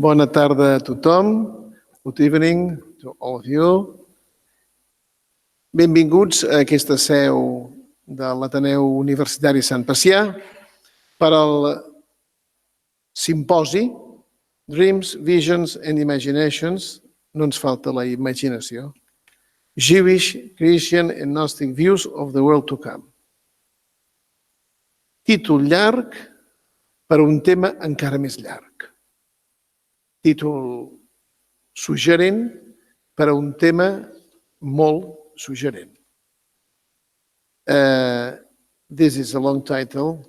Bona tarda a tothom. Good evening to all of you. Benvinguts a aquesta seu de l'Ateneu Universitari Sant Pacià per al simposi Dreams, Visions and Imaginations, no ens falta la imaginació, Jewish, Christian and Gnostic Views of the World to Come. Títol llarg per a un tema encara més llarg. Títol suggerent per a un tema molt suggerent. This is a long title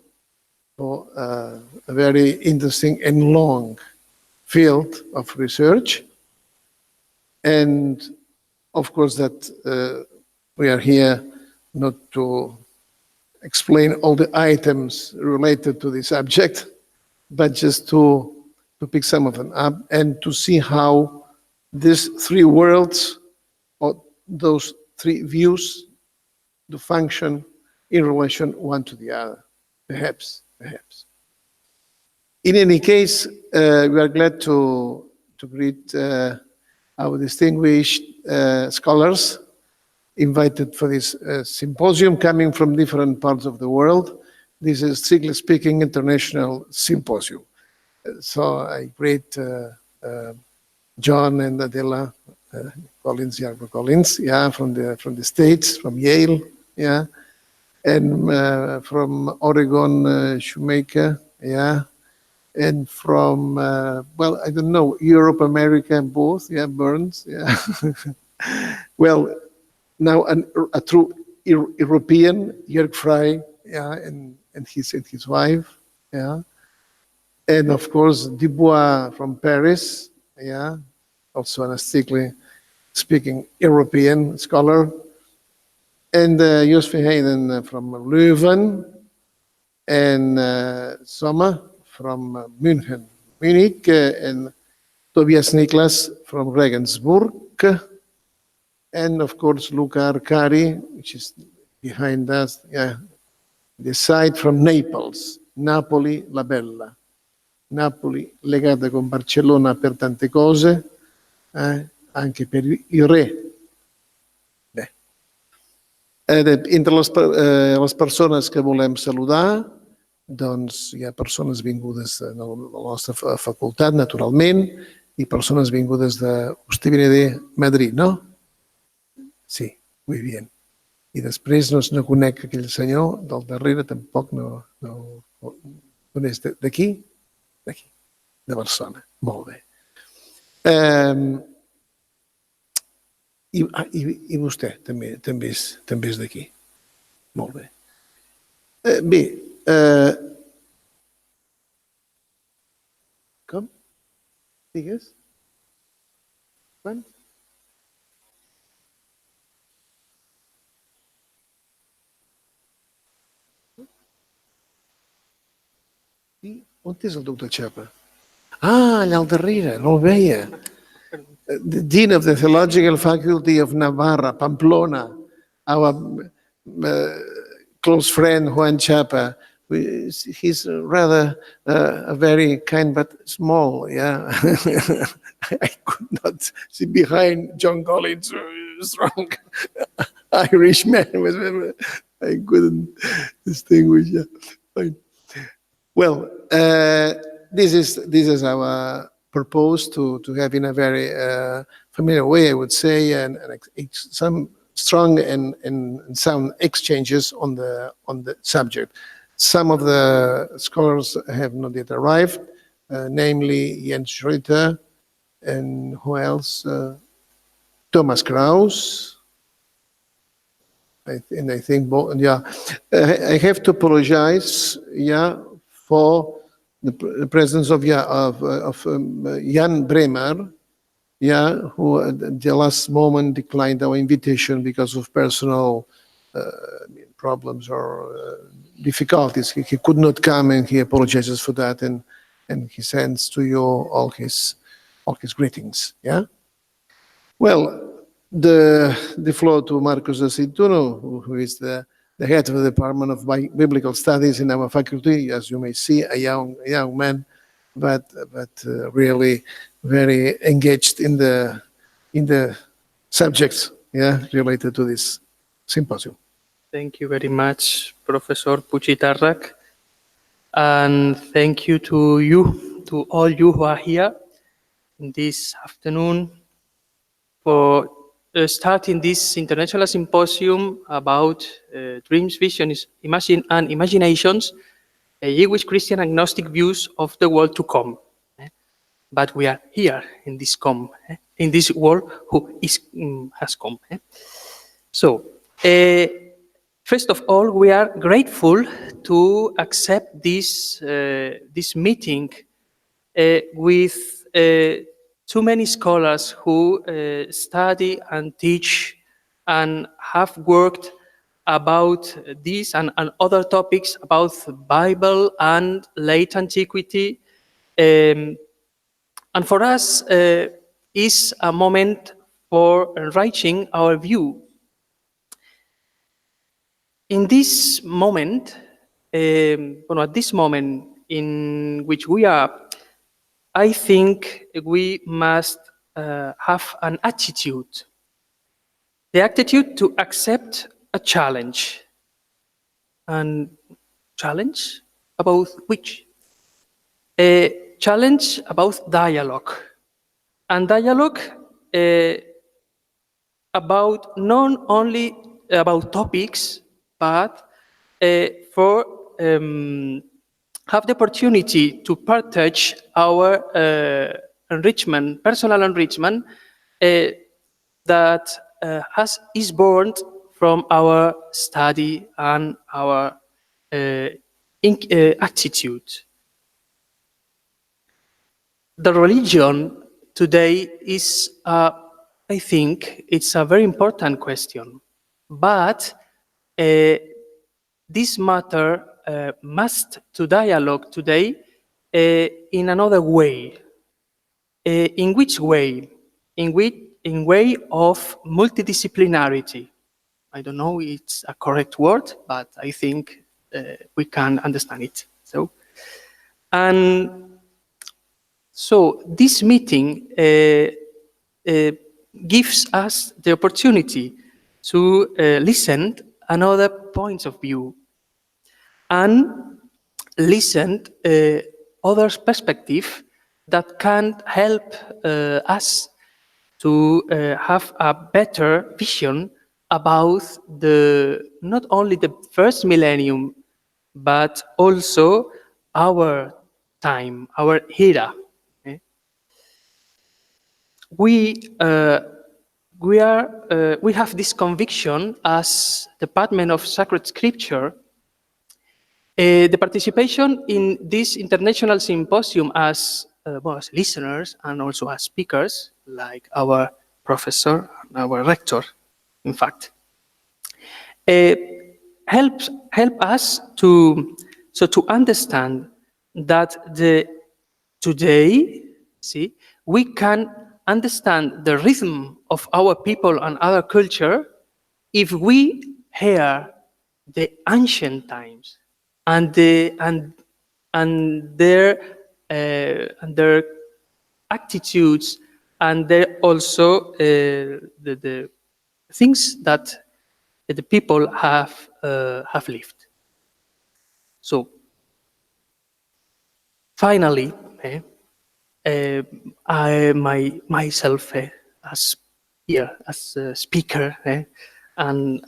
for a very interesting and long field of research. And of course that we are here not to explain all the items related to the subject, but just to pick some of them up and to see how these three worlds, or those three views, do function in relation one to the other, perhaps. In any case, we are glad to greet our distinguished scholars invited for this symposium coming from different parts of the world. This is, strictly speaking, international symposium. So I greet John and Adela Collins, from the States, from Yale, and from Oregon, Shoemaker, and from, well, I don't know, Europe, America, both, Burns, Well, now a true European, Jörg Frey, and his wife, and of course Dubois from Paris, also a strictly speaking European scholar, and Jos Verheyen from Leuven, and Sommer from Munich, and Tobias Niklas from Regensburg, and of course Luca Arcari, which is behind us, the side from Naples, Napoli la Bella. Napoli legata con Barcellona per tante cose, anche per il re. Entre les persones que volem saludar, doncs hi ha persones vingudes de la nostra facultat, naturalment, i persones vingudes de... Usted viene de Madrid, ¿no? Sí, muy bien. I després no conec aquell senyor del darrere, tampoc no és d'aquí? D'aquí, de Barcelona. Molt bé. I vostè també és d'aquí. Molt bé. Bé, com? Digues? Quan? On és el doctor Chapa? Ah, allà al darrere, no el veia. The Dean of the Theological Faculty of Navarra, Pamplona, our close friend Juan Chapa. He's rather a very kind but small, I could not see behind John Collins, strong Irishman. I couldn't distinguish. Fine. Well, this is our purpose to have in a very familiar way, I would say, and some strong and sound exchanges on the subject. Some of the scholars have not yet arrived, namely Jens Schroeter, and who else? Thomas Kraus. I think, I have to apologize, for the presence of Jan Bremer, who at the last moment declined our invitation because of personal problems or difficulties. He could not come, and he apologizes for that, and he sends to you all his greetings. Well, the floor to Marcos Aceituno, who is the head of the Department of Biblical Studies in our faculty, as you may see, a young man but really very engaged in the subjects, yeah, related to this symposium. Thank you very much, Professor Puchitarrak. And thank you to all you who are here this afternoon for starting this international symposium about dreams, visions, and imaginations, Jewish, Christian, and Gnostic views of the world to come. But we are here in this in this world who has come. So, first of all, we are grateful to accept this meeting with too many scholars who study and teach and have worked about this and other topics about the Bible and late antiquity. And for us, is a moment for enriching our view. In this moment, at this moment in which we are, I think we must have an attitude, the attitude to accept a challenge. And challenge about which? A challenge about dialogue. And dialogue about not only about topics, but for have the opportunity to partage our enrichment, personal enrichment, that is born from our study and our attitude. The religion today is, I think, it's a very important question, but this matter must to dialogue today in another way. In which way? In way of multidisciplinarity. I don't know it's a correct word, but I think we can understand it. So this meeting gives us the opportunity to listen another points of view and listen other perspective that can help us to have a better vision about not only the first millennium, but also our time, our era. We have this conviction as Department of Sacred Scripture. The participation in this international symposium as listeners and also as speakers, like our professor and our rector, in fact, help us to understand that today, we can understand the rhythm of our people and our culture if we hear the ancient times and their attitudes and their also the things that the people have lived. So finally, I myself as here as a speaker and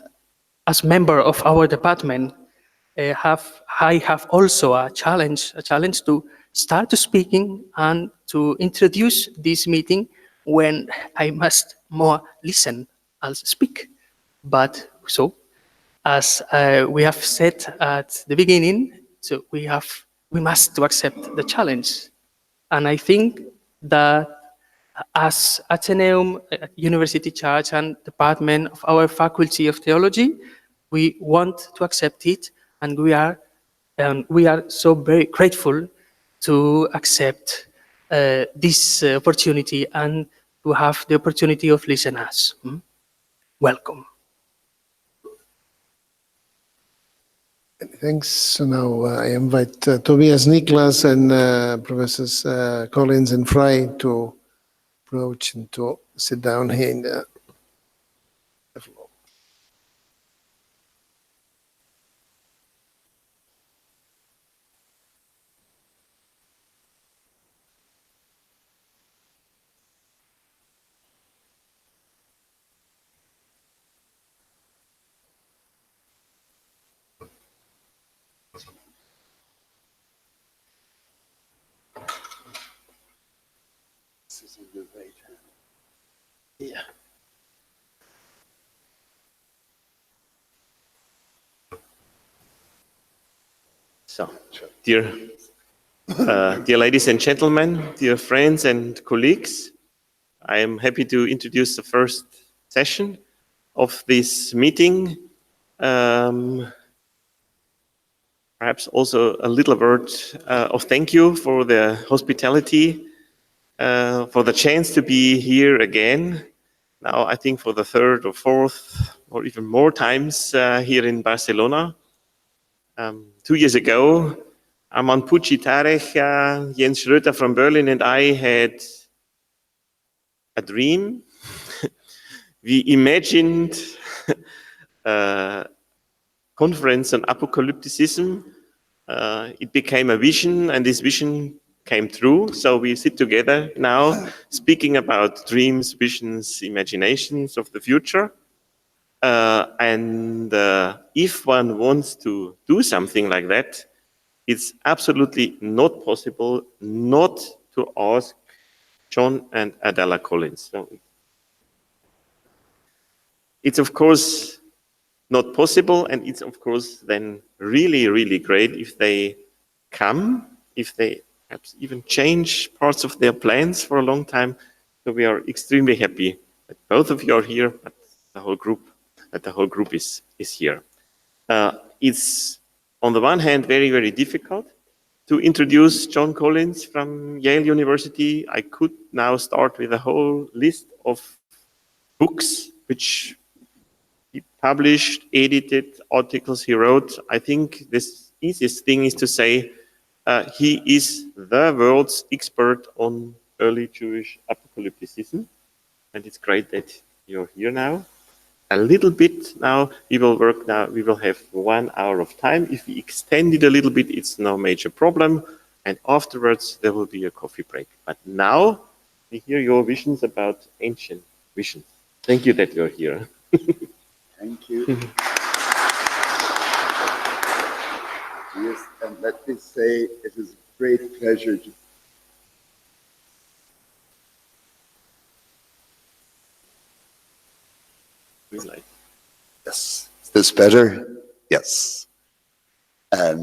as member of our department I have also a challenge to start speaking and to introduce this meeting when I must more listen as speak. But so, as we have said at the beginning, so we must to accept the challenge. And I think that as Athenaeum University Church and Department of our Faculty of Theology, we want to accept it, and we are so very grateful to accept this opportunity and to have the opportunity of listening us. Welcome. Thanks. So now I invite Tobias Niklas and Professors Collins and Fry to approach and to sit down here in the floor. Yeah. So, dear ladies and gentlemen, dear friends and colleagues, I am happy to introduce the first session of this meeting. Perhaps also a little word of thank you for the hospitality, for the chance to be here again. Now, I think for the third or fourth or even more times here in Barcelona. 2 years ago, Armand Pucci Tarek, Jens Schröter from Berlin, and I had a dream. We imagined a conference on apocalypticism. It became a vision, and this vision came true. So we sit together now speaking about dreams, visions, imaginations of the future. If one wants to do something like that, it's absolutely not possible not to ask John and Adela Collins. So it's of course not possible, and it's of course then really, really great if they come, if they perhaps even change parts of their plans for a long time. So we are extremely happy that both of you are here, but the whole group is here. It's on the one hand very, very difficult to introduce John Collins from Yale University. I could now start with a whole list of books which he published, edited, articles he wrote. I think this easiest thing is to say he is the world's expert on early Jewish apocalypticism, and it's great that you're here now. A little bit now, we will have 1 hour of time. If we extend it a little bit, it's no major problem. And afterwards, there will be a coffee break. But now, we hear your visions about ancient visions. Thank you that you're here. Thank you. Yes, and let me say it is a great pleasure to Yes. Is this better? Yes. I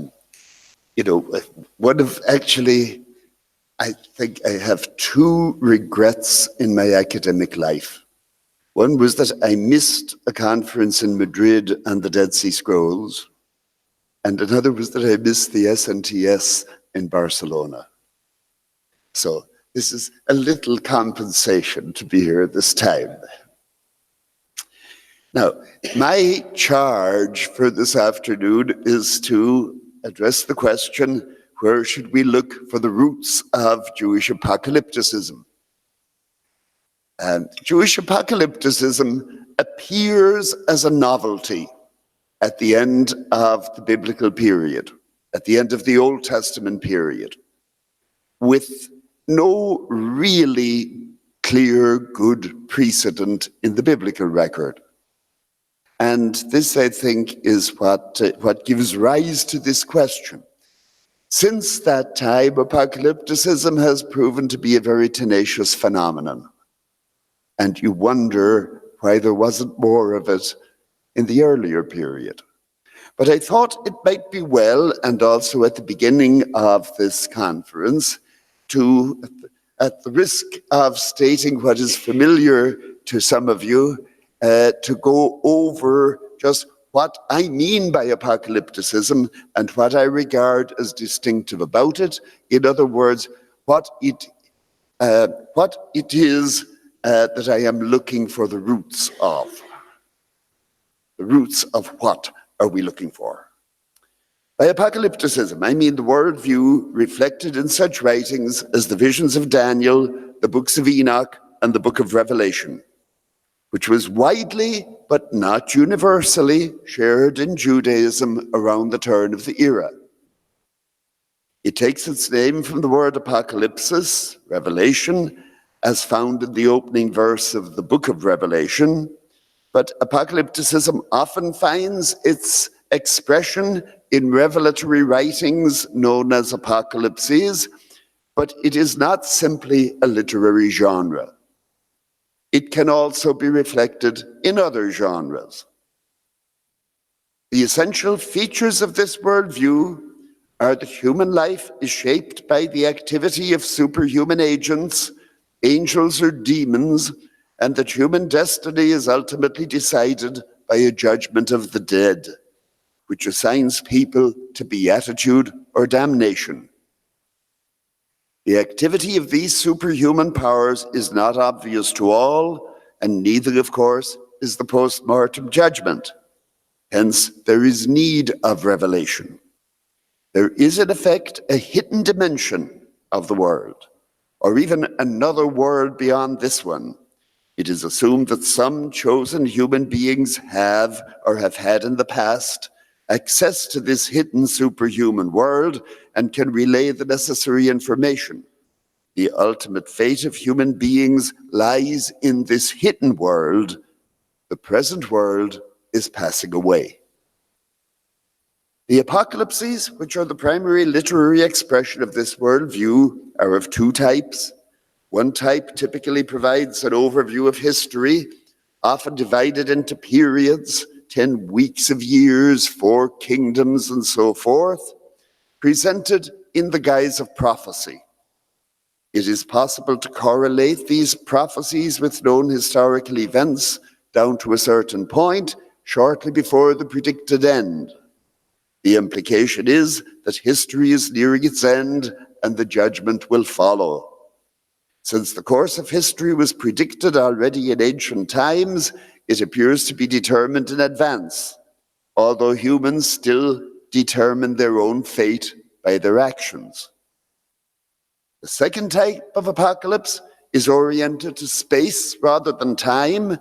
think I have 2 regrets in my academic life. One was that I missed a conference in Madrid on the Dead Sea Scrolls, and another was that I missed the SNTS in Barcelona. So this is a little compensation to be here at this time. Now, my charge for this afternoon is to address the question, where should we look for the roots of Jewish apocalypticism? And Jewish apocalypticism appears as a novelty at the end of the biblical period, at the end of the Old Testament period, with no really clear, good precedent in the biblical record. And this, I think, is what gives rise to this question. Since that time, apocalypticism has proven to be a very tenacious phenomenon. And you wonder why there wasn't more of it in the earlier period. But I thought it might be well, and also at the beginning of this conference, to, at the risk of stating what is familiar to some of you, to go over just what I mean by apocalypticism and what I regard as distinctive about it. In other words, what it is that I am looking for the roots of. The roots of what are we looking for? By apocalypticism, I mean the worldview reflected in such writings as the visions of Daniel, the books of Enoch, and the book of Revelation, which was widely but not universally shared in Judaism around the turn of the era. It takes its name from the word apocalypsis, revelation, as found in the opening verse of the book of Revelation, but apocalypticism often finds its expression in revelatory writings known as apocalypses, but it is not simply a literary genre. It can also be reflected in other genres. The essential features of this worldview are that human life is shaped by the activity of superhuman agents, angels or demons, and that human destiny is ultimately decided by a judgment of the dead, which assigns people to beatitude or damnation. The activity of these superhuman powers is not obvious to all, and neither, of course, is the post-mortem judgment. Hence, there is need of revelation. There is, in effect, a hidden dimension of the world, or even another world beyond this one. It is assumed that some chosen human beings have, or have had in the past, access to this hidden superhuman world and can relay the necessary information. The ultimate fate of human beings lies in this hidden world. The present world is passing away. The apocalypses, which are the primary literary expression of this worldview, are of two types. One type typically provides an overview of history, often divided into periods, 10 weeks of years, 4 kingdoms, and so forth, presented in the guise of prophecy. It is possible to correlate these prophecies with known historical events down to a certain point, shortly before the predicted end. The implication is that history is nearing its end and the judgment will follow. Since the course of history was predicted already in ancient times, it appears to be determined in advance, although humans still determine their own fate by their actions. The second type of apocalypse is oriented to space rather than time.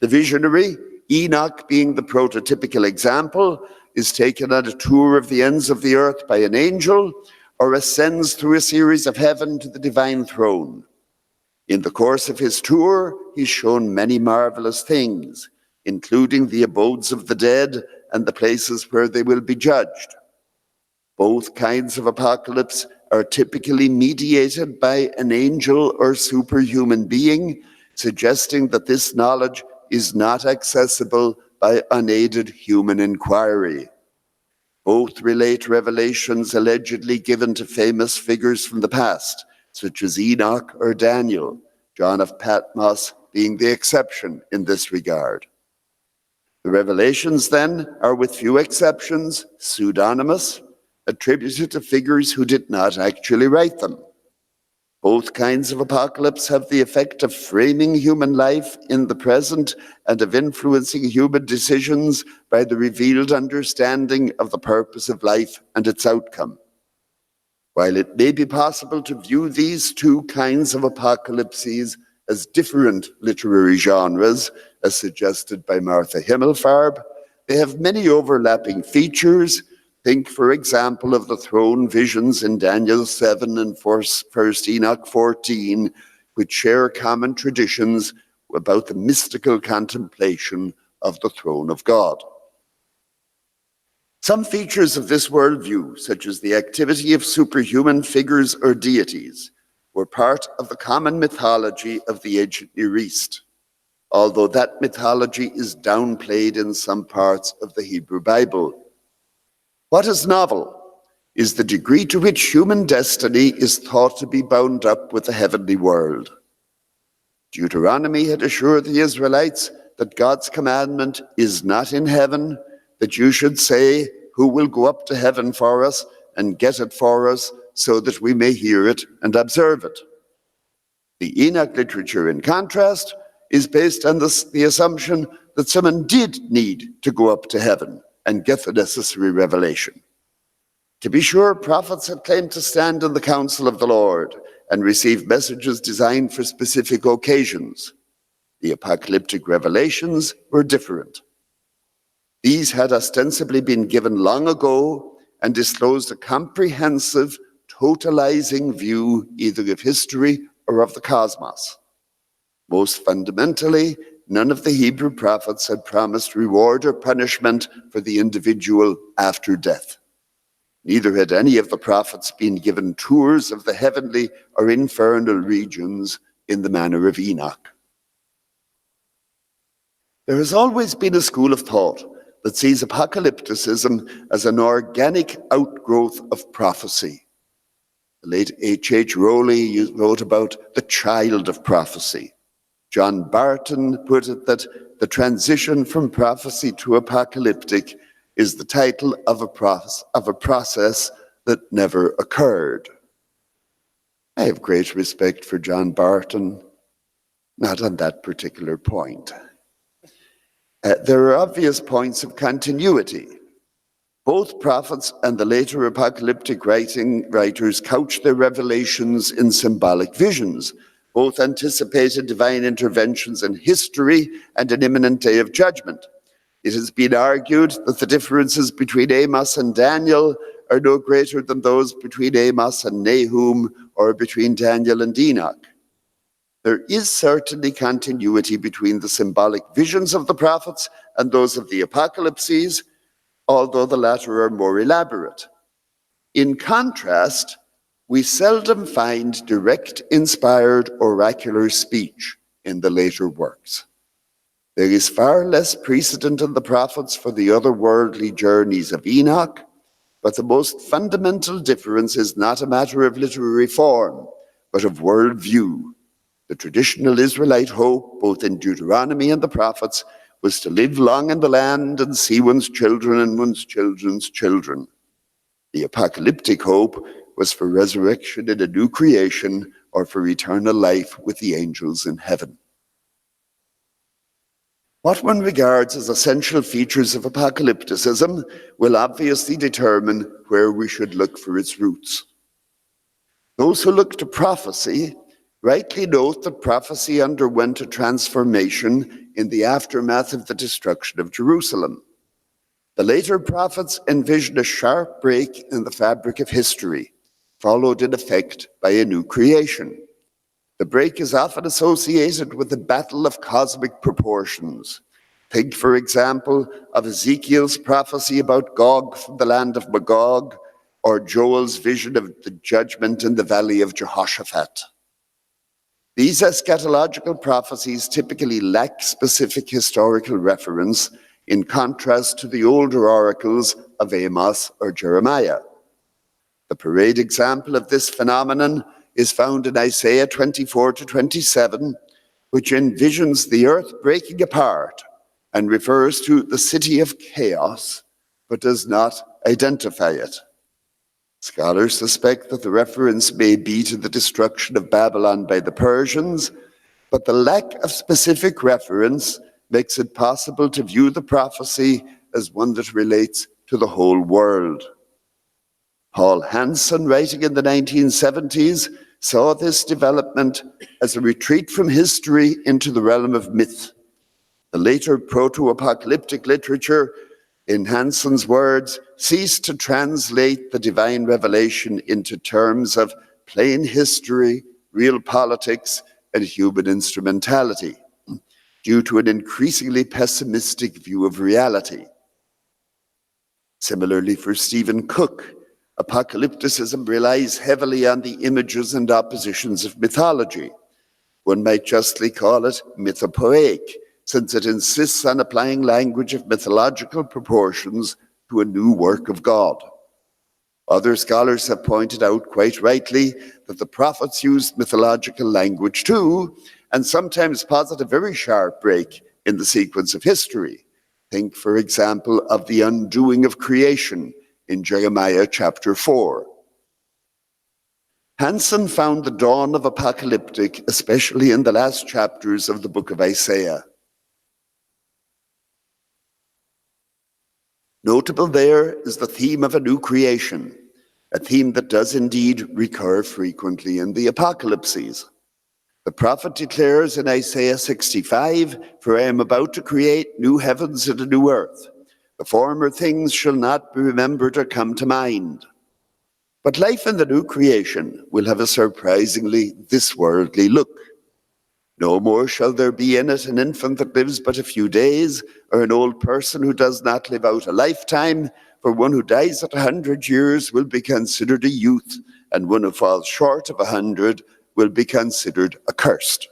The visionary, Enoch being the prototypical example, is taken on a tour of the ends of the earth by an angel or ascends through a series of heaven to the divine throne. In the course of his tour, he's shown many marvelous things, including the abodes of the dead and the places where they will be judged. Both kinds of apocalypse are typically mediated by an angel or superhuman being, suggesting that this knowledge is not accessible by unaided human inquiry. Both relate revelations allegedly given to famous figures from the past, such as Enoch or Daniel, John of Patmos being the exception in this regard. The revelations, then, are with few exceptions pseudonymous, attributed to figures who did not actually write them. Both kinds of apocalypse have the effect of framing human life in the present and of influencing human decisions by the revealed understanding of the purpose of life and its outcome. While it may be possible to view these two kinds of apocalypses as different literary genres, as suggested by Martha Himmelfarb, they have many overlapping features. Think, for example, of the throne visions in Daniel 7 and 1 Enoch 14, which share common traditions about the mystical contemplation of the throne of God. Some features of this worldview, such as the activity of superhuman figures or deities, were part of the common mythology of the ancient Near East, although that mythology is downplayed in some parts of the Hebrew Bible. What is novel is the degree to which human destiny is thought to be bound up with the heavenly world. Deuteronomy had assured the Israelites that God's commandment is not in heaven, that you should say, "Who will go up to heaven for us and get it for us so that we may hear it and observe it?" The Enoch literature, in contrast, is based on the assumption that someone did need to go up to heaven and get the necessary revelation. To be sure, prophets had claimed to stand in the counsel of the Lord and receive messages designed for specific occasions. The apocalyptic revelations were different. These had ostensibly been given long ago and disclosed a comprehensive, totalizing view either of history or of the cosmos. Most fundamentally, none of the Hebrew prophets had promised reward or punishment for the individual after death. Neither had any of the prophets been given tours of the heavenly or infernal regions in the manner of Enoch. There has always been a school of thought that sees apocalypticism as an organic outgrowth of prophecy. The late H.H. Rowley wrote about the child of prophecy. John Barton put it that the transition from prophecy to apocalyptic is the title of a process that never occurred. I have great respect for John Barton, not on that particular point. There are obvious points of continuity. Both prophets and the later apocalyptic writers couched their revelations in symbolic visions. Both anticipated divine interventions in history and an imminent day of judgment. It has been argued that the differences between Amos and Daniel are no greater than those between Amos and Nahum or between Daniel and Enoch. There is certainly continuity between the symbolic visions of the prophets and those of the apocalypses, although the latter are more elaborate. In contrast, we seldom find direct, inspired, oracular speech in the later works. There is far less precedent in the prophets for the otherworldly journeys of Enoch, but the most fundamental difference is not a matter of literary form, but of worldview. The traditional Israelite hope, both in Deuteronomy and the prophets, was to live long in the land and see one's children and one's children's children. The apocalyptic hope was for resurrection in a new creation or for eternal life with the angels in heaven. What one regards as essential features of apocalypticism will obviously determine where we should look for its roots. Those who look to prophecy rightly note that prophecy underwent a transformation in the aftermath of the destruction of Jerusalem. The later prophets envisioned a sharp break in the fabric of history, followed in effect by a new creation. The break is often associated with the battle of cosmic proportions. Think, for example, of Ezekiel's prophecy about Gog from the land of Magog, or Joel's vision of the judgment in the valley of Jehoshaphat. These eschatological prophecies typically lack specific historical reference, in contrast to the older oracles of Amos or Jeremiah. The parade example of this phenomenon is found in Isaiah 24-27, which envisions the earth breaking apart and refers to the city of chaos, but does not identify it. Scholars suspect that the reference may be to the destruction of Babylon by the Persians, but the lack of specific reference makes it possible to view the prophecy as one that relates to the whole world. Paul Hansen, writing in the 1970s, saw this development as a retreat from history into the realm of myth. The later proto-apocalyptic literature, in Hansen's words, ceased to translate the divine revelation into terms of plain history, real politics, and human instrumentality, due to an increasingly pessimistic view of reality. Similarly, for Stephen Cook, apocalypticism relies heavily on the images and oppositions of mythology. One might justly call it mythopoeic, since it insists on applying language of mythological proportions to a new work of God. Other scholars have pointed out quite rightly that the prophets used mythological language too, and sometimes posit a very sharp break in the sequence of history. Think, for example, of the undoing of creation in Jeremiah chapter 4. Hansen found the dawn of apocalyptic, especially in the last chapters of the book of Isaiah. Notable there is the theme of a new creation. a theme that does indeed recur frequently in the apocalypses. The prophet declares in Isaiah 65, "For I am about to create new heavens and a new earth. The former things shall not be remembered or come to mind." But life in the new creation will have a surprisingly this-worldly look. No more shall there be in it an infant that lives but a few days, or an old person who does not live out a lifetime, for one who dies at 100 years will be considered a youth, and one who falls short of 100 will be considered accursed.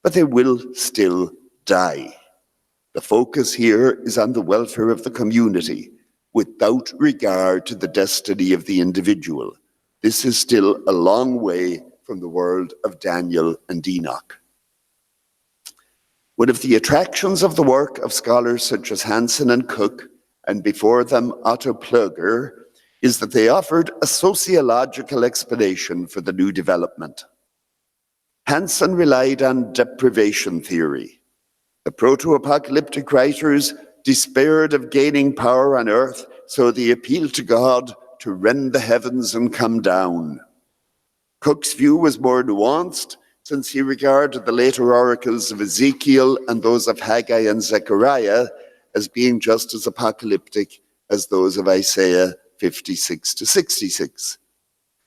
But they will still die. The focus here is on the welfare of the community, without regard to the destiny of the individual. This is still a long way from the world of Daniel and Enoch. One of the attractions of the work of scholars such as Hansen and Cook, and before them Otto Plöger, is that they offered a sociological explanation for the new development. Hansen relied on deprivation theory. The proto-apocalyptic writers despaired of gaining power on earth, so they appealed to God to rend the heavens and come down. Cook's view was more nuanced, since he regarded the later oracles of Ezekiel and those of Haggai and Zechariah as being just as apocalyptic as those of Isaiah 56 to 66.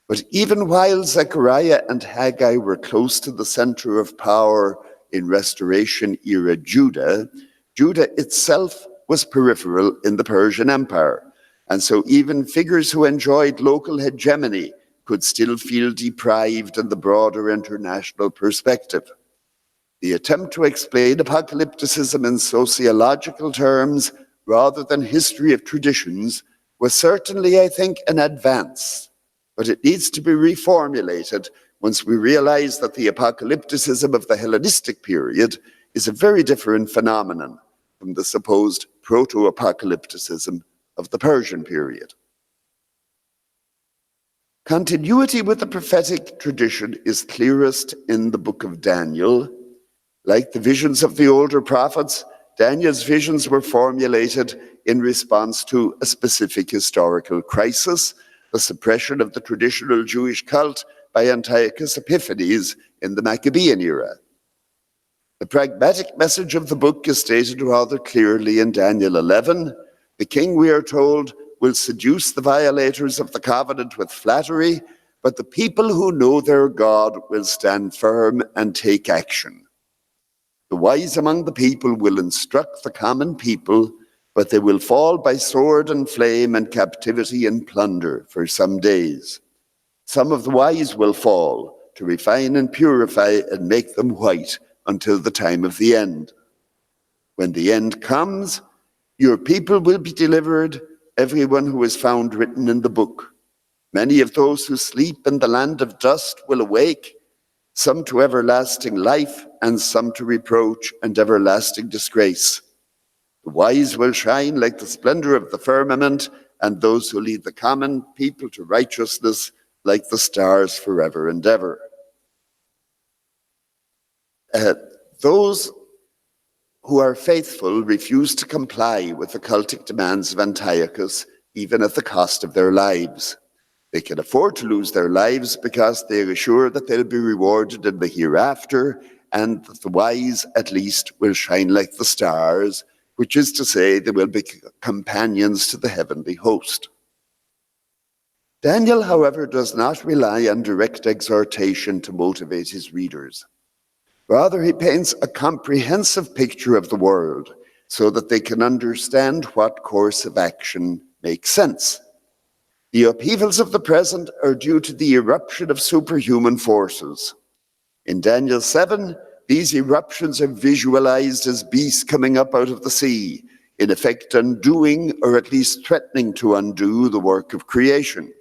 But even while Zechariah and Haggai were close to the center of power in Restoration-era Judah, Judah itself was peripheral in the Persian Empire, and so even figures who enjoyed local hegemony could still feel deprived in the broader international perspective. The attempt to explain apocalypticism in sociological terms rather than history of traditions was certainly, I think, an advance, but it needs to be reformulated once we realize that the apocalypticism of the Hellenistic period is a very different phenomenon from the supposed proto-apocalypticism of the Persian period. Continuity with the prophetic tradition is clearest in the book of Daniel. Like the visions of the older prophets, Daniel's visions were formulated in response to a specific historical crisis, the suppression of the traditional Jewish cult by Antiochus Epiphanes in the Maccabean era. The pragmatic message of the book is stated rather clearly in Daniel 11. The king, we are told, will seduce the violators of the covenant with flattery, but the people who know their God will stand firm and take action. The wise among the people will instruct the common people, but they will fall by sword and flame and captivity and plunder for some days. Some of the wise will fall to refine and purify and make them white until the time of the end. When the end comes, your people will be delivered, everyone who is found written in the book. Many of those who sleep in the land of dust will awake, some to everlasting life and some to reproach and everlasting disgrace. The wise will shine like the splendor of the firmament, and those who lead the common people to righteousness like the stars forever and ever. Those who are faithful refuse to comply with the cultic demands of Antiochus, even at the cost of their lives. They can afford to lose their lives because they are sure that they'll be rewarded in the hereafter, and that the wise, at least, will shine like the stars, which is to say, they will be companions to the heavenly host. Daniel, however, does not rely on direct exhortation to motivate his readers. Rather, he paints a comprehensive picture of the world so that they can understand what course of action makes sense. The upheavals of the present are due to the eruption of superhuman forces. In Daniel 7, these eruptions are visualized as beasts coming up out of the sea, in effect undoing or at least threatening to undo the work of creation.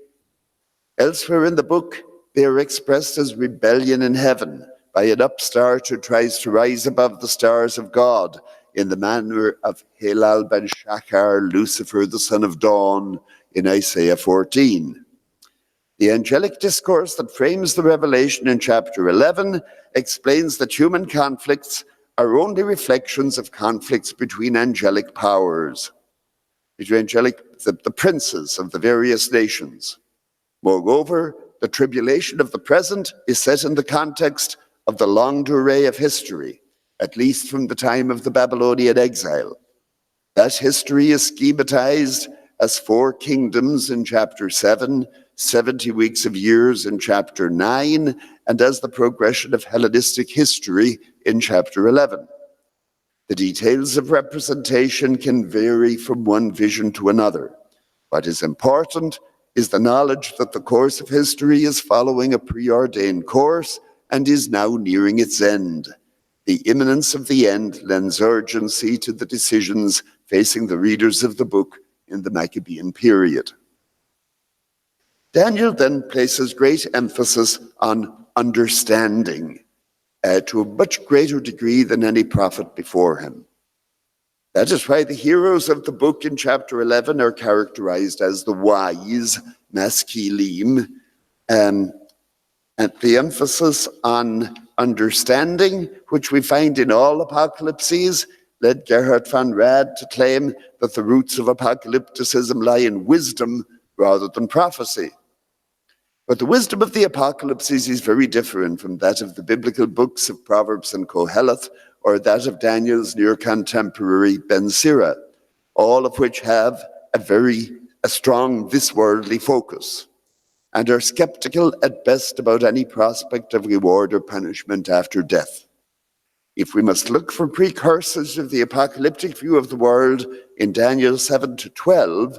Elsewhere in the book, they are expressed as rebellion in heaven, by an upstart who tries to rise above the stars of God in the manner of Helal ben Shachar, Lucifer, the son of dawn, in Isaiah 14. The angelic discourse that frames the revelation in chapter 11 explains that human conflicts are only reflections of conflicts between angelic powers, between the princes of the various nations. Moreover, the tribulation of the present is set in the context of the longue durée of history, at least from the time of the Babylonian exile. That history is schematized as 4 kingdoms in chapter 7, 70 weeks of years in chapter 9, and as the progression of Hellenistic history in chapter 11. The details of representation can vary from one vision to another. What is important is the knowledge that the course of history is following a preordained course and is now nearing its end. The imminence of the end lends urgency to the decisions facing the readers of the book in the Maccabean period. Daniel then places great emphasis on understanding to a much greater degree than any prophet before him. That is why the heroes of the book in chapter 11 are characterized as the wise, maskilim, and the emphasis on understanding, which we find in all apocalypses, led Gerhard von Rad to claim that the roots of apocalypticism lie in wisdom rather than prophecy. But the wisdom of the apocalypses is very different from that of the biblical books of Proverbs and Koheleth, or that of Daniel's near contemporary Ben Sira, all of which have a strong this-worldly focus and are skeptical at best about any prospect of reward or punishment after death. If we must look for precursors of the apocalyptic view of the world in Daniel 7 to 12,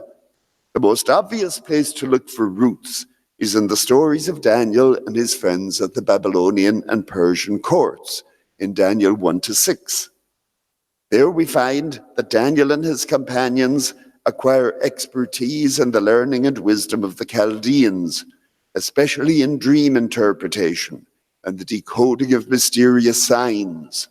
the most obvious place to look for roots is in the stories of Daniel and his friends at the Babylonian and Persian courts in Daniel 1 to 6. There we find that Daniel and his companions acquire expertise in the learning and wisdom of the Chaldeans, especially in dream interpretation and the decoding of mysterious signs.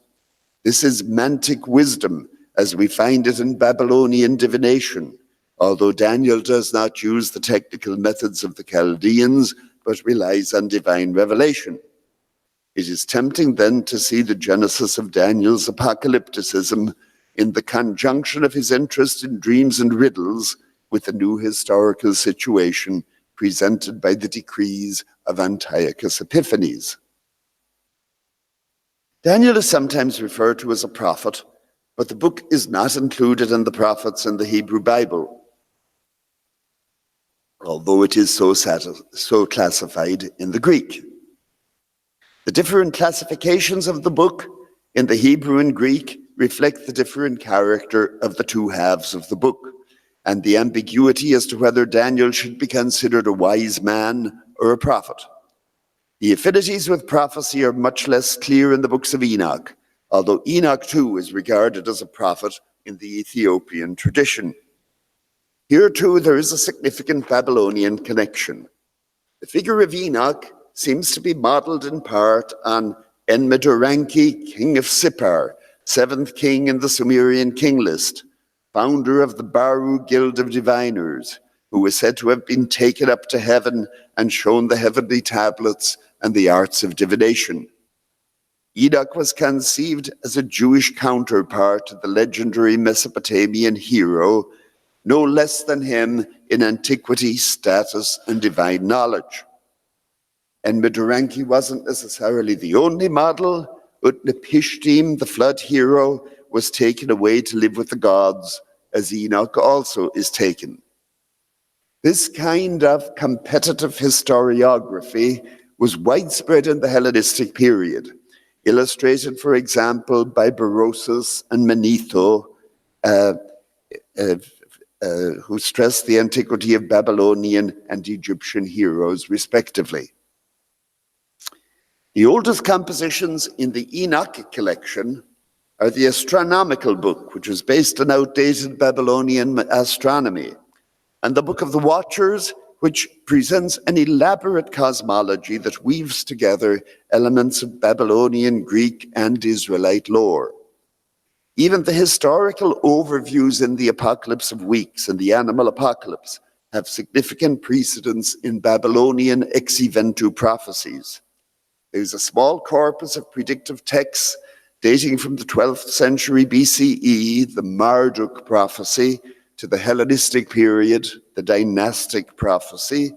This is mantic wisdom, as we find it in Babylonian divination, although Daniel does not use the technical methods of the Chaldeans, but relies on divine revelation. It is tempting then to see the genesis of Daniel's apocalypticism in the conjunction of his interest in dreams and riddles with the new historical situation presented by the decrees of Antiochus Epiphanes. Daniel is sometimes referred to as a prophet, but the book is not included in the prophets in the Hebrew Bible, although it is so classified in the Greek. The different classifications of the book in the Hebrew and Greek reflect the different character of the two halves of the book, and the ambiguity as to whether Daniel should be considered a wise man or a prophet. The affinities with prophecy are much less clear in the books of Enoch, although Enoch too is regarded as a prophet in the Ethiopian tradition. Here too there is a significant Babylonian connection. The figure of Enoch seems to be modeled in part on Enmeduranki, king of Sippar, 7th king in the Sumerian king list, founder of the Baru Guild of Diviners, who was said to have been taken up to heaven and shown the heavenly tablets and the arts of divination. Enoch was conceived as a Jewish counterpart to the legendary Mesopotamian hero, no less than him in antiquity, status, and divine knowledge. Enmeduranki wasn't necessarily the only model. Utnapishtim, the flood hero, was taken away to live with the gods, as Enoch also is taken. This kind of competitive historiography was widespread in the Hellenistic period, illustrated, for example, by Berosus and Manetho, who stressed the antiquity of Babylonian and Egyptian heroes, respectively. The oldest compositions in the Enoch collection are the Astronomical Book, which was based on outdated Babylonian astronomy, and the Book of the Watchers, which presents an elaborate cosmology that weaves together elements of Babylonian, Greek, and Israelite lore. Even the historical overviews in the Apocalypse of Weeks and the Animal Apocalypse have significant precedence in Babylonian ex eventu prophecies. There's a small corpus of predictive texts dating from the 12th century BCE, the Marduk prophecy, to the Hellenistic period, the dynastic prophecy,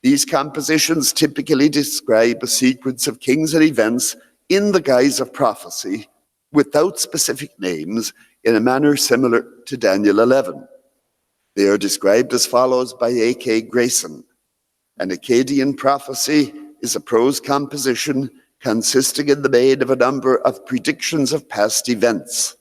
These compositions typically describe a sequence of kings and events in the guise of prophecy, without specific names, in a manner similar to Daniel 11. They are described as follows by A.K. Grayson. An Akkadian prophecy is a prose composition consisting in the main of a number of predictions of past events.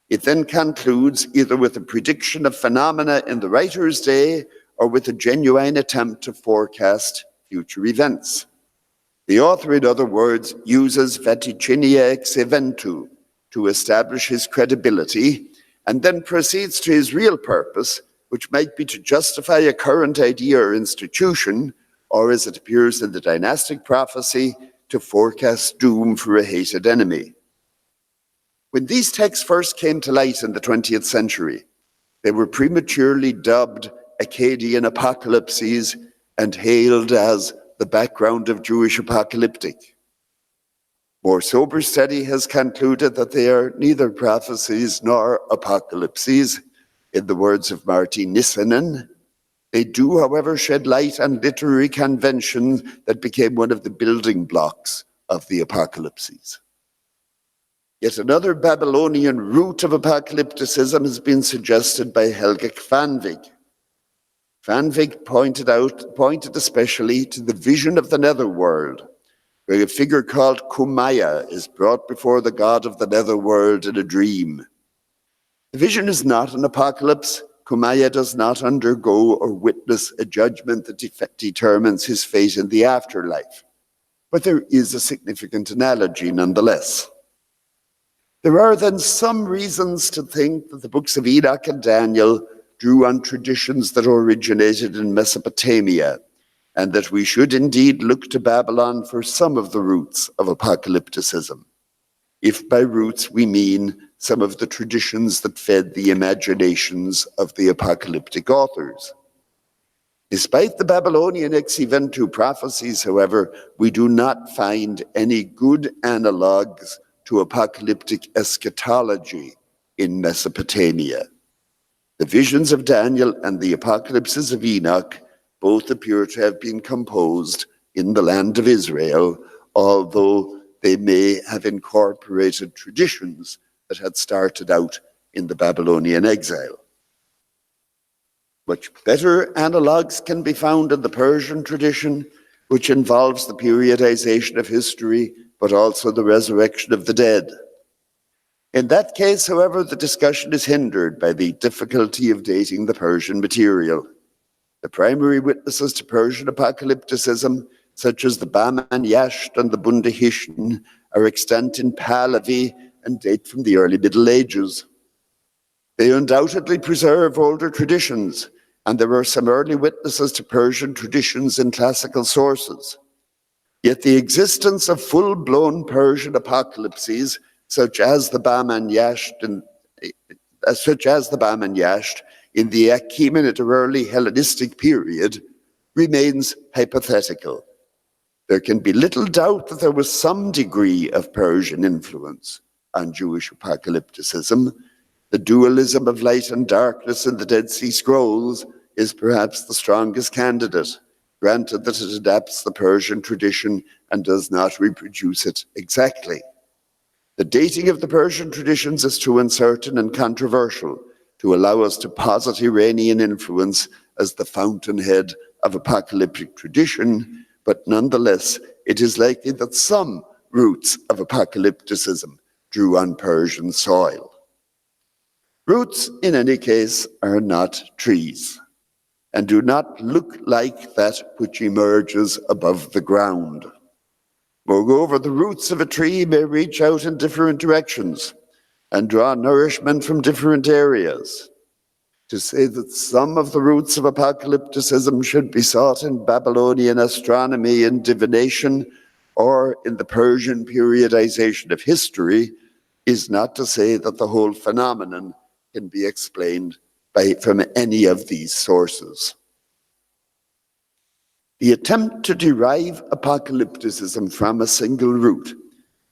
It then concludes either with a prediction of phenomena in the writer's day or with a genuine attempt to forecast future events. The author, in other words, uses vaticinia ex eventu to establish his credibility and then proceeds to his real purpose, which might be to justify a current idea or institution, or as it appears in the dynastic prophecy, to forecast doom for a hated enemy. When these texts first came to light in the 20th century, they were prematurely dubbed Akkadian apocalypses and hailed as the background of Jewish apocalyptic. More sober study has concluded that they are neither prophecies nor apocalypses, in the words of Martin Nissanen. They do, however, shed light on literary conventions that became one of the building blocks of the apocalypses. Yet another Babylonian root of apocalypticism has been suggested by Helge Kvanvig. Kvanvig pointed especially to the vision of the netherworld, where a figure called Kumaya is brought before the god of the netherworld in a dream. The vision is not an apocalypse. Kumaya does not undergo or witness a judgment that determines his fate in the afterlife. But there is a significant analogy nonetheless. There are then some reasons to think that the books of Enoch and Daniel drew on traditions that originated in Mesopotamia, and that we should indeed look to Babylon for some of the roots of apocalypticism, if by roots we mean some of the traditions that fed the imaginations of the apocalyptic authors. Despite the Babylonian ex eventu prophecies, however, we do not find any good analogues to apocalyptic eschatology in Mesopotamia. The visions of Daniel and the apocalypses of Enoch both appear to have been composed in the land of Israel, although they may have incorporated traditions that had started out in the Babylonian exile. Much better analogues can be found in the Persian tradition, which involves the periodization of history, but also the resurrection of the dead. In that case, however, the discussion is hindered by the difficulty of dating the Persian material. The primary witnesses to Persian apocalypticism, such as the Baman Yasht and the Bundahishn, are extant in Pahlavi and date from the early Middle Ages. They undoubtedly preserve older traditions, and there are some early witnesses to Persian traditions in classical sources. Yet the existence of full-blown Persian apocalypses, such as the Baman Yasht in the Achaemenid or early Hellenistic period, remains hypothetical. There can be little doubt that there was some degree of Persian influence on Jewish apocalypticism. The dualism of light and darkness in the Dead Sea Scrolls is perhaps the strongest candidate, granted that it adapts the Persian tradition and does not reproduce it exactly. The dating of the Persian traditions is too uncertain and controversial to allow us to posit Iranian influence as the fountainhead of apocalyptic tradition, but nonetheless, it is likely that some roots of apocalypticism drew on Persian soil. Roots, in any case, are not trees and do not look like that which emerges above the ground. Moreover, the roots of a tree may reach out in different directions and draw nourishment from different areas. To say that some of the roots of apocalypticism should be sought in Babylonian astronomy and divination or in the Persian periodization of history is not to say that the whole phenomenon can be explained from any of these sources. The attempt to derive apocalypticism from a single root,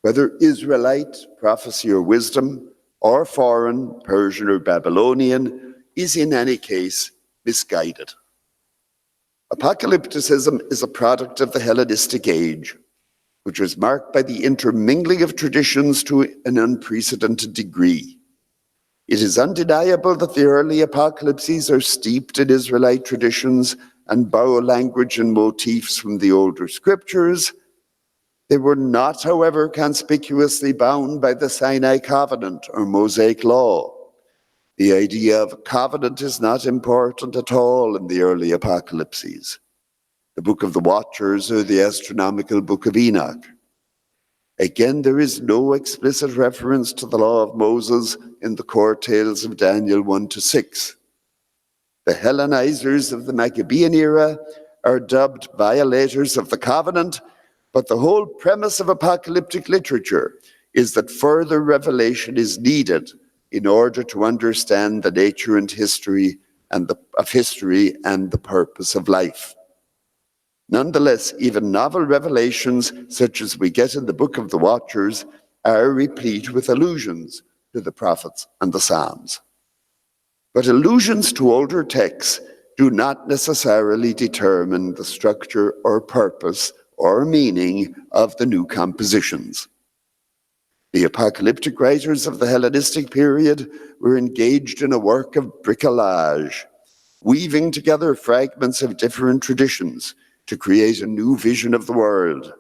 whether Israelite, prophecy or wisdom, or foreign, Persian or Babylonian, is in any case misguided. Apocalypticism is a product of the Hellenistic age, which was marked by the intermingling of traditions to an unprecedented degree. It is undeniable that the early apocalypses are steeped in Israelite traditions and borrow language and motifs from the older scriptures. They were not, however, conspicuously bound by the Sinai covenant or Mosaic law. The idea of a covenant is not important at all in the early apocalypses, the Book of the Watchers or the astronomical Book of Enoch. Again, there is no explicit reference to the law of Moses in the core tales of Daniel 1 to 6. The Hellenizers of the Maccabean era are dubbed violators of the covenant, but the whole premise of apocalyptic literature is that further revelation is needed in order to understand the nature and history and the purpose of life. Nonetheless, even novel revelations, such as we get in the Book of the Watchers, are replete with allusions to the prophets and the Psalms. But allusions to older texts do not necessarily determine the structure or purpose or meaning of the new compositions. The apocalyptic writers of the Hellenistic period were engaged in a work of bricolage, weaving together fragments of different traditions to create a new vision of the world.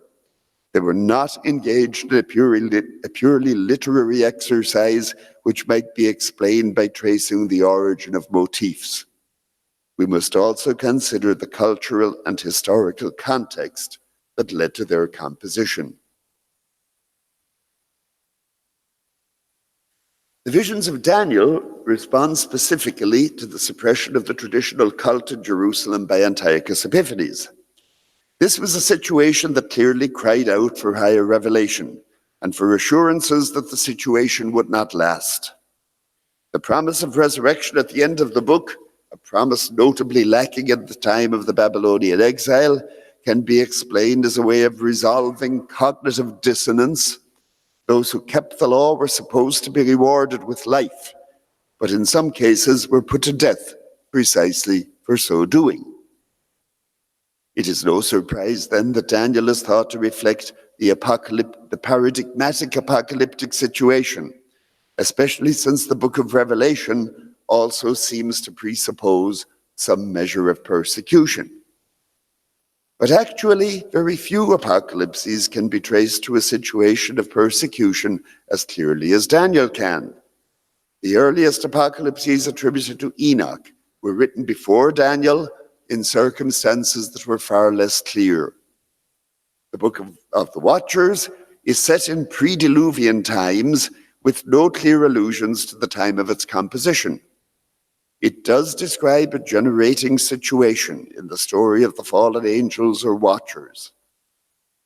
They were not engaged in a purely literary exercise which might be explained by tracing the origin of motifs. We must also consider the cultural and historical context that led to their composition. The visions of Daniel respond specifically to the suppression of the traditional cult in Jerusalem by Antiochus Epiphanes. This was a situation that clearly cried out for higher revelation and for assurances that the situation would not last. The promise of resurrection at the end of the book, a promise notably lacking at the time of the Babylonian exile, can be explained as a way of resolving cognitive dissonance. Those who kept the law were supposed to be rewarded with life, but in some cases were put to death precisely for so doing. It is no surprise then that Daniel is thought to reflect the paradigmatic apocalyptic situation, especially since the book of Revelation also seems to presuppose some measure of persecution. But actually, very few apocalypses can be traced to a situation of persecution as clearly as Daniel can. The earliest apocalypses attributed to Enoch were written before Daniel in circumstances that were far less clear. The Book of the Watchers is set in pre-Diluvian times with no clear allusions to the time of its composition. It does describe a generating situation in the story of the fallen angels or watchers.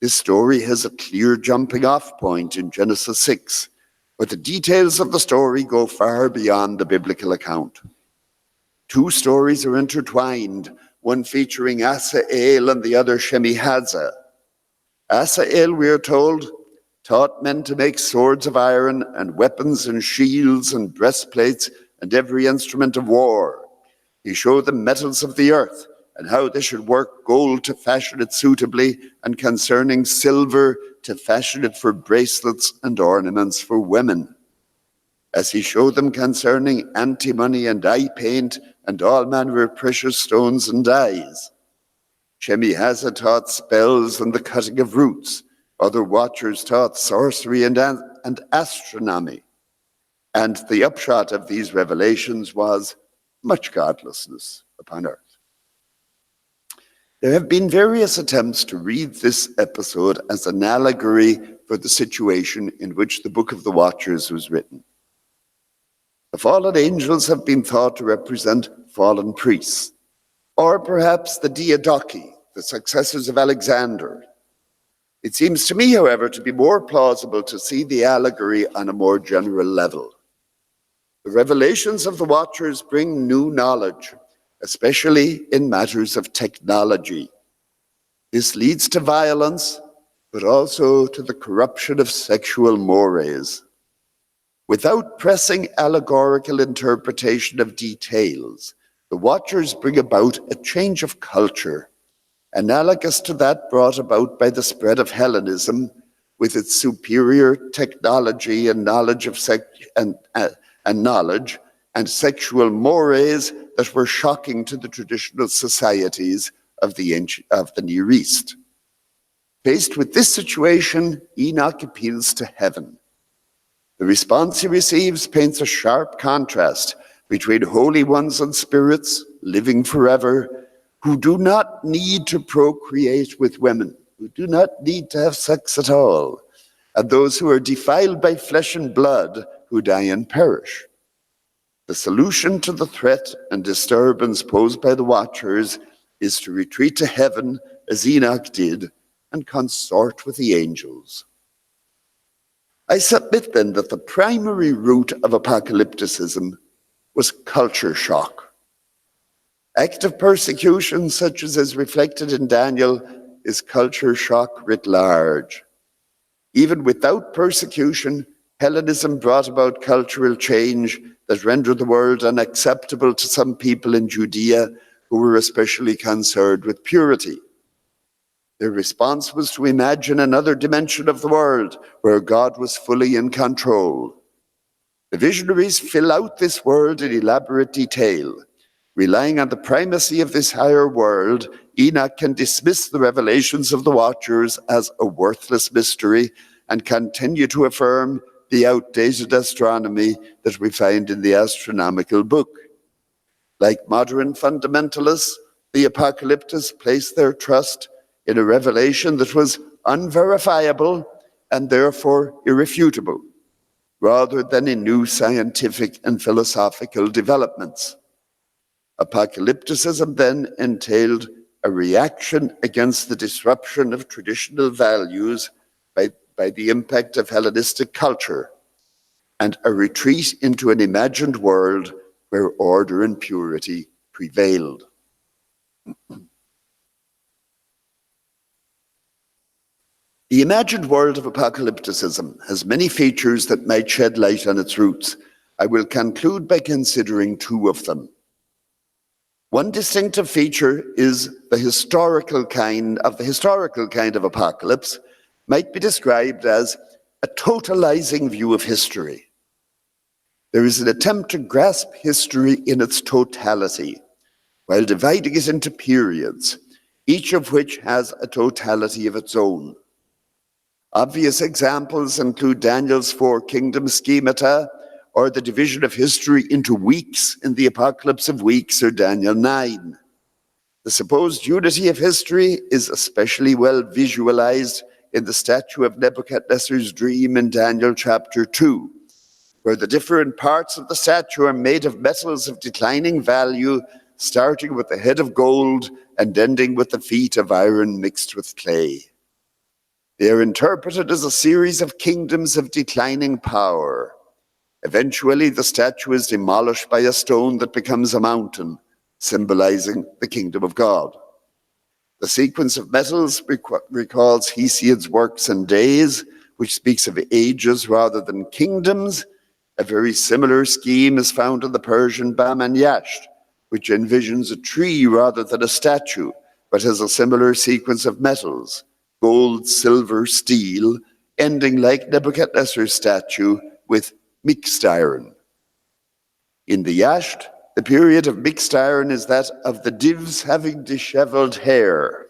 This story has a clear jumping off point in Genesis 6, but the details of the story go far beyond the biblical account. Two stories are intertwined, one featuring Asael and the other Shemihaza. Asael, we are told, taught men to make swords of iron and weapons and shields and breastplates and every instrument of war. He showed them metals of the earth and how they should work gold to fashion it suitably, and concerning silver to fashion it for bracelets and ornaments for women. As he showed them concerning antimony and eye paint and all manner of precious stones and dyes. Shemihaza taught spells and the cutting of roots. Other watchers taught sorcery and astronomy. And the upshot of these revelations was much godlessness upon earth. There have been various attempts to read this episode as an allegory for the situation in which the Book of the Watchers was written. The fallen angels have been thought to represent fallen priests, or perhaps the Diadochi, the successors of Alexander. It seems to me, however, to be more plausible to see the allegory on a more general level. The revelations of the Watchers bring new knowledge, especially in matters of technology. This leads to violence, but also to the corruption of sexual mores. Without pressing allegorical interpretation of details, the Watchers bring about a change of culture analogous to that brought about by the spread of Hellenism with its superior technology and knowledge of knowledge and sexual mores that were shocking to the traditional societies of the Near East. Faced with this situation, Enoch appeals to heaven. The response he receives paints a sharp contrast between holy ones and spirits living forever who do not need to procreate with women, who do not need to have sex at all, and those who are defiled by flesh and blood who die and perish. The solution to the threat and disturbance posed by the Watchers is to retreat to heaven as Enoch did and consort with the angels. I submit then that the primary root of apocalypticism was culture shock. Active persecution, such as is reflected in Daniel, is culture shock writ large. Even without persecution, Hellenism brought about cultural change that rendered the world unacceptable to some people in Judea who were especially concerned with purity. Their response was to imagine another dimension of the world where God was fully in control. The visionaries fill out this world in elaborate detail. Relying on the primacy of this higher world, Enoch can dismiss the revelations of the Watchers as a worthless mystery and continue to affirm the outdated astronomy that we find in the astronomical book. Like modern fundamentalists, the apocalyptists place their trust in a revelation that was unverifiable and therefore irrefutable, rather than in new scientific and philosophical developments. Apocalypticism then entailed a reaction against the disruption of traditional values by the impact of Hellenistic culture, and a retreat into an imagined world where order and purity prevailed. The imagined world of apocalypticism has many features that might shed light on its roots. I will conclude by considering two of them. One distinctive feature is the historical kind of apocalypse might be described as a totalizing view of history. There is an attempt to grasp history in its totality, while dividing it into periods, each of which has a totality of its own. Obvious examples include Daniel's 4 kingdom schemata, or the division of history into weeks in the Apocalypse of Weeks, or Daniel 9. The supposed unity of history is especially well visualized in the statue of Nebuchadnezzar's dream in Daniel chapter 2, where the different parts of the statue are made of metals of declining value, starting with the head of gold and ending with the feet of iron mixed with clay. They are interpreted as a series of kingdoms of declining power. Eventually, the statue is demolished by a stone that becomes a mountain, symbolizing the kingdom of God. The sequence of metals recalls Hesiod's Works and Days, which speaks of ages rather than kingdoms. A very similar scheme is found in the Persian Bam and Yasht, which envisions a tree rather than a statue, but has a similar sequence of metals, gold, silver, steel, ending like Nebuchadnezzar's statue with mixed iron. In the Yasht, the period of mixed iron is that of the divs having disheveled hair.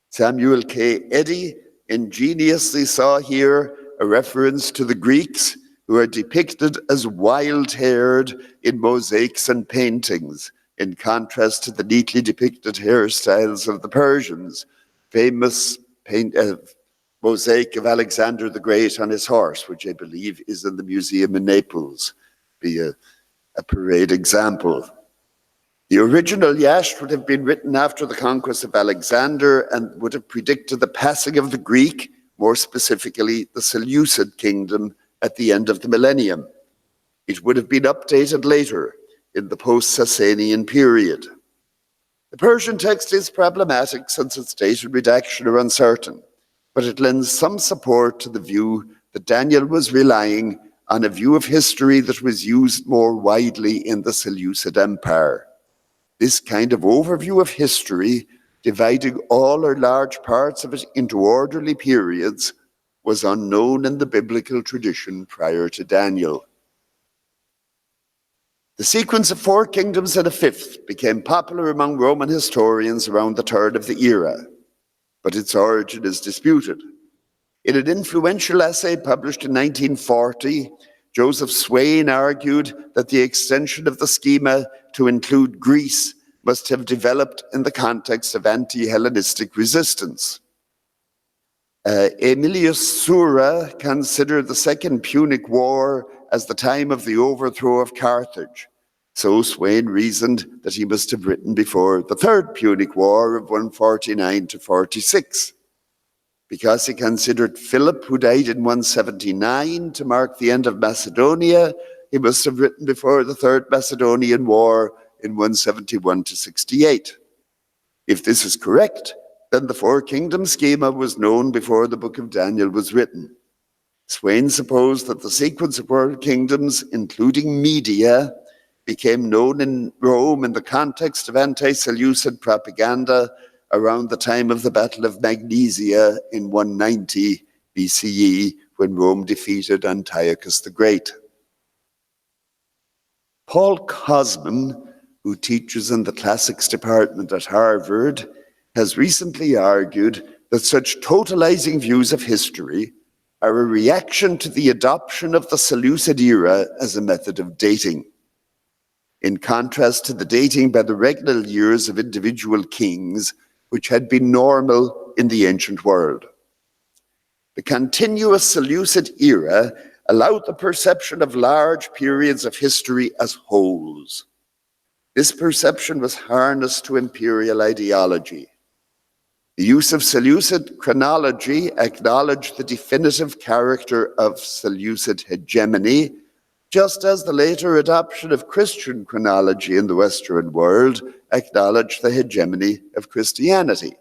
Samuel K. Eddy ingeniously saw here a reference to the Greeks, who are depicted as wild-haired in mosaics and paintings, in contrast to the neatly depicted hairstyles of the Persians. Famous mosaic of Alexander the Great on his horse, which I believe is in the museum in Naples, be a parade example. The original Yasht would have been written after the conquest of Alexander and would have predicted the passing of the Greek, more specifically the Seleucid kingdom, at the end of the millennium. It would have been updated later in the post-Sasanian period. The Persian text is problematic since its date and redaction are uncertain, but it lends some support to the view that Daniel was relying on a view of history that was used more widely in the Seleucid Empire. This kind of overview of history dividing all or large parts of it into orderly periods, was unknown in the biblical tradition prior to Daniel. The sequence of 4 kingdoms and a 5th became popular among Roman historians around the turn of the era, but its origin is disputed. In an influential essay published in 1940, Joseph Swain argued that the extension of the schema to include Greece must have developed in the context of anti-Hellenistic resistance. Aemilius Sura considered the Second Punic War as the time of the overthrow of Carthage. So Swain reasoned that he must have written before the Third Punic War of 149 to 46. Because he considered Philip, who died in 179, to mark the end of Macedonia, he must have written before the Third Macedonian War in 171 to 68. If this is correct, then the 4 kingdom schema was known before the book of Daniel was written. Swain supposed that the sequence of world kingdoms, including Media, became known in Rome in the context of anti-Seleucid propaganda around the time of the Battle of Magnesia in 190 BCE, when Rome defeated Antiochus the Great. Paul Cosman, who teaches in the classics department at Harvard, has recently argued that such totalizing views of history are a reaction to the adoption of the Seleucid era as a method of dating, in contrast to the dating by the regnal years of individual kings, which had been normal in the ancient world. The continuous Seleucid era allowed the perception of large periods of history as wholes. This perception was harnessed to imperial ideology. The use of Seleucid chronology acknowledged the definitive character of Seleucid hegemony, just as the later adoption of Christian chronology in the Western world acknowledged the hegemony of Christianity.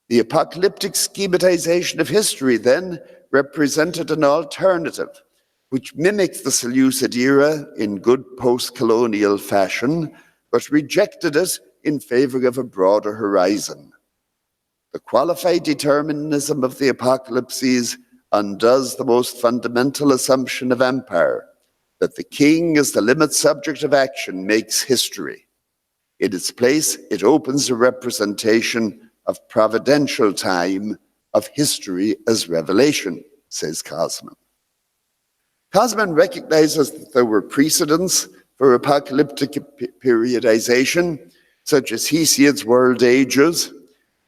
The apocalyptic schematization of history then represented an alternative, which mimicked the Seleucid era in good post-colonial fashion, but rejected it in favor of a broader horizon. The qualified determinism of the apocalypses undoes the most fundamental assumption of empire, that the king as the limit subject of action makes history. In its place, it opens a representation of providential time, of history as revelation, says Cosman. Cosman recognizes that there were precedents for apocalyptic periodization, such as Hesiod's world ages,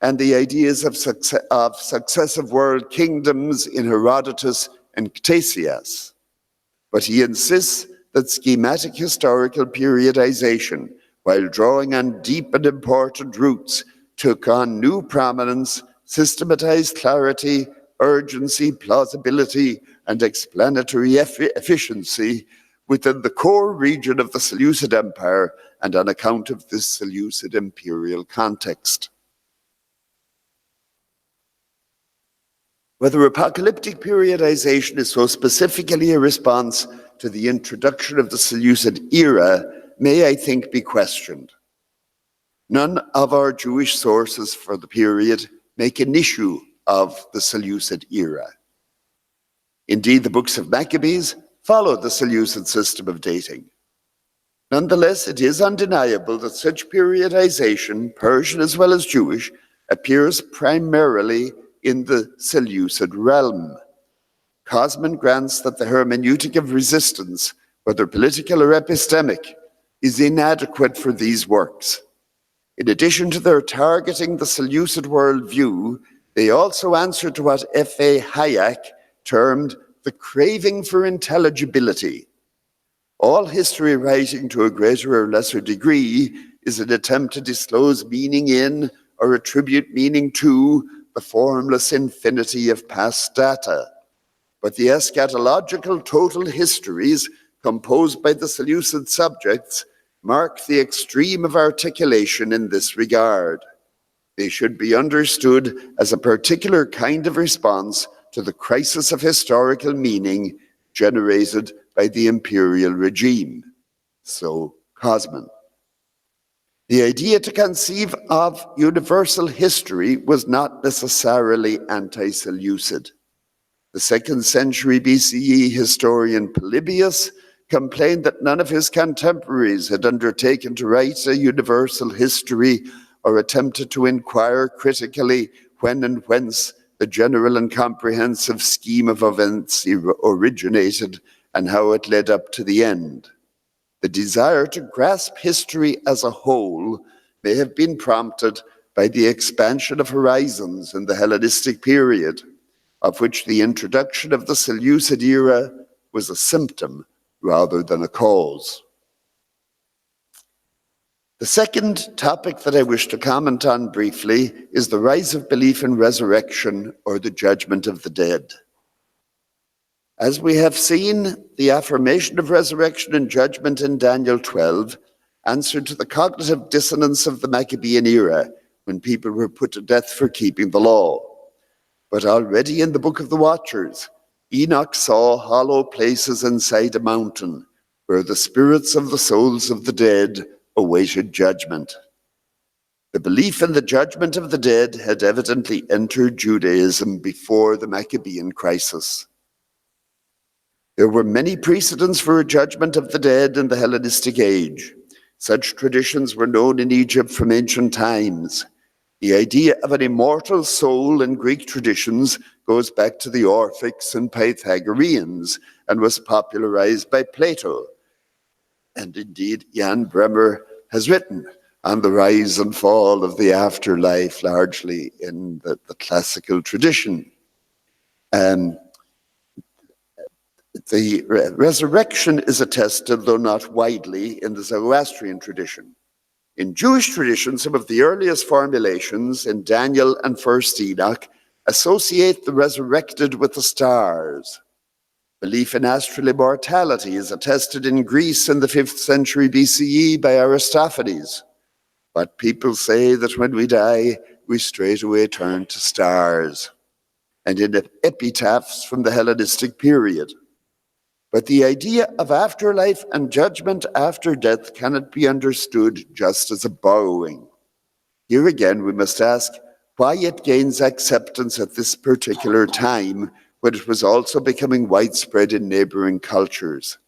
and the ideas of successive world kingdoms in Herodotus and Ctesias. But he insists that schematic historical periodization, while drawing on deep and important roots, took on new prominence, systematized clarity, urgency, plausibility, and explanatory efficiency within the core region of the Seleucid Empire and on account of this Seleucid imperial context. Whether apocalyptic periodization is so specifically a response to the introduction of the Seleucid era may, I think, be questioned. None of our Jewish sources for the period make an issue of the Seleucid era. Indeed, the books of Maccabees follow the Seleucid system of dating. Nonetheless, it is undeniable that such periodization, Persian as well as Jewish, appears primarily in the Seleucid realm. Cosman grants that the hermeneutic of resistance, whether political or epistemic, is inadequate for these works. In addition to their targeting the Seleucid worldview, they also answer to what F.A. Hayek termed the craving for intelligibility. All history writing, to a greater or lesser degree, is an attempt to disclose meaning in or attribute meaning to the formless infinity of past data. But the eschatological total histories composed by the Seleucid subjects mark the extreme of articulation in this regard. They should be understood as a particular kind of response to the crisis of historical meaning generated by the imperial regime. So, Cosman. The idea to conceive of universal history was not necessarily anti-Seleucid. The 2nd century BCE historian Polybius complained that none of his contemporaries had undertaken to write a universal history or attempted to inquire critically when and whence the general and comprehensive scheme of events originated and how it led up to the end. The desire to grasp history as a whole may have been prompted by the expansion of horizons in the Hellenistic period, of which the introduction of the Seleucid era was a symptom rather than a cause. The second topic that I wish to comment on briefly is the rise of belief in resurrection or the judgment of the dead. As we have seen, the affirmation of resurrection and judgment in Daniel 12 answered to the cognitive dissonance of the Maccabean era when people were put to death for keeping the law. But already in the Book of the Watchers, Enoch saw hollow places inside a mountain where the spirits of the souls of the dead awaited judgment. The belief in the judgment of the dead had evidently entered Judaism before the Maccabean crisis. There were many precedents for a judgment of the dead in the Hellenistic age. Such traditions were known in Egypt from ancient times. The idea of an immortal soul in Greek traditions goes back to the Orphics and Pythagoreans and was popularized by Plato. And indeed, Jan Bremer has written on the rise and fall of the afterlife, largely in the classical tradition. The resurrection is attested, though not widely, in the Zoroastrian tradition. In Jewish tradition, some of the earliest formulations in Daniel and 1st Enoch associate the resurrected with the stars. Belief in astral immortality is attested in Greece in the 5th century BCE by Aristophanes. But people say that when we die, we straightway turn to stars, and in epitaphs from the Hellenistic period. But the idea of afterlife and judgment after death cannot be understood just as a borrowing. Here again, we must ask why it gains acceptance at this particular time when it was also becoming widespread in neighboring cultures.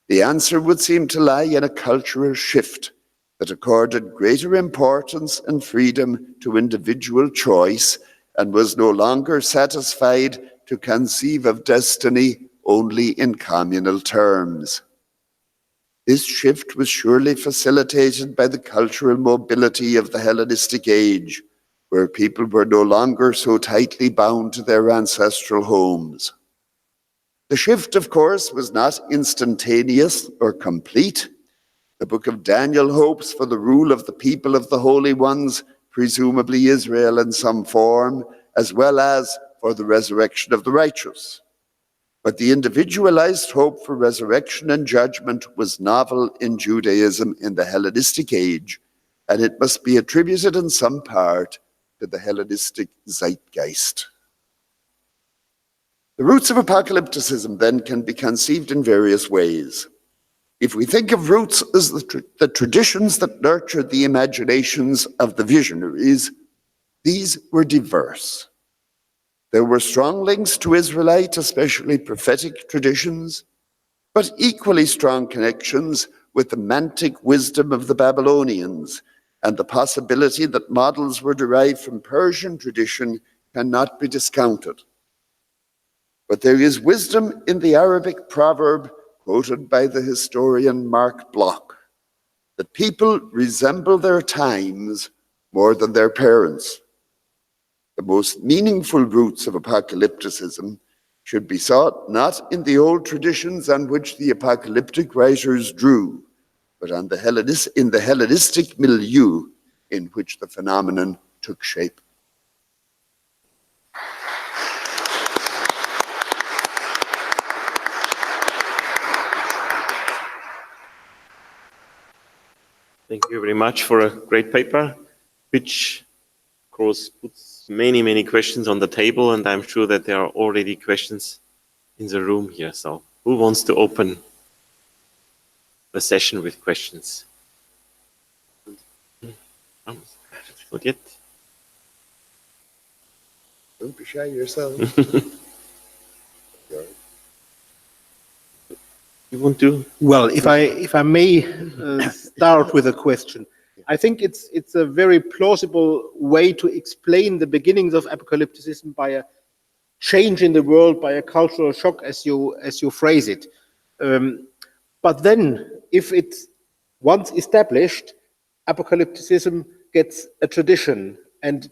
The answer would seem to lie in a cultural shift that accorded greater importance and freedom to individual choice and was no longer satisfied to conceive of destiny only in communal terms. This shift was surely facilitated by the cultural mobility of the Hellenistic age, where people were no longer so tightly bound to their ancestral homes. The shift, of course, was not instantaneous or complete. The book of Daniel hopes for the rule of the people of the holy ones, presumably Israel in some form, as well as for the resurrection of the righteous. But the individualized hope for resurrection and judgment was novel in Judaism in the Hellenistic age, and it must be attributed in some part to the Hellenistic zeitgeist. The roots of apocalypticism then can be conceived in various ways. If we think of roots as the traditions that nurtured the imaginations of the visionaries, these were diverse. There were strong links to Israelite, especially prophetic traditions, but equally strong connections with the mantic wisdom of the Babylonians, and the possibility that models were derived from Persian tradition cannot be discounted. But there is wisdom in the Arabic proverb quoted by the historian Mark Bloch, that people resemble their times more than their parents. The most meaningful roots of apocalypticism should be sought not in the old traditions on which the apocalyptic writers drew, but in the Hellenistic milieu in which the phenomenon took shape. Thank you very much for a great paper, which of course puts many, many questions on the table, and I'm sure that there are already questions in the room here. So who wants to open the session with questions? Forget. Don't be shy yourself. You want to? Well, if I may start with a question, I think it's a very plausible way to explain the beginnings of apocalypticism by a change in the world, by a cultural shock, as you phrase it. But then, if it's once established, apocalypticism gets a tradition and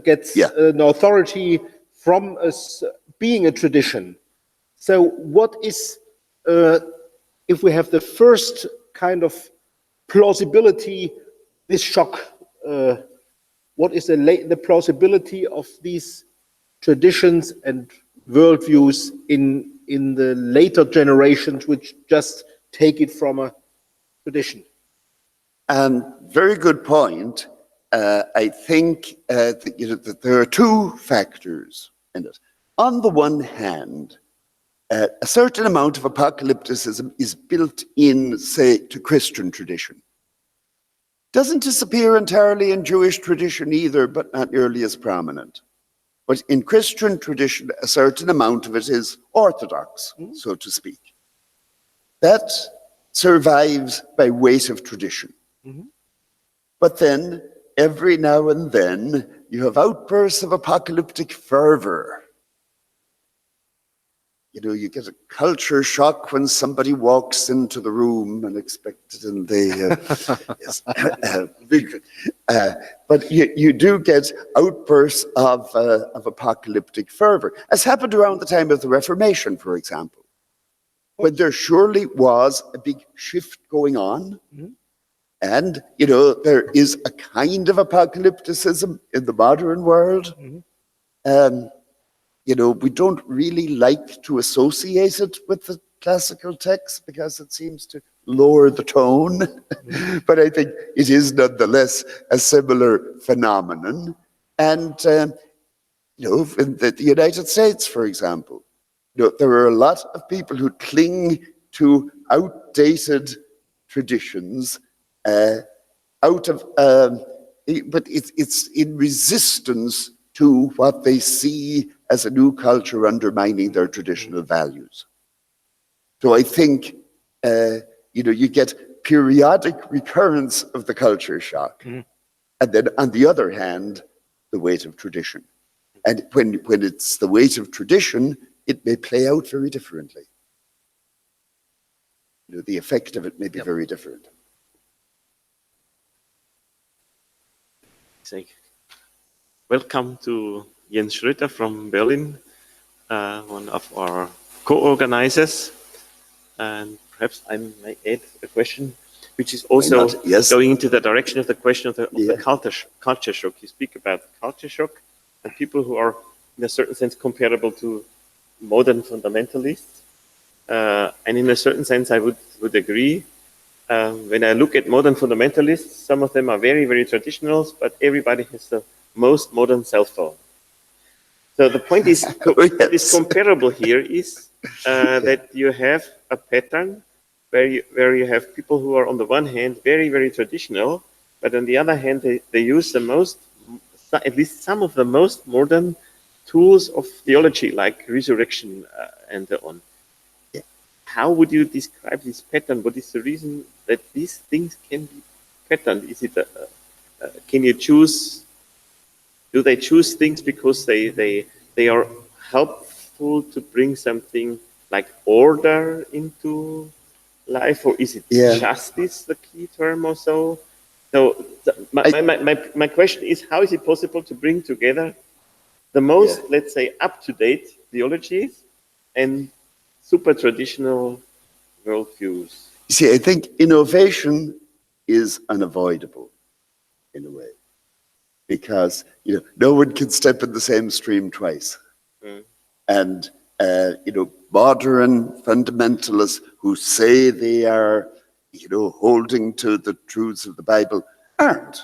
gets an authority from us being a tradition. So, what is if we have the first kind of plausibility, this shock, what is the plausibility of these traditions and worldviews in the later generations, which just take it from a tradition? Very good point. I think that there are two factors in it. On the one hand, a certain amount of apocalypticism is built in, say, to Christian tradition. Doesn't disappear entirely in Jewish tradition either, but not nearly as prominent. But in Christian tradition, a certain amount of it is orthodox, so to speak. That survives by weight of tradition. But then, every now and then, you have outbursts of apocalyptic fervor. You know, you get a culture shock when somebody walks into the room unexpected and they, yes, but you do get outbursts of apocalyptic fervor, as happened around the time of the Reformation, for example, when there surely was a big shift going on. And, you know, there is a kind of apocalypticism in the modern world. You know, we don't really like to associate it with the classical text because it seems to lower the tone. But I think it is nonetheless a similar phenomenon. And, you know, in the United States, for example, you know, there are a lot of people who cling to outdated traditions but it's in resistance to what they see as a new culture undermining their traditional values. So I think, you know, you get periodic recurrence of the culture shock. And then on the other hand, the weight of tradition. And when it's the weight of tradition, it may play out very differently. You know, the effect of it may be very different. Welcome to Jens Schröter from Berlin, one of our co-organizers. And perhaps I may add a question, which is also going into the direction of the question of the culture shock. You speak about culture shock and people who are, in a certain sense, comparable to modern fundamentalists. And in a certain sense, I would agree. When I look at modern fundamentalists, some of them are very, very traditional, but everybody has the most modern cell phone. So the point is, what is comparable here is that you have a pattern where you have people who are on the one hand very, very traditional, but on the other hand they use the most, at least some of the most modern tools of theology, like resurrection and so on. How would you describe this pattern? What is the reason that these things can be patterned? Is it can you choose? Do they choose things because they are helpful to bring something like order into life, or is it justice the key term or so? So my question is, how is it possible to bring together the most, let's say, up-to-date theologies and super traditional worldviews? You see, I think innovation is unavoidable in a way, because you know no one can step in the same stream twice. And you know, modern fundamentalists who say they are, you know, holding to the truths of the Bible aren't.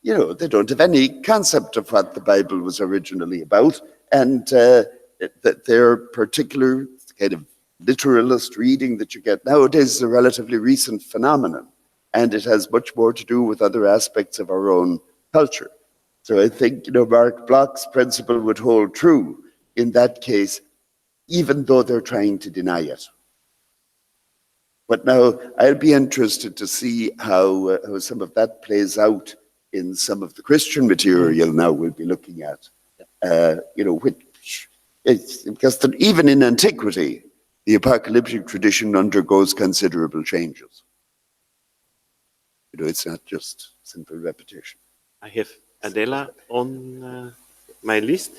You know, they don't have any concept of what the Bible was originally about, and that their particular kind of literalist reading that you get nowadays is a relatively recent phenomenon. and it has much more to do with other aspects of our own culture. So I think, Mark Bloch's principle would hold true in that case, even though they're trying to deny it. But now I'll be interested to see how some of that plays out in some of the Christian material now we'll be looking at. Which it's because even in antiquity, the apocalyptic tradition undergoes considerable changes. It's not just simple repetition. I have Adela on my list.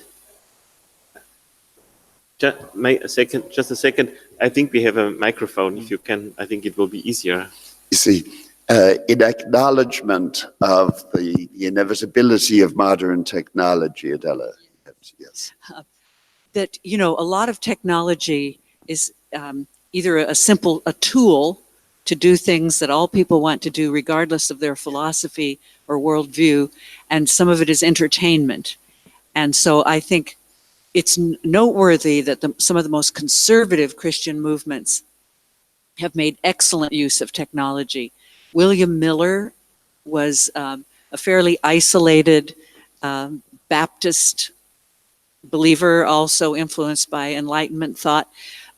Just a second. I think we have a microphone. If you can, I think it will be easier. You see, in acknowledgement of the inevitability of modern technology, Adela, yes. That, a lot of technology is either a tool to do things that all people want to do regardless of their philosophy or worldview, and some of it is entertainment. And so I think it's noteworthy that some of the most conservative Christian movements have made excellent use of technology. William Miller was a fairly isolated Baptist believer, also influenced by Enlightenment thought,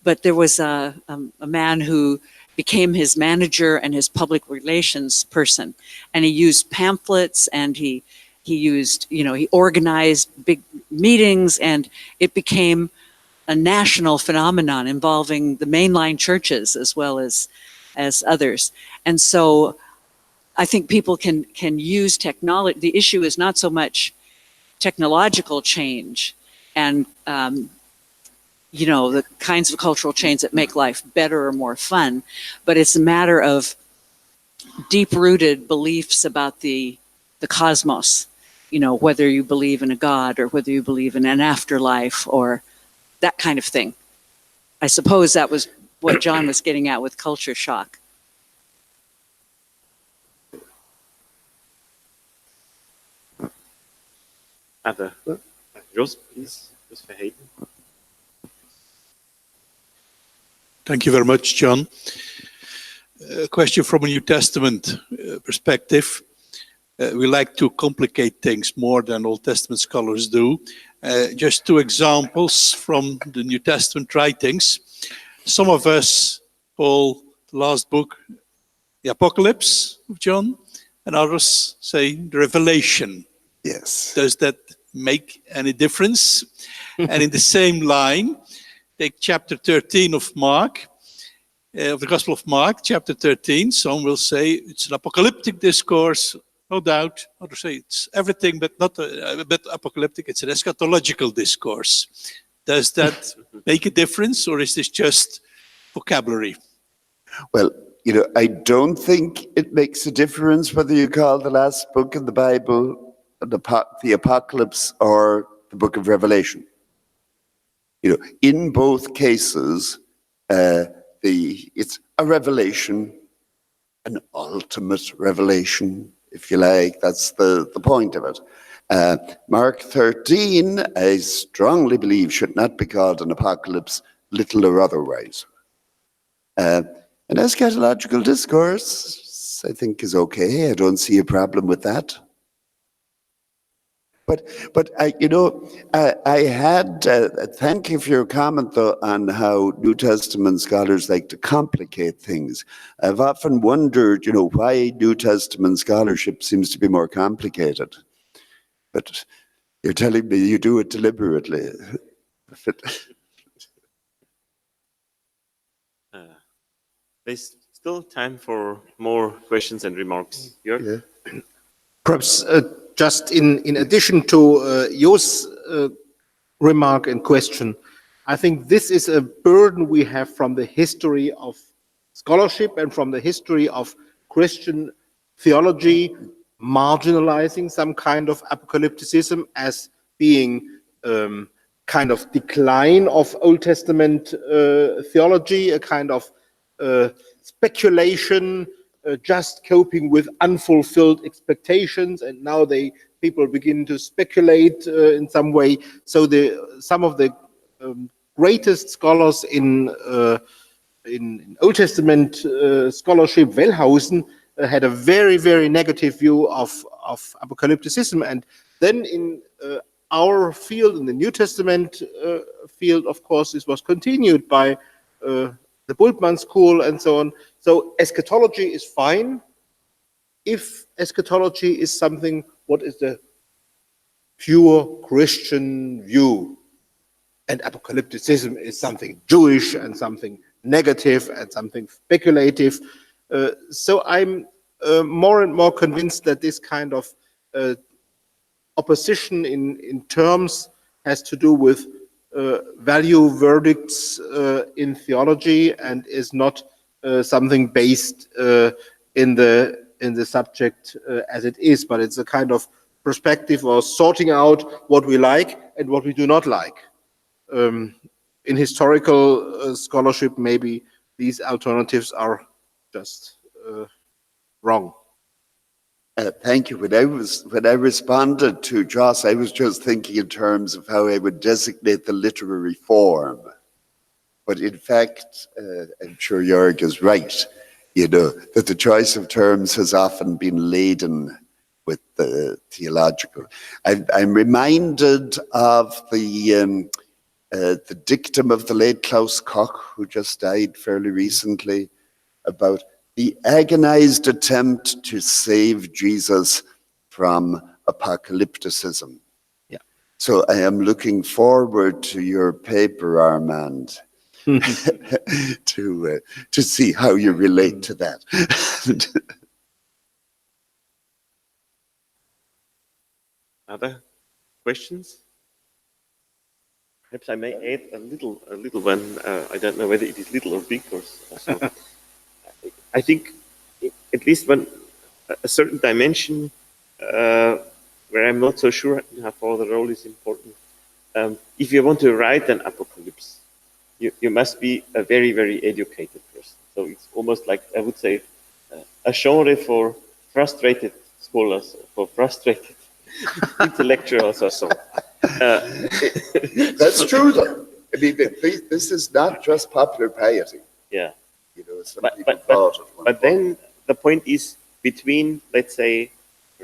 but there was a man who became his manager and his public relations person, and he used pamphlets, and he used, he organized big meetings, and it became a national phenomenon involving the mainline churches as well as others. And so I think people can use technology. The issue is not so much technological change and the kinds of cultural change that make life better or more fun, but it's a matter of deep-rooted beliefs about the cosmos, whether you believe in a God or whether you believe in an afterlife or that kind of thing. I suppose that was what John was getting at with culture shock. Other. Jos, please. Jos Verheyen. Thank you very much, John. A question from a New Testament perspective. We like to complicate things more than Old Testament scholars do. Just two examples from the New Testament writings. Some of us call the last book the Apocalypse of John, and others say the Revelation. Yes. Does that make any difference? And in the same line, take chapter 13 of Mark, of the Gospel of Mark, chapter 13. Some will say it's an apocalyptic discourse, no doubt. Others say it's everything but not but apocalyptic. It's an eschatological discourse. Does that make a difference, or is this just vocabulary? Well, I don't think it makes a difference whether you call the last book in the Bible the Apocalypse or the Book of Revelation. In both cases, it's a revelation, an ultimate revelation, if you like. That's the point of it. Mark 13, I strongly believe, should not be called an apocalypse, little or otherwise. An eschatological discourse, I think, is okay. I don't see a problem with that. But I had, thank you for your comment though on how New Testament scholars like to complicate things. I've often wondered, why New Testament scholarship seems to be more complicated. But you're telling me you do it deliberately. There's still time for more questions and remarks. Jörg? Yeah. Perhaps just in addition to Jo's remark and question, I think this is a burden we have from the history of scholarship and from the history of Christian theology marginalizing some kind of apocalypticism as being kind of decline of Old Testament theology, a kind of speculation, just coping with unfulfilled expectations, and now people begin to speculate in some way. So some of the greatest scholars in Old Testament scholarship, Wellhausen, had a very, very negative view of apocalypticism. And then in our field, in the New Testament field, of course, this was continued by the Bultmann school and so on. So eschatology is fine if eschatology is something, what is the pure Christian view, and apocalypticism is something Jewish and something negative and something speculative. So I'm more and more convinced that this kind of opposition in terms has to do with value verdicts in theology and is not something based in the subject as it is, but it's a kind of perspective or sorting out what we like and what we do not like. In historical scholarship, maybe these alternatives are just wrong. Thank you. When I responded to Joss, I was just thinking in terms of how I would designate the literary form. But in fact, I'm sure Jörg is right, you know, that the choice of terms has often been laden with the theological. I'm reminded of the dictum of the late Klaus Koch, who just died fairly recently, about the agonized attempt to save Jesus from apocalypticism. Yeah. So I am looking forward to your paper, Armand, to see how you relate to that. Other questions? Perhaps I may add a little one. I don't know whether it is little or big or so. I think at least a certain dimension where I'm not so sure how far the role is important. If you want to write an apocalypse, you must be a very, very educated person. So it's almost like, I would say, a genre for frustrated scholars, for frustrated intellectuals or so. That's true, though. I mean, this is not just popular piety. Yeah. You know, some people thought at one but point. then the point is between, let's say,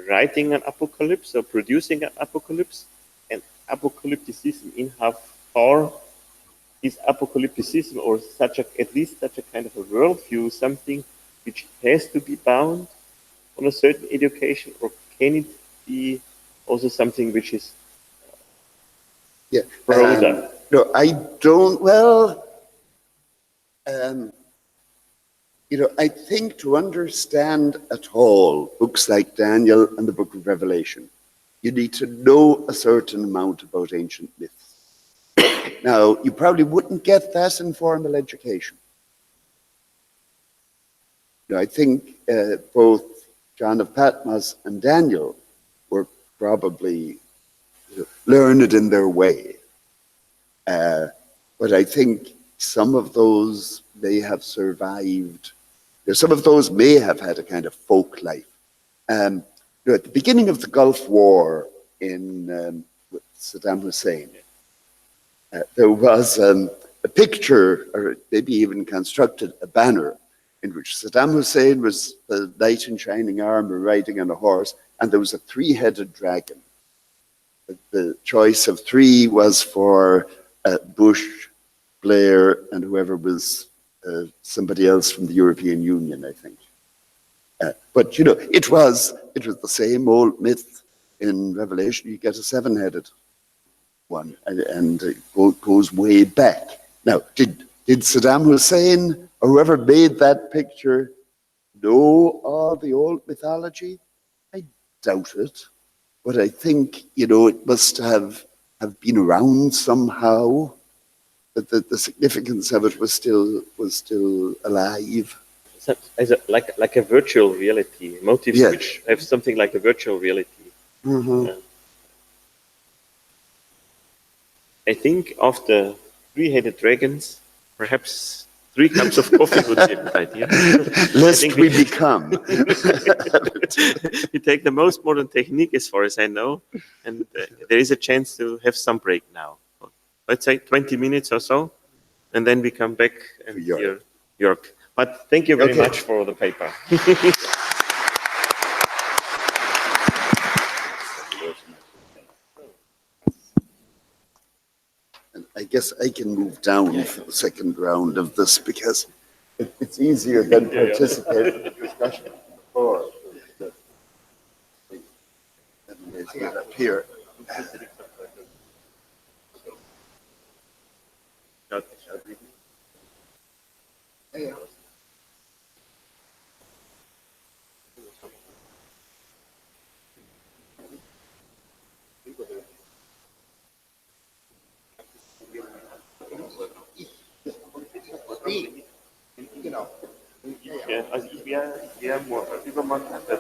writing an apocalypse or producing an apocalypse and apocalypticism, in how far is apocalypticism or at least such a kind of a worldview something which has to be bound on a certain education, or can it be also something which is broader? No, I don't. Well, you know, I think to understand at all books like Daniel and the Book of Revelation, you need to know a certain amount about ancient myths. Now, you probably wouldn't get that in formal education. You know, I think both John of Patmos and Daniel were probably learned in their way. But I think some of those may have survived. Some of those may have had a kind of folk life. You know, at the beginning of the Gulf War with Saddam Hussein, there was a picture, or maybe even constructed a banner, in which Saddam Hussein was the knight in shining armor riding on a horse, and there was a three-headed dragon. The choice of three was for Bush, Blair, and whoever was somebody else from the European Union, I think. But you know, it was the same old myth in Revelation. You get a seven-headed one, and it goes way back. Now, did Saddam Hussein or whoever made that picture know all the old mythology? I doubt it. But I think, you know, it must have been around somehow. That the significance of it was still alive. Like a virtual reality, motives which have something like a virtual reality. Mm-hmm. I think after three-headed dragons, perhaps 3 cups of coffee would be a good idea. Lest we become. We take the most modern technique, as far as I know, and there is a chance to have some break now. Let's say 20 minutes or so, and then we come back and hear Jörg. But thank you very much for the paper. guess I can move down for the second round of this because it's easier than participate in the discussion before. Let's get up here. Ja, also ich wäre übermorgen das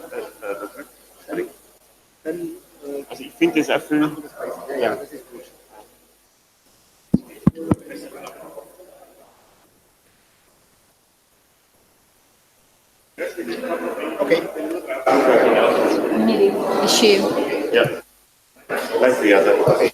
Rückblick. Also ich finde das auch viel. Ja. Maybe issue. Ja. Like the other.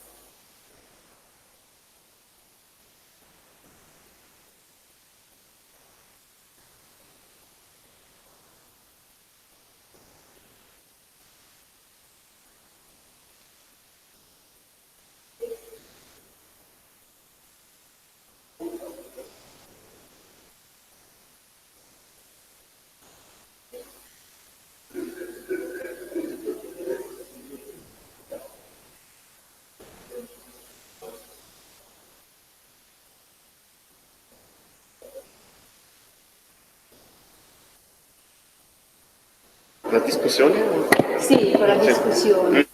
La discussione? Sì, con la discussione.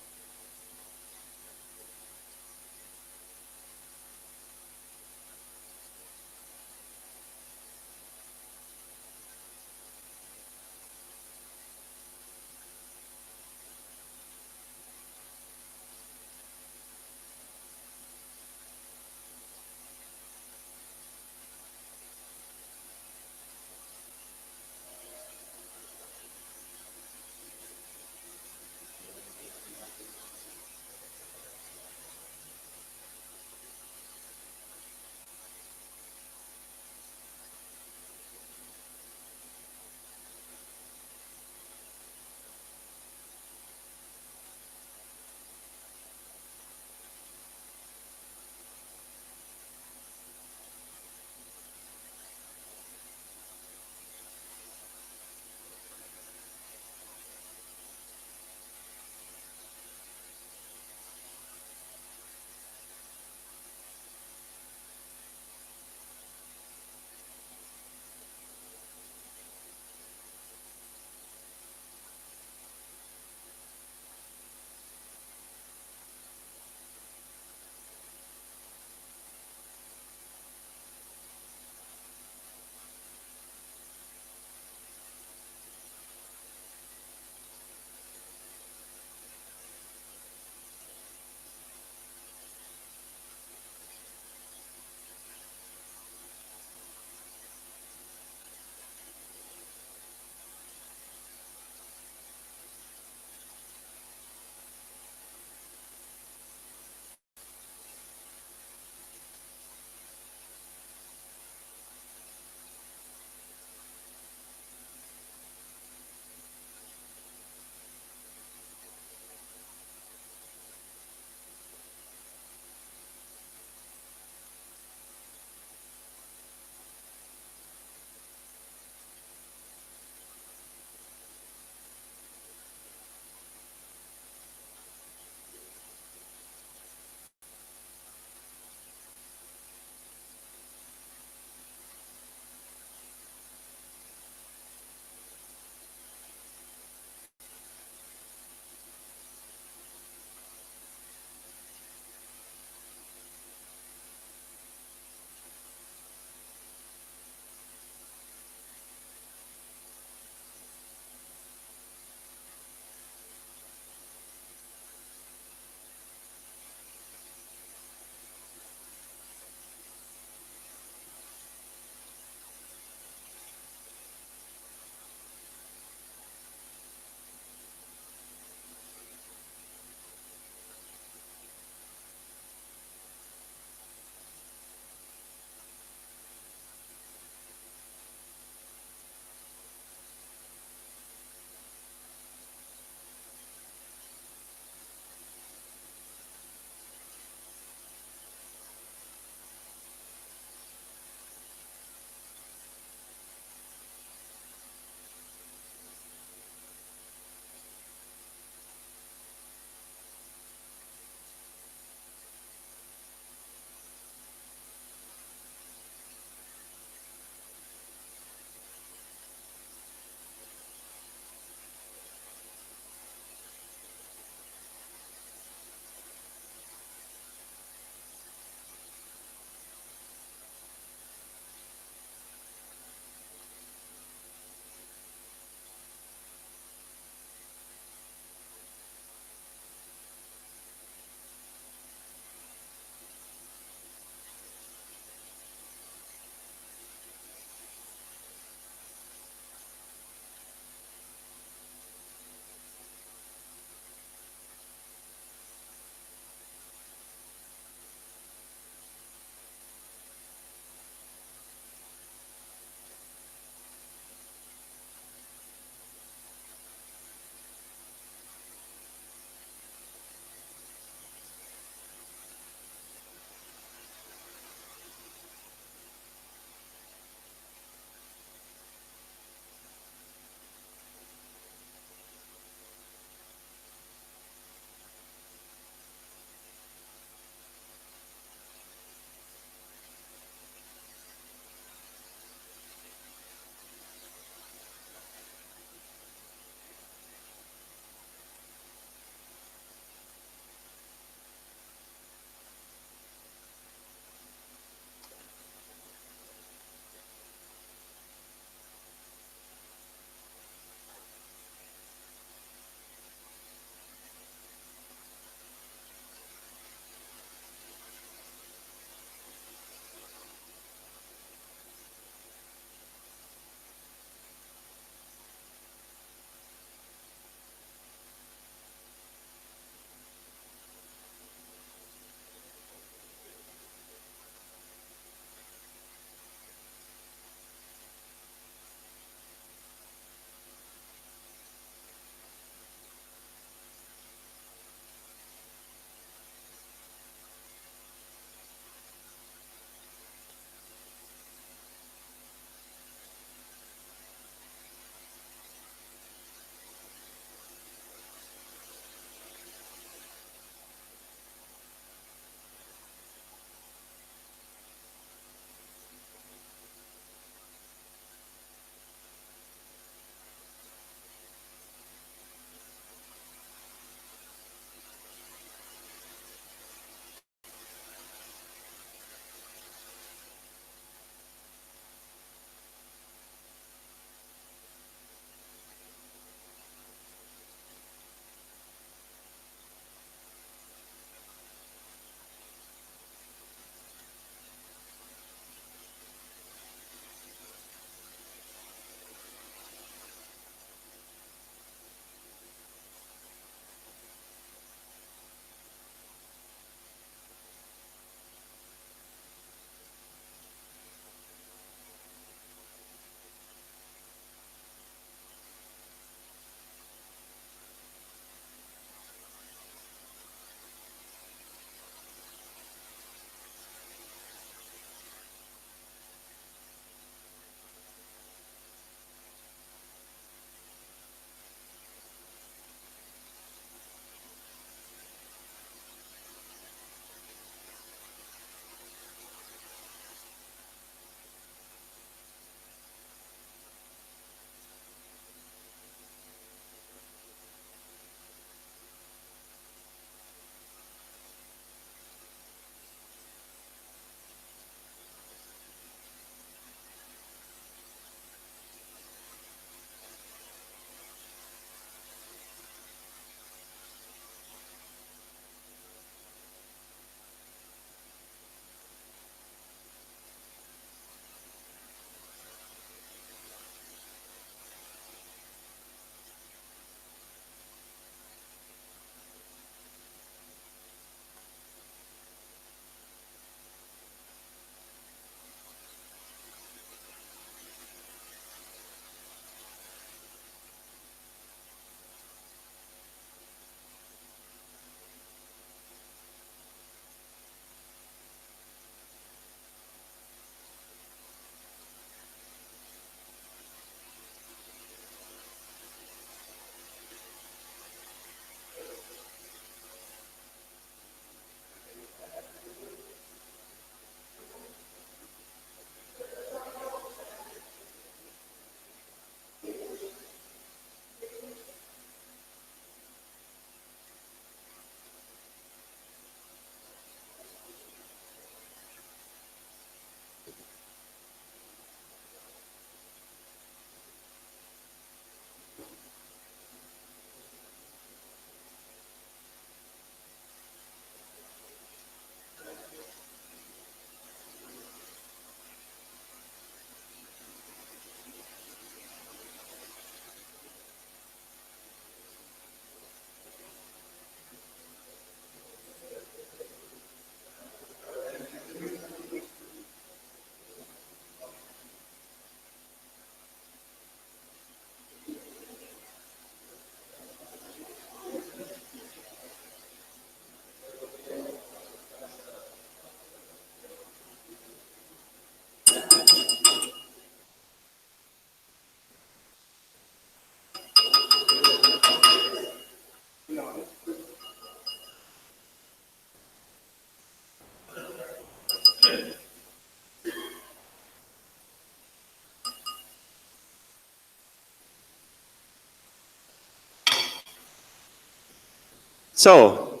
So,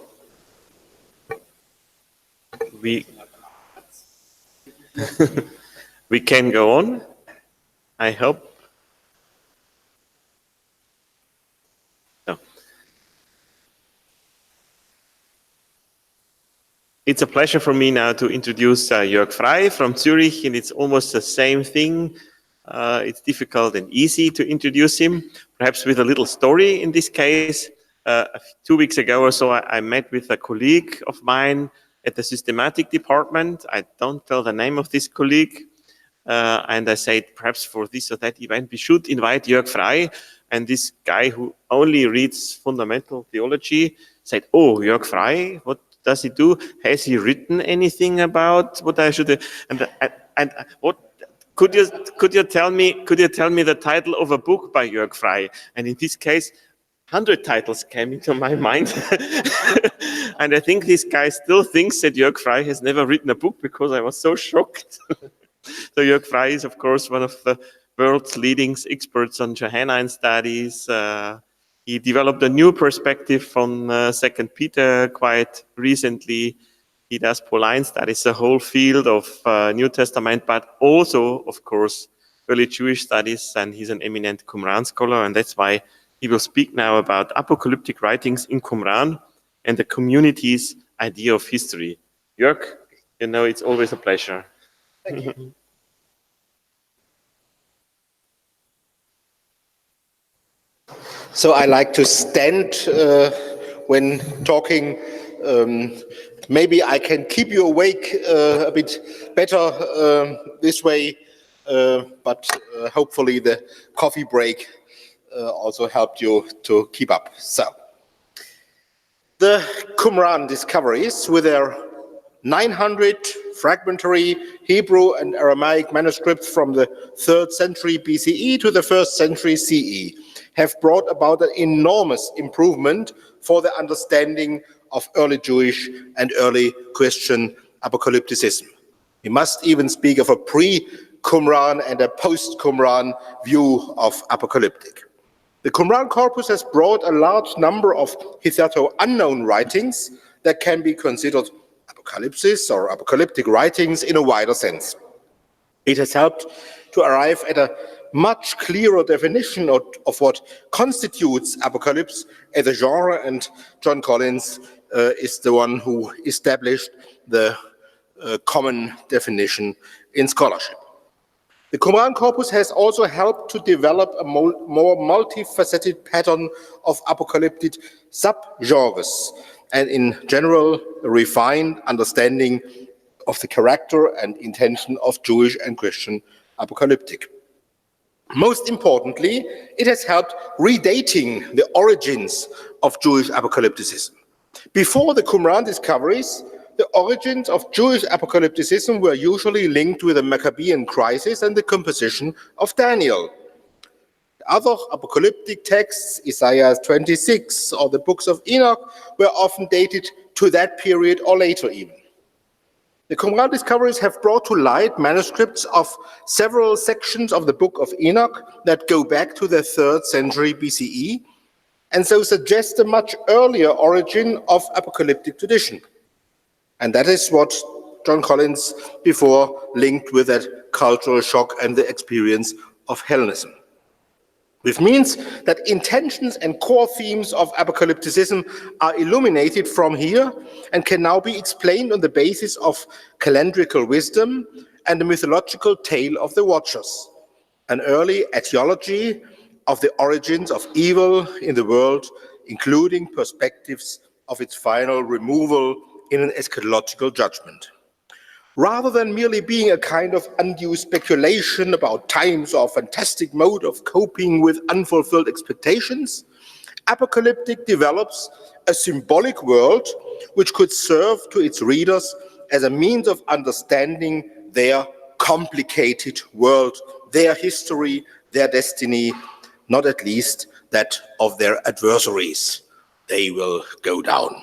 we we can go on, I hope. No. It's a pleasure for me now to introduce Jörg Frey from Zurich, and it's almost the same thing. It's difficult and easy to introduce him, perhaps with a little story in this case. 2 weeks ago or so, I met with a colleague of mine at the systematic department. I don't tell the name of this colleague. And I said, perhaps for this or that event, we should invite Jörg Frey. And this guy who only reads fundamental theology said, oh, Jörg Frey, what does he do? Has he written anything about what I should do? And what could you tell me the title of a book by Jörg Frey? And in this case, 100 titles came into my mind. And I think this guy still thinks that Jörg Frey has never written a book because I was so shocked. So Jörg Frey is, of course, one of the world's leading experts on Johannine studies. He developed a new perspective on 2 Peter quite recently. He does Pauline studies, the whole field of New Testament, but also, of course, early Jewish studies, and he's an eminent Qumran scholar, and that's why he will speak now about apocalyptic writings in Qumran and the community's idea of history. Jörg, you know, it's always a pleasure. Thank you. So I like to stand when talking. Maybe I can keep you awake a bit better this way, but hopefully the coffee break also helped you to keep up. So, the Qumran discoveries with their 900 fragmentary Hebrew and Aramaic manuscripts from the 3rd century BCE to the 1st century CE have brought about an enormous improvement for the understanding of early Jewish and early Christian apocalypticism. We must even speak of a pre-Qumran and a post-Qumran view of apocalyptic. The Qumran corpus has brought a large number of hitherto unknown writings that can be considered apocalypsis or apocalyptic writings in a wider sense. It has helped to arrive at a much clearer definition of what constitutes apocalypse as a genre, and John Collins is the one who established the common definition in scholarship. The Qumran corpus has also helped to develop a more multifaceted pattern of apocalyptic subgenres, and in general, a refined understanding of the character and intention of Jewish and Christian apocalyptic. Most importantly, it has helped redating the origins of Jewish apocalypticism. Before the Qumran discoveries, the origins of Jewish apocalypticism were usually linked with the Maccabean crisis and the composition of Daniel. Other apocalyptic texts, Isaiah 26 or the books of Enoch, were often dated to that period or later even. The Qumran discoveries have brought to light manuscripts of several sections of the book of Enoch that go back to the 3rd century BCE, and so suggest a much earlier origin of apocalyptic tradition. And that is what John Collins before linked with that cultural shock and the experience of Hellenism. This means that intentions and core themes of apocalypticism are illuminated from here and can now be explained on the basis of calendrical wisdom and the mythological tale of the Watchers, an early etiology of the origins of evil in the world, including perspectives of its final removal in an eschatological judgment. Rather than merely being a kind of undue speculation about times or fantastic mode of coping with unfulfilled expectations, apocalyptic develops a symbolic world which could serve to its readers as a means of understanding their complicated world, their history, their destiny, not at least that of their adversaries. They will go down.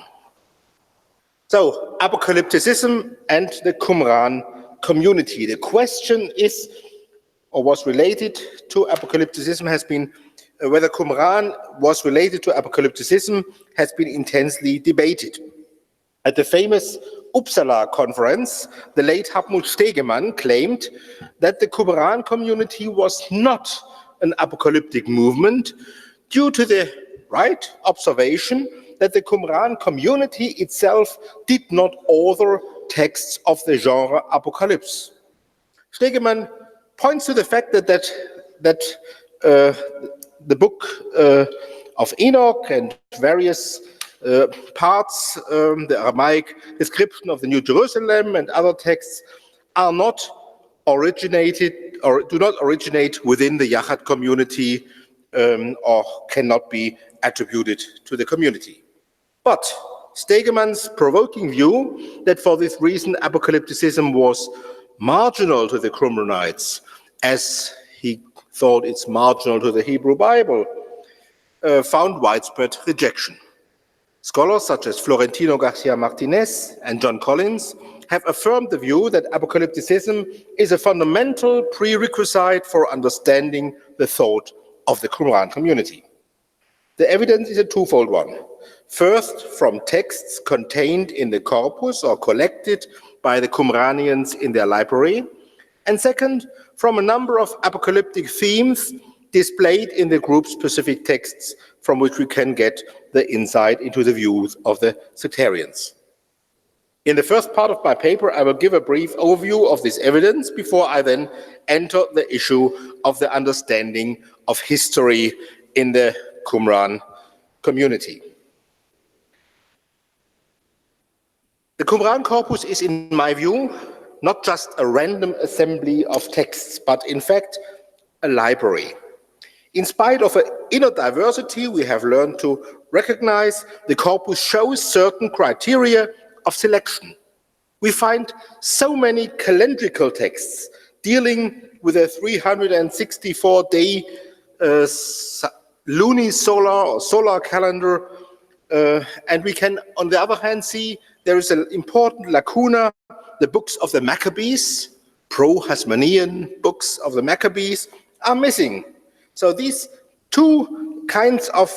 So, apocalypticism and the Qumran community. The question is, or was related to apocalypticism, has been whether Qumran was related to apocalypticism has been intensely debated. At the famous Uppsala conference, the late Hartmut Stegemann claimed that the Qumran community was not an apocalyptic movement due to the right observation that the Qumran community itself did not author texts of the genre apocalypse. Stegemann points to the fact that the book of Enoch and various parts, the Aramaic description of the New Jerusalem and other texts are not originated or do not originate within the Yachad community or cannot be attributed to the community. But Stegemann's provoking view that for this reason apocalypticism was marginal to the Qumranites, as he thought it's marginal to the Hebrew Bible, found widespread rejection. Scholars such as Florentino Garcia Martinez and John Collins have affirmed the view that apocalypticism is a fundamental prerequisite for understanding the thought of the Qumran community. The evidence is a twofold one. First, from texts contained in the corpus or collected by the Qumranians in their library, and second, from a number of apocalyptic themes displayed in the group-specific texts from which we can get the insight into the views of the sectarians. In the first part of my paper, I will give a brief overview of this evidence before I then enter the issue of the understanding of history in the Qumran community. The Qumran corpus is, in my view, not just a random assembly of texts, but in fact, a library. In spite of an inner diversity we have learned to recognize, the corpus shows certain criteria of selection. We find so many calendrical texts dealing with a 364-day lunisolar or solar calendar, and we can, on the other hand, see there is an important lacuna. The books of the Maccabees, pro-Hasmonean books of the Maccabees, are missing. So these two kinds of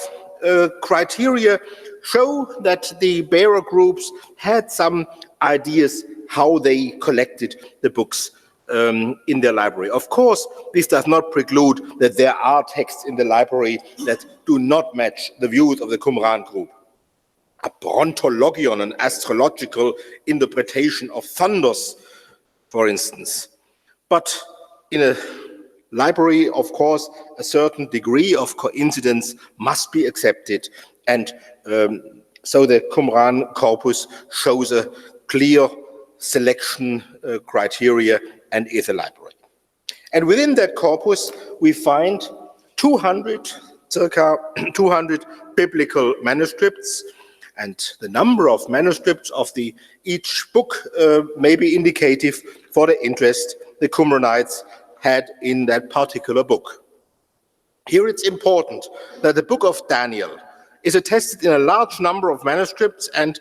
criteria show that the bearer groups had some ideas how they collected the books in their library. Of course, this does not preclude that there are texts in the library that do not match the views of the Qumran group. A brontologion, an astrological interpretation of thunders, for instance. But in a library, of course, a certain degree of coincidence must be accepted, and so the Qumran corpus shows a clear selection criteria and is a library. And within that corpus, we find circa 200 biblical manuscripts, and the number of manuscripts of each book may be indicative for the interest the Qumranites had in that particular book. Here it's important that the book of Daniel is attested in a large number of manuscripts, and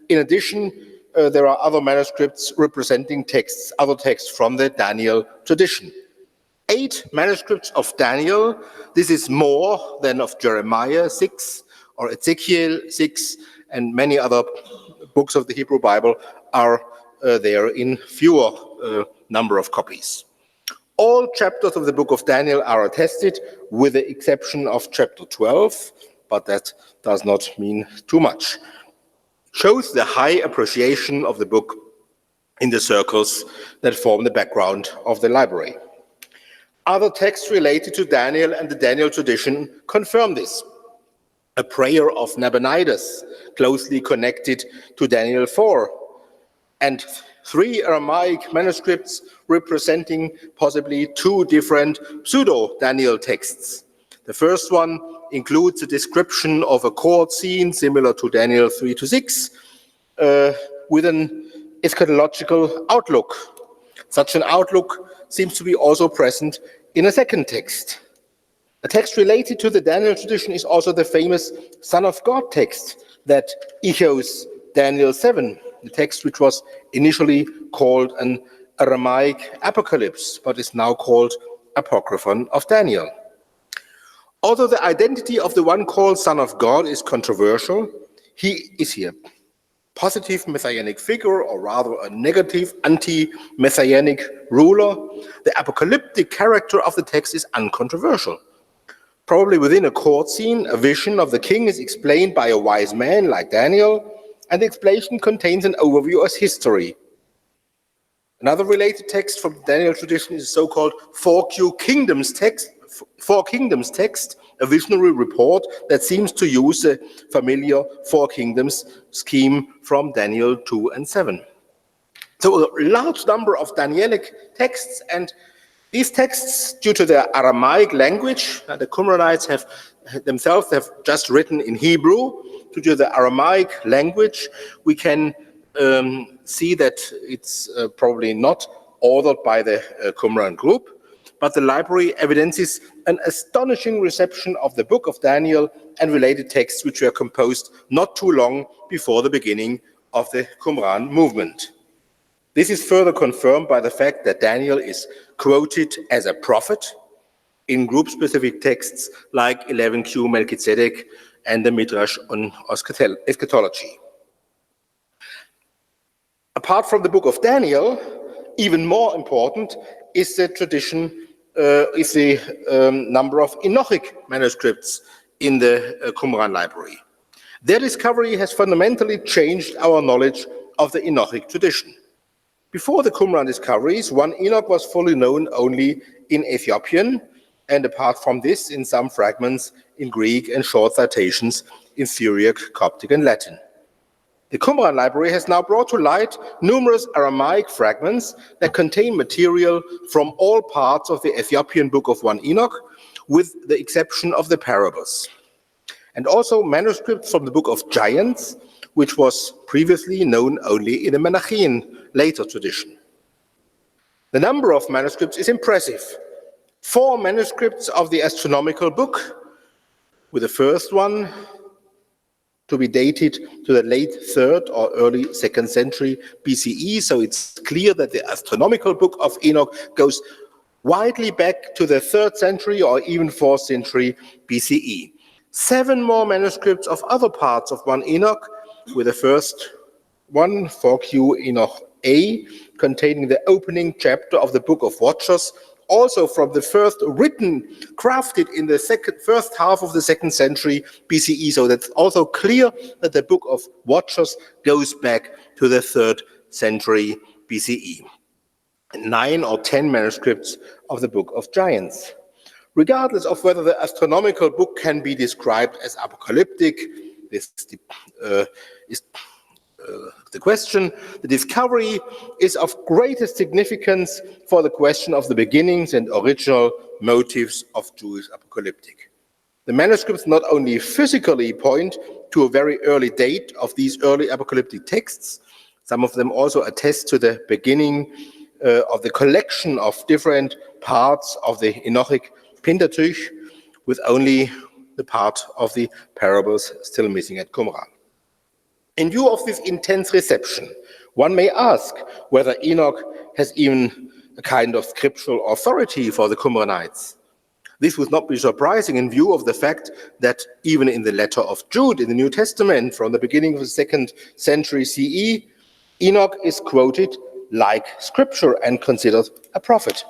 in addition, there are other manuscripts representing texts, other texts from the Daniel tradition. 8 manuscripts of Daniel, this is more than of Jeremiah 6 or Ezekiel 6, and many other books of the Hebrew Bible are there in fewer number of copies. All chapters of the book of Daniel are attested, with the exception of chapter 12, but that does not mean too much. Shows the high appreciation of the book in the circles that form the background of the library. Other texts related to Daniel and the Daniel tradition confirm this. A prayer of Nabonidus, closely connected to Daniel 4, and 3 Aramaic manuscripts representing possibly 2 different pseudo-Daniel texts. The first one includes a description of a court scene similar to Daniel 3-6, with an eschatological outlook. Such an outlook seems to be also present in a second text. A text related to the Daniel tradition is also the famous Son of God text that echoes Daniel 7, the text which was initially called an Aramaic apocalypse, but is now called Apocryphon of Daniel. Although the identity of the one called Son of God is controversial, he is here positive messianic figure, or rather a negative anti-messianic ruler. The apocalyptic character of the text is uncontroversial. Probably within a court scene, a vision of the king is explained by a wise man like Daniel, and the explanation contains an overview as history. Another related text from the Daniel tradition is the so-called Four Kingdoms text, a visionary report that seems to use the familiar Four Kingdoms scheme from Daniel 2 and 7. So a large number of Danielic texts, and these texts, due to their Aramaic language, the Qumranites have themselves have just written in Hebrew. Due to the Aramaic language, we can see that it's probably not authored by the Qumran group, but the library evidences an astonishing reception of the Book of Daniel and related texts which were composed not too long before the beginning of the Qumran movement. This is further confirmed by the fact that Daniel is quoted as a prophet in group-specific texts like 11q Melchizedek and the Midrash on eschatology. Apart from the Book of Daniel, even more important is the tradition, is the number of Enochic manuscripts in the Qumran library. Their discovery has fundamentally changed our knowledge of the Enochic tradition. Before the Qumran discoveries, one Enoch was fully known only in Ethiopian, and apart from this, in some fragments in Greek and short citations in Syriac, Coptic, and Latin. The Qumran library has now brought to light numerous Aramaic fragments that contain material from all parts of the Ethiopian Book of 1 Enoch, with the exception of the parables. And also manuscripts from the Book of Giants, which was previously known only in the Menachim later tradition. The number of manuscripts is impressive. 4 manuscripts of the astronomical book, with the first one to be dated to the late 3rd or early 2nd century BCE, so it's clear that the astronomical book of Enoch goes widely back to the 3rd century or even 4th century BCE. 7 more manuscripts of other parts of 1 Enoch, with the first one, 4q Enoch A, containing the opening chapter of the Book of Watchers, also from the first written, crafted in the first half of the 2nd century BCE. So that's also clear that the Book of Watchers goes back to the 3rd century BCE. 9 or 10 manuscripts of the Book of Giants. Regardless of whether the astronomical book can be described as apocalyptic, this is the question. The discovery is of greatest significance for the question of the beginnings and original motives of Jewish apocalyptic. The manuscripts not only physically point to a very early date of these early apocalyptic texts, some of them also attest to the beginning of the collection of different parts of the Enochic Pentateuch, with only the part of the parables still missing at Qumran. In view of this intense reception, one may ask whether Enoch has even a kind of scriptural authority for the Qumranites. This would not be surprising in view of the fact that even in the letter of Jude in the New Testament from the beginning of the 2nd century CE, Enoch is quoted like scripture and considered a prophet.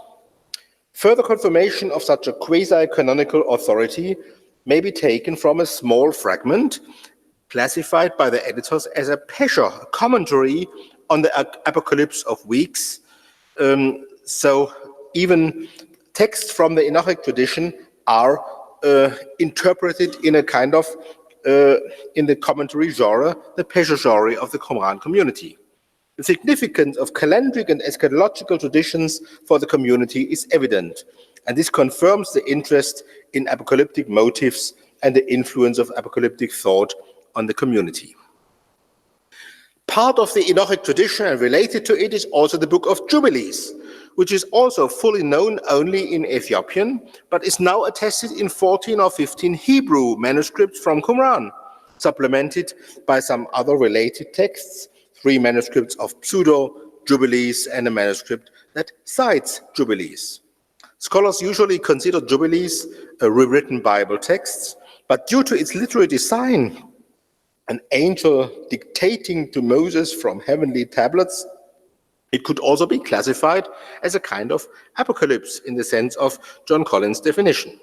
Further confirmation of such a quasi-canonical authority may be taken from a small fragment classified by the editors as a pesher, a commentary on the Apocalypse of Weeks. So even texts from the Enochic tradition are interpreted in a kind of, in the commentary genre, the pesher genre of the Qumran community. The significance of calendric and eschatological traditions for the community is evident, and this confirms the interest in apocalyptic motives and the influence of apocalyptic thought on the community. Part of the Enochic tradition and related to it is also the Book of Jubilees, which is also fully known only in Ethiopian, but is now attested in 14 or 15 Hebrew manuscripts from Qumran, supplemented by some other related texts, 3 manuscripts of pseudo-Jubilees and a manuscript that cites Jubilees. Scholars usually consider Jubilees rewritten Bible texts, but due to its literary design, an angel dictating to Moses from heavenly tablets, it could also be classified as a kind of apocalypse in the sense of John Collins' definition.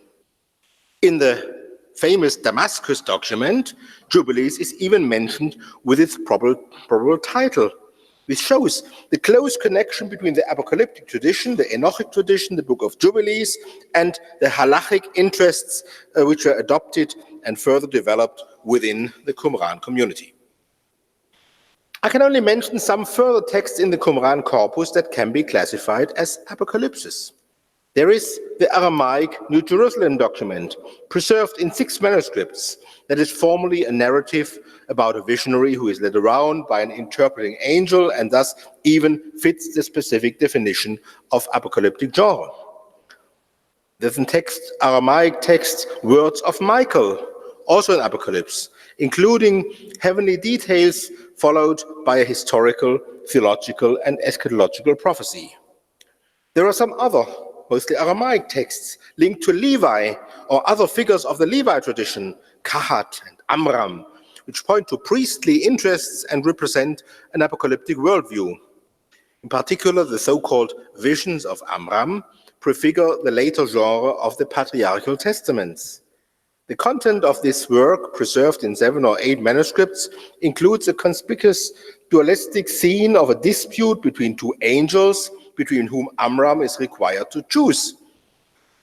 In the famous Damascus document, Jubilees is even mentioned with its probable title, which shows the close connection between the apocalyptic tradition, the Enochic tradition, the Book of Jubilees, and the halachic interests which were adopted and further developed within the Qumran community. I can only mention some further texts in the Qumran corpus that can be classified as apocalypses. There is the Aramaic New Jerusalem document, preserved in 6 manuscripts, that is formally a narrative about a visionary who is led around by an interpreting angel and thus even fits the specific definition of apocalyptic genre. There's a text, Aramaic text, Words of Michael, also an apocalypse, including heavenly details followed by a historical, theological, and eschatological prophecy. There are some other, mostly Aramaic texts linked to Levi or other figures of the Levi tradition, Kahat and Amram, which point to priestly interests and represent an apocalyptic worldview. In particular, the so-called visions of Amram prefigure the later genre of the patriarchal testaments. The content of this work, preserved in 7 or 8 manuscripts, includes a conspicuous dualistic scene of a dispute between 2 angels, between whom Amram is required to choose.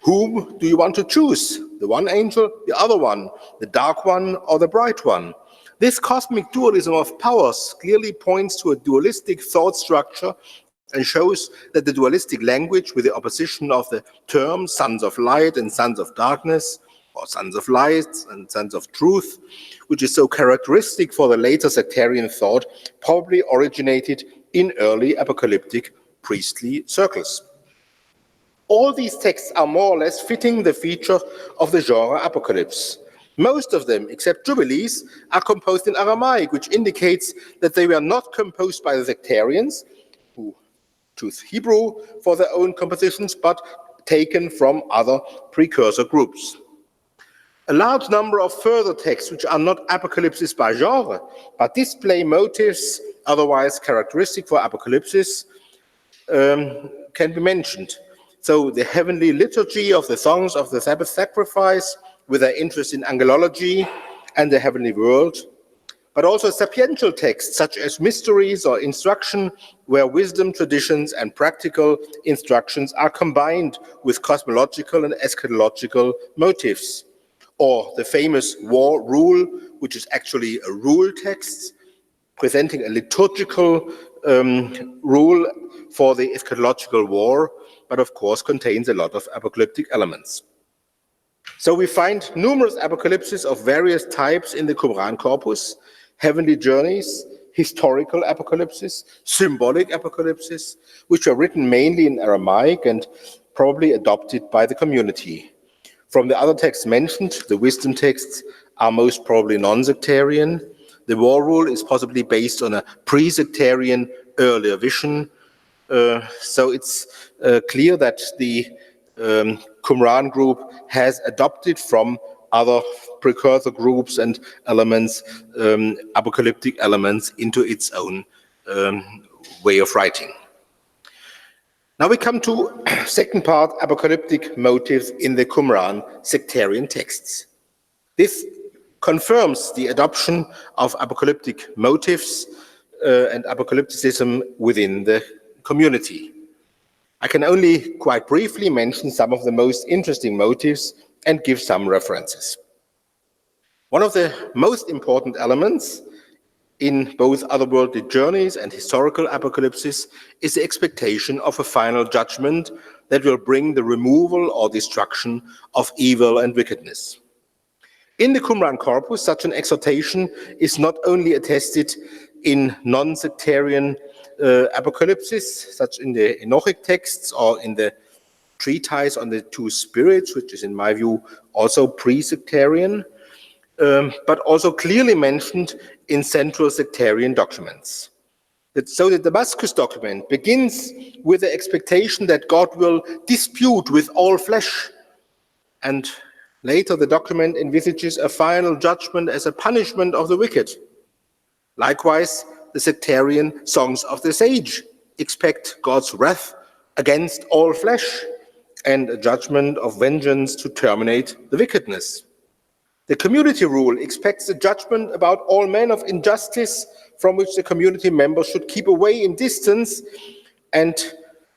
Whom do you want to choose? The one angel, the other one, the dark one or the bright one? This cosmic dualism of powers clearly points to a dualistic thought structure and shows that the dualistic language, with the opposition of the terms sons of light and sons of darkness, or sons of light and sons of truth, which is so characteristic for the later sectarian thought, probably originated in early apocalyptic priestly circles. All these texts are more or less fitting the feature of the genre apocalypse. Most of them, except Jubilees, are composed in Aramaic, which indicates that they were not composed by the sectarians, who choose Hebrew for their own compositions, but taken from other precursor groups. A large number of further texts, which are not apocalypses by genre, but display motives otherwise characteristic for apocalypses, can be mentioned. So the heavenly liturgy of the songs of the Sabbath sacrifice, with their interest in angelology and the heavenly world, but also sapiential texts such as mysteries or instruction, where wisdom, traditions, and practical instructions are combined with cosmological and eschatological motives. Or the famous war rule, which is actually a rule text, presenting a liturgical rule for the eschatological war, but of course contains a lot of apocalyptic elements. So we find numerous apocalypses of various types in the Qumran corpus: heavenly journeys, historical apocalypses, symbolic apocalypses, which are written mainly in Aramaic and probably adopted by the community. From the other texts mentioned, the wisdom texts are most probably non-sectarian. The war rule is possibly based on a pre-sectarian earlier vision. So it's clear that the Qumran group has adopted from other precursor groups and elements, apocalyptic elements, into its own way of writing. Now we come to second part, apocalyptic motives in the Qumran sectarian texts. This confirms the adoption of apocalyptic motives and apocalypticism within the community. I can only quite briefly mention some of the most interesting motives and give some references. One of the most important elements in both otherworldly journeys and historical apocalypses is the expectation of a final judgment that will bring the removal or destruction of evil and wickedness. In the Qumran corpus, such an exhortation is not only attested in non-sectarian apocalypses, such in the Enochic texts or in the treatise on the 2 spirits, which is in my view also pre-sectarian, but also clearly mentioned in central sectarian documents. So the Damascus document begins with the expectation that God will dispute with all flesh, and Later, the document envisages a final judgment as a punishment of the wicked. Likewise, the sectarian songs of the sage expect God's wrath against all flesh and a judgment of vengeance to terminate the wickedness. The community rule expects a judgment about all men of injustice from which the community members should keep away in distance, and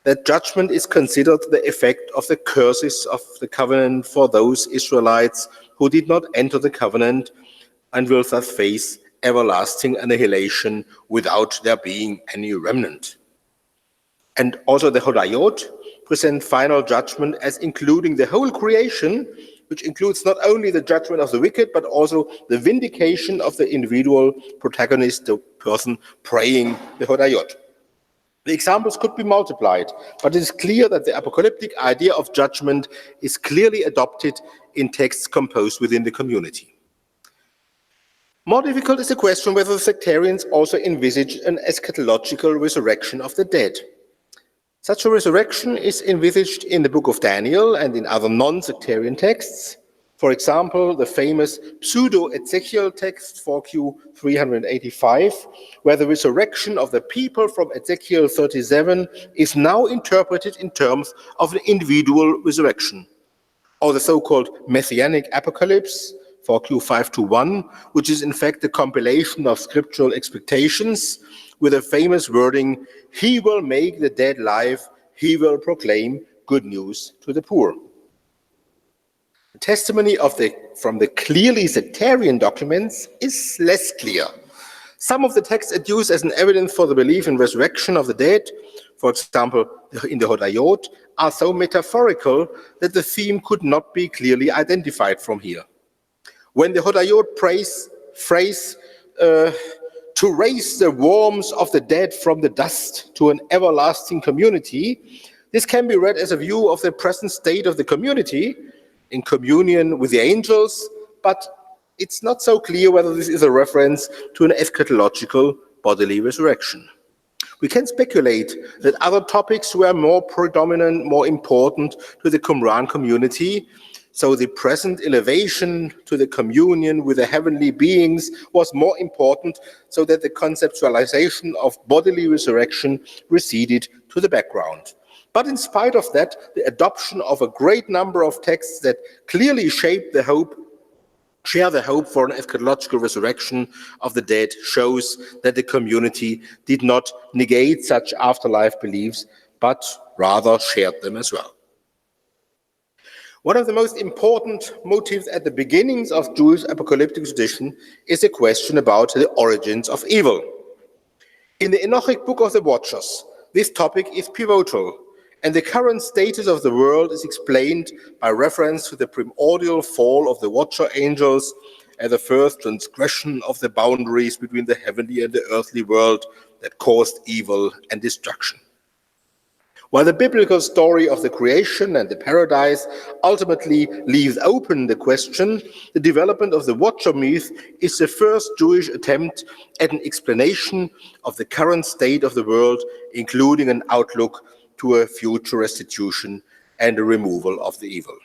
that judgment is considered the effect of the curses of the covenant for those Israelites who did not enter the covenant and will thus face everlasting annihilation without there being any remnant. And also the Hodayot present final judgment as including the whole creation, which includes not only the judgment of the wicked, but also the vindication of the individual protagonist, the person praying the Hodayot. The examples could be multiplied, but it is clear that the apocalyptic idea of judgment is clearly adopted in texts composed within the community. More difficult is the question whether the sectarians also envisage an eschatological resurrection of the dead. Such a resurrection is envisaged in the book of Daniel and in other non-sectarian texts. For example, the famous pseudo-Ezekiel text 4Q 385, where the resurrection of the people from Ezekiel 37 is now interpreted in terms of an individual resurrection. Or the so-called Messianic Apocalypse 4Q 521, which is in fact a compilation of scriptural expectations with a famous wording, "He will make the dead live, he will proclaim good news to the poor." The testimony from the clearly sectarian documents is less clear. Some of the texts adduced as an evidence for the belief in resurrection of the dead, for example, in the Hodayot, are so metaphorical that the theme could not be clearly identified from here. When the Hodayot phrase to raise the worms of the dead from the dust to an everlasting community, this can be read as a view of the present state of the community in communion with the angels, but it's not so clear whether this is a reference to an eschatological bodily resurrection. We can speculate that other topics were more predominant, more important to the Qumran community, so the present elevation to the communion with the heavenly beings was more important, so that the conceptualization of bodily resurrection receded to the background. But in spite of that, the adoption of a great number of texts that clearly share the hope for an eschatological resurrection of the dead shows that the community did not negate such afterlife beliefs, but rather shared them as well. One of the most important motives at the beginnings of Jewish apocalyptic tradition is a question about the origins of evil. In the Enochic Book of the Watchers, this topic is pivotal, and the current status of the world is explained by reference to the primordial fall of the Watcher angels and the first transgression of the boundaries between the heavenly and the earthly world that caused evil and destruction. While the biblical story of the creation and the paradise ultimately leaves open the question, the development of the Watcher myth is the first Jewish attempt at an explanation of the current state of the world, including an outlook to a future restitution and a removal of the evil.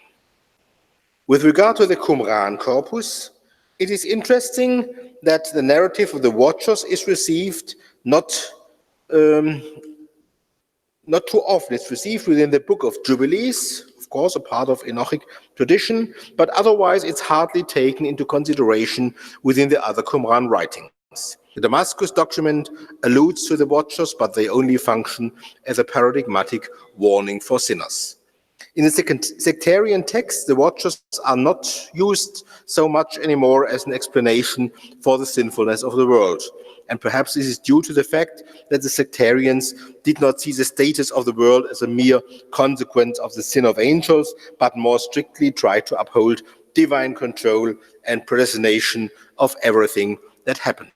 With regard to the Qumran corpus, it is interesting that the narrative of the Watchers is received not too often. It's received within the Book of Jubilees, of course, a part of Enochic tradition, but otherwise it's hardly taken into consideration within the other Qumran writings. The Damascus document alludes to the Watchers, but they only function as a paradigmatic warning for sinners. In the sectarian text, the Watchers are not used so much anymore as an explanation for the sinfulness of the world. And perhaps this is due to the fact that the sectarians did not see the status of the world as a mere consequence of the sin of angels, but more strictly tried to uphold divine control and predestination of everything that happened.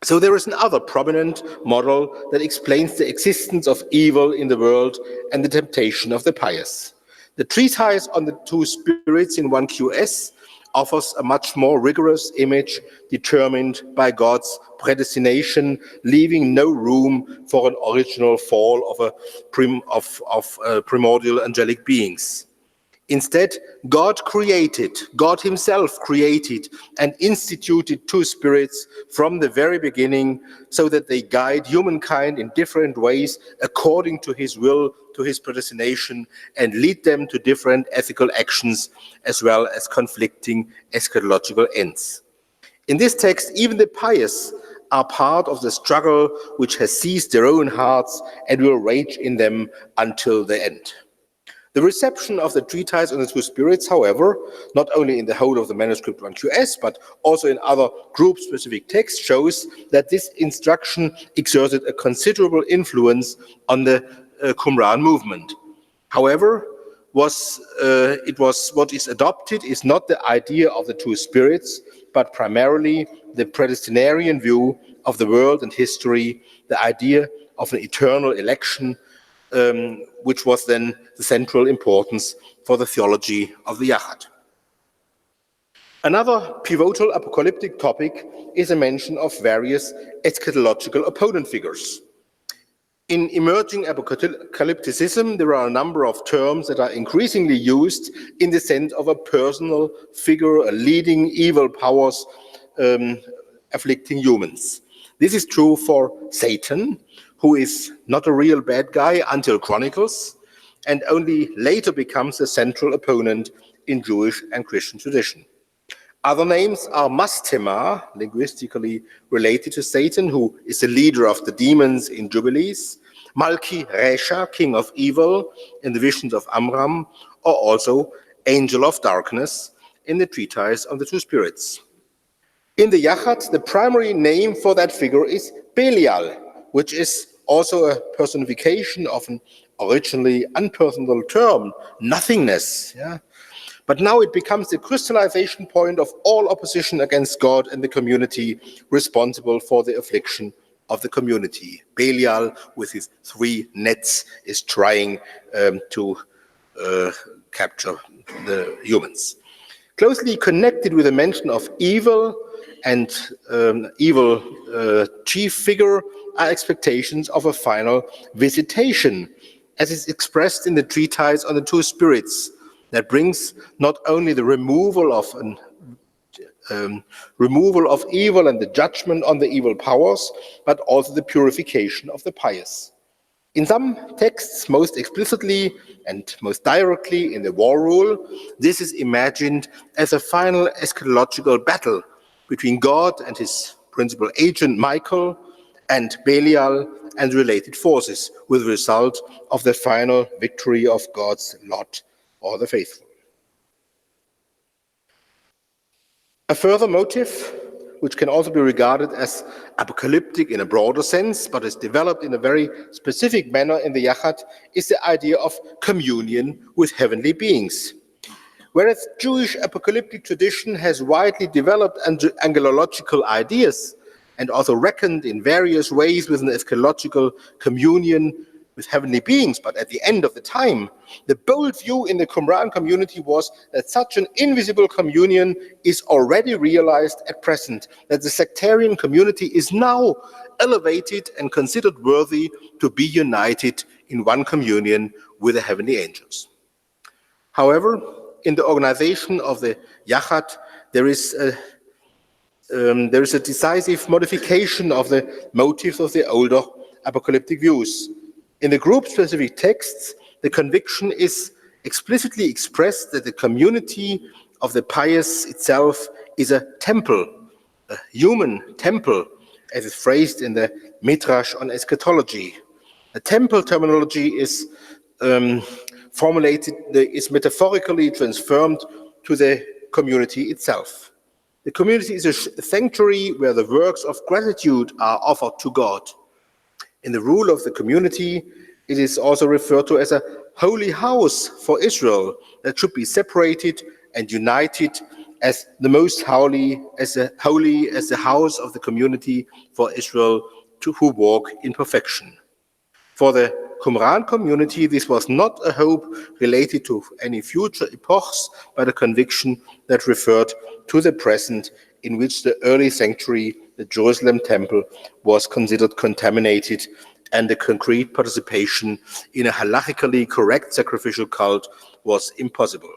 So there is another prominent model that explains the existence of evil in the world and the temptation of the pious. The treatise on the two spirits in 1QS offers a much more rigorous image determined by God's predestination, leaving no room for an original fall of primordial angelic beings. Instead, God himself created and instituted two spirits from the very beginning so that they guide humankind in different ways according to his will, to his predestination, and lead them to different ethical actions as well as conflicting eschatological ends. In this text, even the pious are part of the struggle which has seized their own hearts and will rage in them until the end. The reception of the treatise on the two spirits, however, not only in the whole of the manuscript 1QS, but also in other group-specific texts, shows that this instruction exerted a considerable influence on the Qumran movement. However, what is adopted is not the idea of the two spirits, but primarily the predestinarian view of the world and history, the idea of an eternal election, which was then the central importance for the theology of the Yachad. Another pivotal apocalyptic topic is a mention of various eschatological opponent figures. In emerging apocalypticism, there are a number of terms that are increasingly used in the sense of a personal figure, a leading evil powers afflicting humans. This is true for Satan, who is not a real bad guy until Chronicles, and only later becomes a central opponent in Jewish and Christian tradition. Other names are Mastema, linguistically related to Satan, who is the leader of the demons in Jubilees, Malki Resha, king of evil, in the visions of Amram, or also angel of darkness in the treatise on the two spirits. In the Yachad, the primary name for that figure is Belial, which is also a personification of an originally unpersonal term, nothingness. Yeah? But now it becomes the crystallization point of all opposition against God and the community, responsible for the affliction of the community. Belial, with his three nets, is trying to capture the humans. Closely connected with the mention of evil and evil chief figure are expectations of a final visitation, as is expressed in the treatise on the two spirits, that brings not only the removal of evil and the judgment on the evil powers, but also the purification of the pious. In some texts, most explicitly and most directly in the War Rule, this is imagined as a final eschatological battle between God and his principal agent Michael and Belial and related forces, with the result of the final victory of God's lot or the faithful. A further motive, which can also be regarded as apocalyptic in a broader sense, but is developed in a very specific manner in the Yachad, is the idea of communion with heavenly beings. Whereas Jewish apocalyptic tradition has widely developed angelological ideas and also reckoned in various ways with an eschatological communion with heavenly beings, but at the end of the time, the bold view in the Qumran community was that such an invisible communion is already realized at present, that the sectarian community is now elevated and considered worthy to be united in one communion with the heavenly angels. However, in the organization of the Yachad, there is a decisive modification of the motives of the older apocalyptic views. In the group-specific texts, the conviction is explicitly expressed that the community of the pious itself is a temple, a human temple, as is phrased in the Midrash on eschatology. The temple terminology is is metaphorically transformed to the community itself. The community is a sanctuary where the works of gratitude are offered to God. In the rule of the community, it is also referred to as a holy house for Israel that should be separated and united as the most holy as the house of the community for Israel who walk in perfection. For the Qumran community, this was not a hope related to any future epochs, but a conviction that referred to the present, in which the early sanctuary, the Jerusalem temple, was considered contaminated, and the concrete participation in a halakhically correct sacrificial cult was impossible.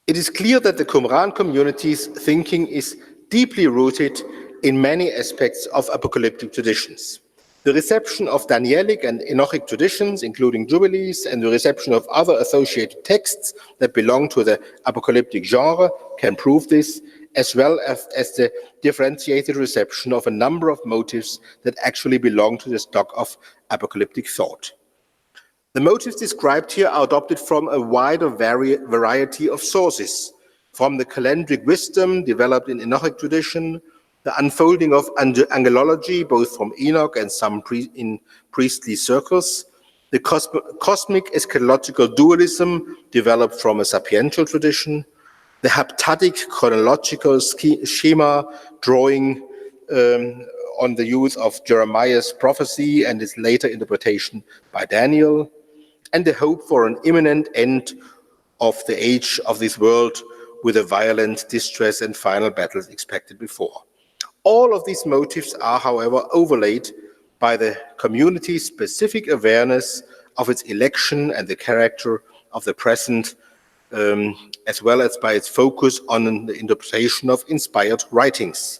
It is clear that the Qumran community's thinking is deeply rooted in many aspects of apocalyptic traditions. The reception of Danielic and Enochic traditions, including Jubilees, and the reception of other associated texts that belong to the apocalyptic genre can prove this, as well as the differentiated reception of a number of motifs that actually belong to the stock of apocalyptic thought. The motifs described here are adopted from a wider variety of sources, from the calendric wisdom developed in Enochic tradition, the unfolding of angelology, both from Enoch and some in priestly circles, the cosmic eschatological dualism developed from a sapiential tradition, the haptadic chronological schema drawing on the use of Jeremiah's prophecy and its later interpretation by Daniel, and the hope for an imminent end of the age of this world with a violent distress and final battles expected before. All of these motifs are, however, overlaid by the community's specific awareness of its election and the character of the present, as well as by its focus on the interpretation of inspired writings.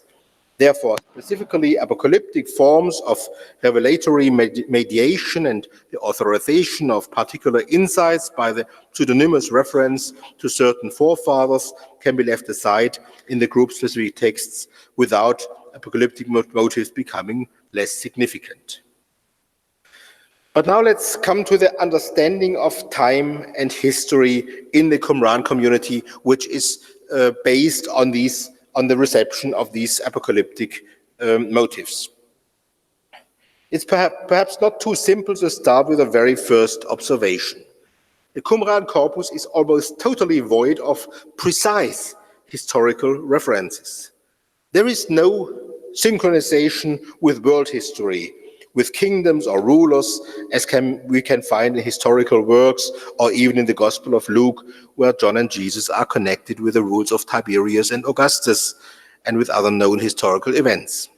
Therefore, specifically apocalyptic forms of revelatory mediation and the authorization of particular insights by the pseudonymous reference to certain forefathers can be left aside in the group-specific texts without apocalyptic motives becoming less significant. But now let's come to the understanding of time and history in the Qumran community, which is based on the reception of these apocalyptic motifs. It's perhaps not too simple to start with a very first observation. The Qumran corpus is almost totally void of precise historical references. There is no synchronization with world history, with kingdoms or rulers, as we can find in historical works or even in the Gospel of Luke, where John and Jesus are connected with the rules of Tiberius and Augustus and with other known historical events.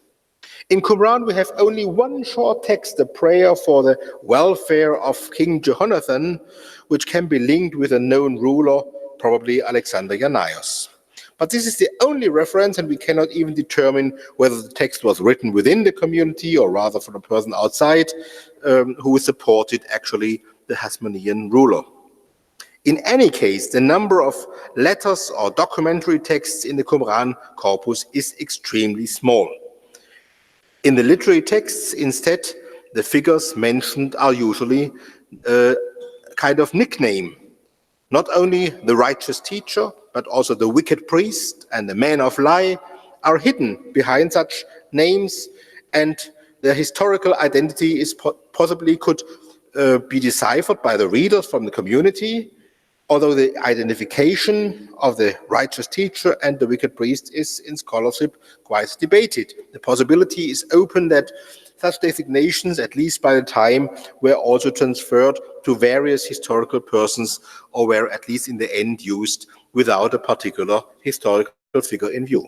In Qumran, we have only one short text, a prayer for the welfare of King Jehonathan, which can be linked with a known ruler, probably Alexander Jannaeus. But this is the only reference, and we cannot even determine whether the text was written within the community or rather from a person outside who supported actually the Hasmonean ruler. In any case, the number of letters or documentary texts in the Qumran corpus is extremely small. In the literary texts, instead, the figures mentioned are usually a kind of nickname. Not only the righteous teacher, but also the wicked priest and the man of lie are hidden behind such names, and their historical identity is possibly could be deciphered by the readers from the community, although the identification of the righteous teacher and the wicked priest is in scholarship quite debated. The possibility is open that such designations, at least by the time, were also transferred to various historical persons, or were at least in the end used without a particular historical figure in view.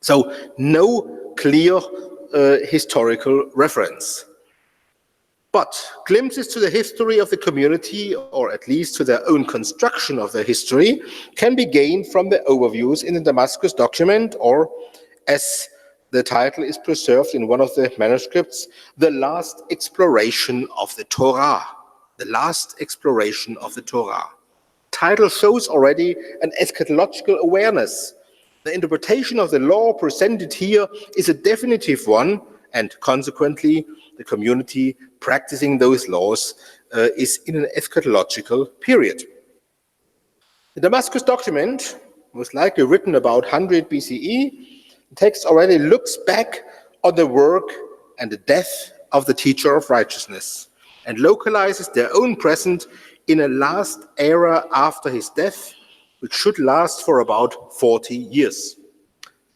So no clear historical reference. But glimpses to the history of the community, or at least to their own construction of their history, can be gained from the overviews in the Damascus document, or as the title is preserved in one of the manuscripts, The Last Exploration of the Torah. The Last Exploration of the Torah. Title shows already an eschatological awareness. The interpretation of the law presented here is a definitive one, and consequently, the community practicing those laws is in an eschatological period. The Damascus document, most likely written about 100 BCE, the text already looks back on the work and the death of the teacher of righteousness and localizes their own present in a last era after his death, which should last for about 40 years.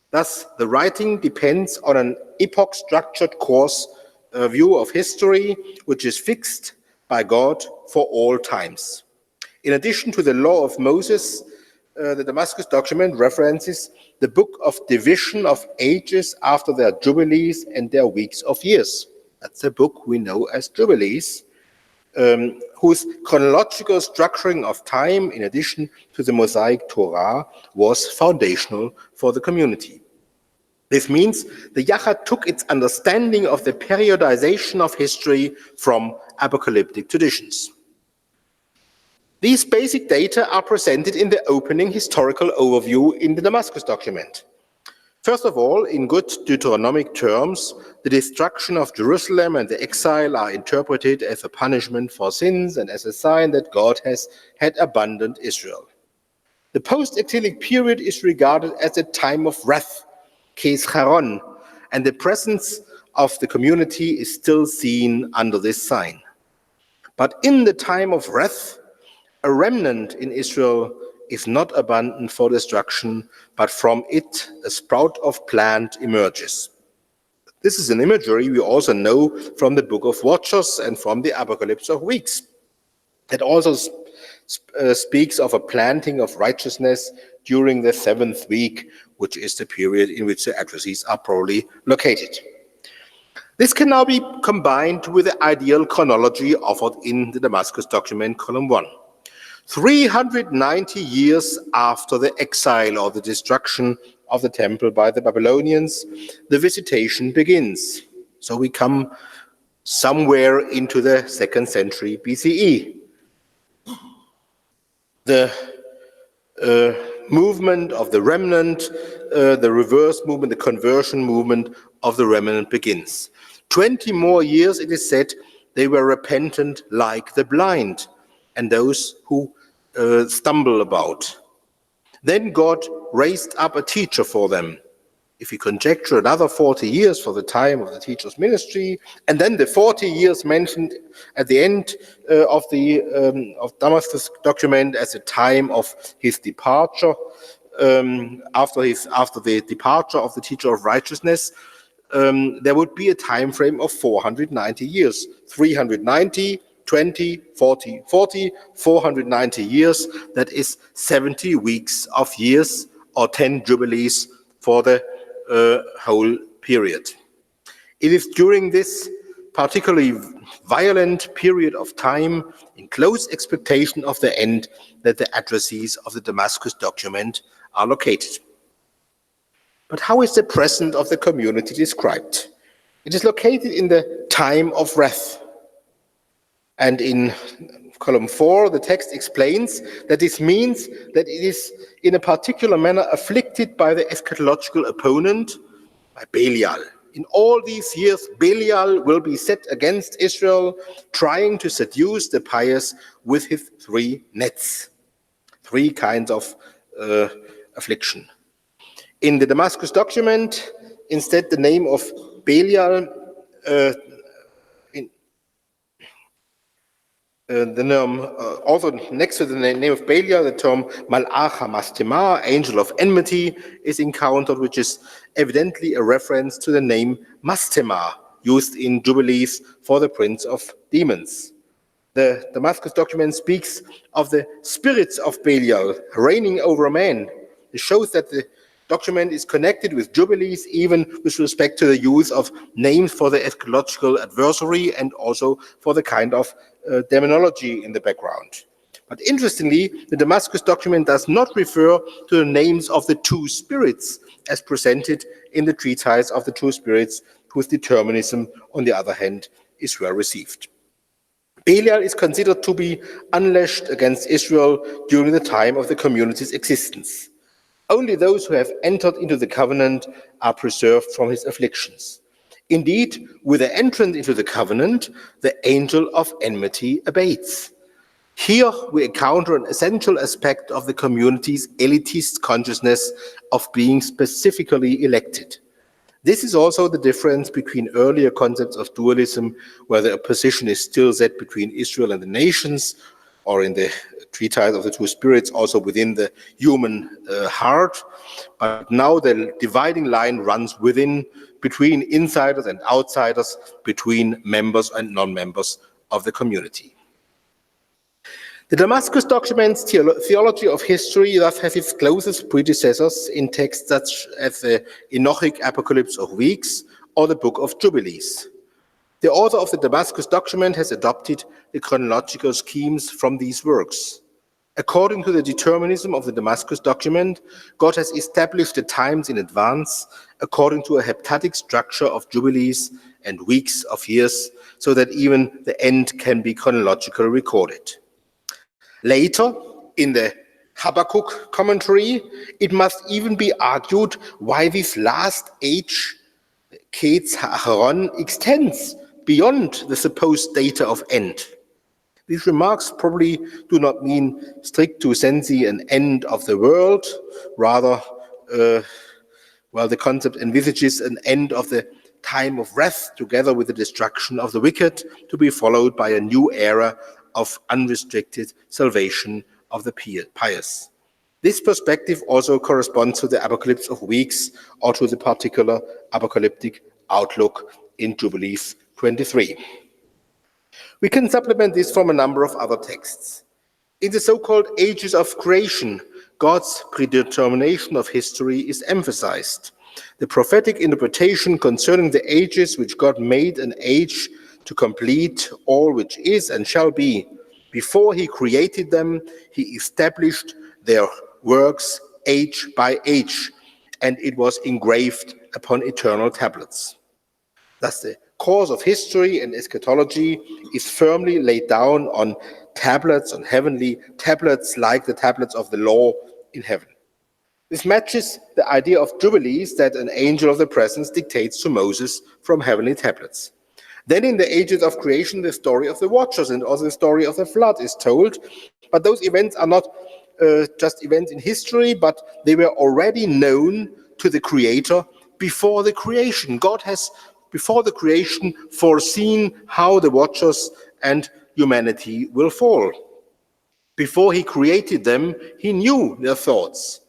Thus, the writing depends on an epoch-structured course view of history, which is fixed by God for all times. In addition to the law of Moses, the Damascus document references the book of division of ages after their jubilees and their weeks of years. That's the book we know as Jubilees. whose chronological structuring of time, in addition to the Mosaic Torah, was foundational for the community. This means the Yachad took its understanding of the periodization of history from apocalyptic traditions. These basic data are presented in the opening historical overview in the Damascus document. First of all, in good Deuteronomic terms, the destruction of Jerusalem and the exile are interpreted as a punishment for sins and as a sign that God had abandoned Israel. The post-exilic period is regarded as a time of wrath, Kes Charon, and the presence of the community is still seen under this sign. But in the time of wrath, a remnant in Israel is not abandoned for destruction, but from it a sprout of plant emerges. This is an imagery we also know from the Book of Watchers and from the Apocalypse of Weeks. It also speaks of a planting of righteousness during the 7th week, which is the period in which the addressees are probably located. This can now be combined with the ideal chronology offered in the Damascus document, column 1. 390 years after the exile or the destruction of the temple by the Babylonians, the visitation begins. So we come somewhere into the 2nd century BCE. The movement of the remnant, the reverse movement, the conversion movement of the remnant begins. 20 more years, it is said, they were repentant like the blind and those who stumble about. Then God raised up a teacher for them. If we conjecture another 40 years for the time of the teacher's ministry, and then the 40 years mentioned at the end of Damascus document as a time of his departure, after the departure of the teacher of righteousness, there would be a time frame of 490 years. 390, 20, 40, 40, 490 years. That is 70 weeks of years or 10 jubilees for the whole period. It is during this particularly violent period of time, in close expectation of the end, that the addressees of the Damascus document are located. But how is the present of the community described? It is located in the time of wrath. And in column 4, the text explains that this means that it is in a particular manner afflicted by the eschatological opponent, by Belial. In all these years, Belial will be set against Israel, trying to seduce the pious with his 3 nets, 3 kinds of affliction. In the Damascus document, instead the name of Belial, also next to the name of Belial, the term Malach HaMastema, angel of enmity, is encountered, which is evidently a reference to the name Mastema, used in Jubilees for the prince of demons. The Damascus document speaks of the spirits of Belial reigning over man. It shows that the document is connected with Jubilees, even with respect to the use of names for the eschatological adversary and also for the kind of demonology in the background. But interestingly, the Damascus document does not refer to the names of the 2 spirits as presented in the treatise of the 2 spirits, whose determinism, on the other hand, is well received. Belial is considered to be unleashed against Israel during the time of the community's existence. Only those who have entered into the covenant are preserved from his afflictions. Indeed, with the entrance into the covenant, the angel of enmity abates. Here we encounter an essential aspect of the community's elitist consciousness of being specifically elected. This is also the difference between earlier concepts of dualism, where the opposition is still set between Israel and the nations, or in the treatise of the 2 spirits, also within the human heart. But now the dividing line runs between insiders and outsiders, between members and non-members of the community. The Damascus document's theology of history thus has its closest predecessors in texts such as the Enochic Apocalypse of Weeks or the Book of Jubilees. The author of the Damascus document has adopted the chronological schemes from these works. According to the determinism of the Damascus document, God has established the times in advance according to a heptadic structure of jubilees and weeks of years, so that even the end can be chronologically recorded. Later, in the Habakkuk commentary, it must even be argued why this last age, Ketz Ha'acharon, extends beyond the supposed data of end. These remarks probably do not mean stricto sensu an end of the world, rather, the concept envisages an end of the time of wrath together with the destruction of the wicked, to be followed by a new era of unrestricted salvation of the pious. This perspective also corresponds to the apocalypse of weeks, or to the particular apocalyptic outlook in Jubilees 23. We can supplement this from a number of other texts. In the so-called ages of creation, God's predetermination of history is emphasized. The prophetic interpretation concerning the ages which God made an age to complete all which is and shall be. Before he created them, he established their works age by age, and it was engraved upon eternal tablets. Thus, the course of history and eschatology is firmly laid down on tablets, on heavenly tablets, like the tablets of the law in heaven. This matches the idea of jubilees that an angel of the presence dictates to Moses from heavenly tablets. Then in the ages of creation, the story of the watchers and also the story of the flood is told, but those events are not just events in history, but they were already known to the Creator before the creation. God has, before the creation, foreseen how the watchers and humanity will fall. Before he created them, he knew their thoughts.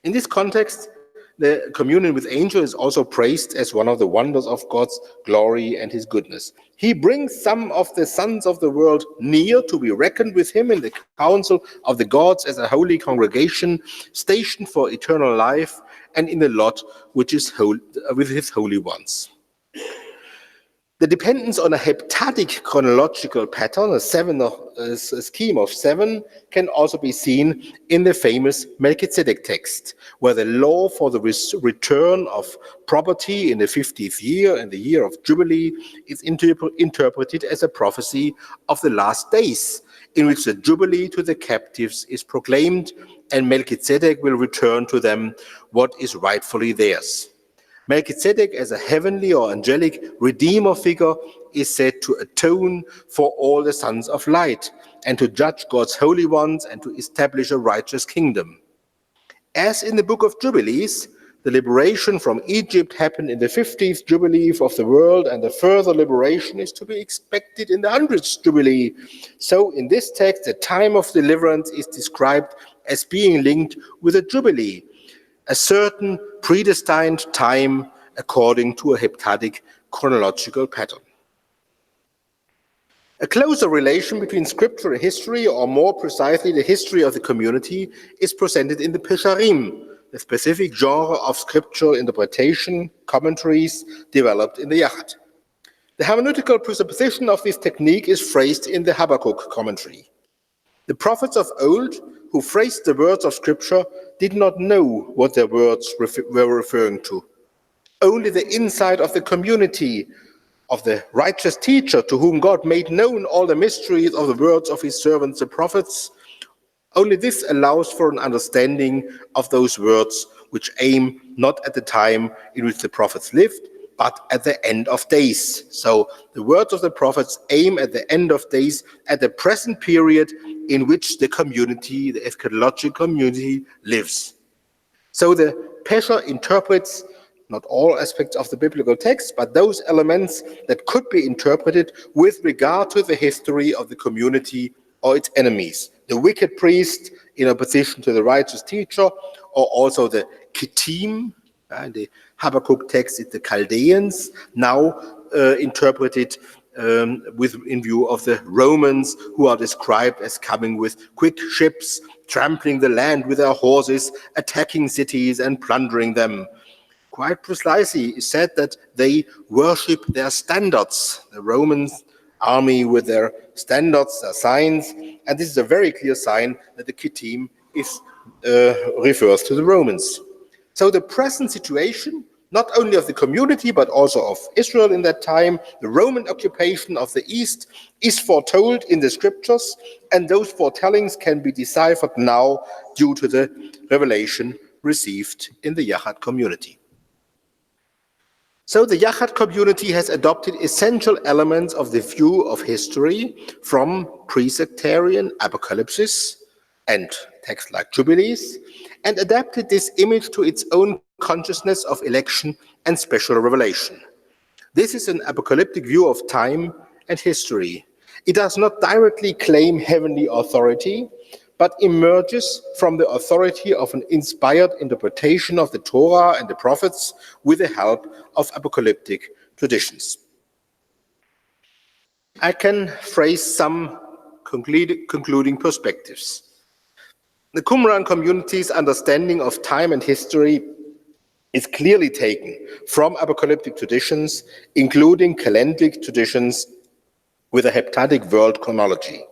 In this context, the communion with angels is also praised as one of the wonders of God's glory and his goodness. He brings some of the sons of the world near to be reckoned with him in the council of the gods as a holy congregation, stationed for eternal life, and in the lot which is with his holy ones. The dependence on a heptadic chronological pattern, a scheme of 7, can also be seen in the famous Melchizedek text, where the law for the return of property in the 50th year and the year of Jubilee is interpreted as a prophecy of the last days, in which the Jubilee to the captives is proclaimed, and Melchizedek will return to them what is rightfully theirs. Melchizedek, as a heavenly or angelic redeemer figure, is said to atone for all the sons of light and to judge God's holy ones and to establish a righteous kingdom. As in the book of Jubilees, the liberation from Egypt happened in the 50th Jubilee of the world, and the further liberation is to be expected in the 100th Jubilee. So in this text, the time of deliverance is described as being linked with a Jubilee, a certain predestined time according to a heptadic chronological pattern. A closer relation between scripture and history, or more precisely the history of the community, is presented in the Pesharim, the specific genre of scriptural interpretation, commentaries developed in the Yachad. The hermeneutical presupposition of this technique is phrased in the Habakkuk commentary. The prophets of old, who phrased the words of scripture, did not know what their words were referring to. Only the insight of the community, of the righteous teacher to whom God made known all the mysteries of the words of his servants, the prophets, only this allows for an understanding of those words which aim not at the time in which the prophets lived, but at the end of days. So the words of the prophets aim at the end of days, at the present period in which the community, the eschatological community, lives. So the Pesher interprets not all aspects of the biblical text, but those elements that could be interpreted with regard to the history of the community or its enemies. The wicked priest in opposition to the righteous teacher, or also the Kittim, the Habakkuk text is the Chaldeans, now interpreted in view of the Romans, who are described as coming with quick ships, trampling the land with their horses, attacking cities and plundering them. quite precisely said that they worship their standards, the Roman army with their standards, their signs, and this is a very clear sign that the Kittim is refers to the Romans. So the present situation, not only of the community, but also of Israel in that time, the Roman occupation of the East, is foretold in the scriptures, and those foretellings can be deciphered now due to the revelation received in the Yachad community. So the Yachad community has adopted essential elements of the view of history from pre-sectarian apocalypse and texts like Jubilees, and adapted this image to its own consciousness of election and special revelation. This is an apocalyptic view of time and history. It does not directly claim heavenly authority, but emerges from the authority of an inspired interpretation of the Torah and the prophets with the help of apocalyptic traditions. I can phrase some concluding perspectives. The Qumran community's understanding of time and history is clearly taken from apocalyptic traditions, including calendric traditions with a heptadic world chronology.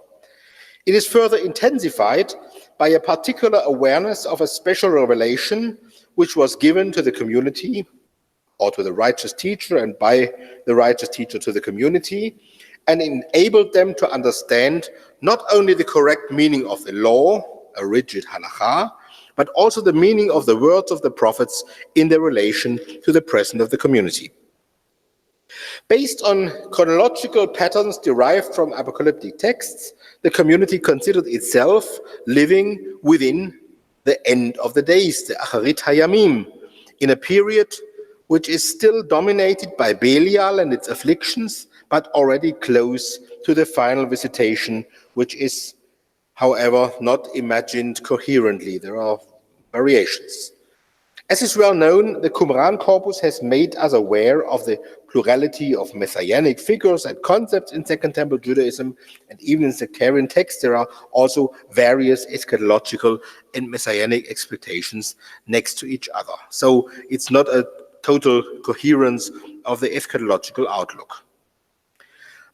It is further intensified by a particular awareness of a special revelation which was given to the community or to the righteous teacher and by the righteous teacher to the community, and enabled them to understand not only the correct meaning of the law, a rigid halakha, but also the meaning of the words of the prophets in their relation to the present of the community. Based on chronological patterns derived from apocalyptic texts, the community considered itself living within the end of the days, the Acharit Hayamim, in a period which is still dominated by Belial and its afflictions, but already close to the final visitation, which is, however, not imagined coherently. There are variations. As is well known, the Qumran corpus has made us aware of the plurality of messianic figures and concepts in Second Temple Judaism, and even in sectarian texts there are also various eschatological and messianic expectations next to each other. So it's not a total coherence of the eschatological outlook.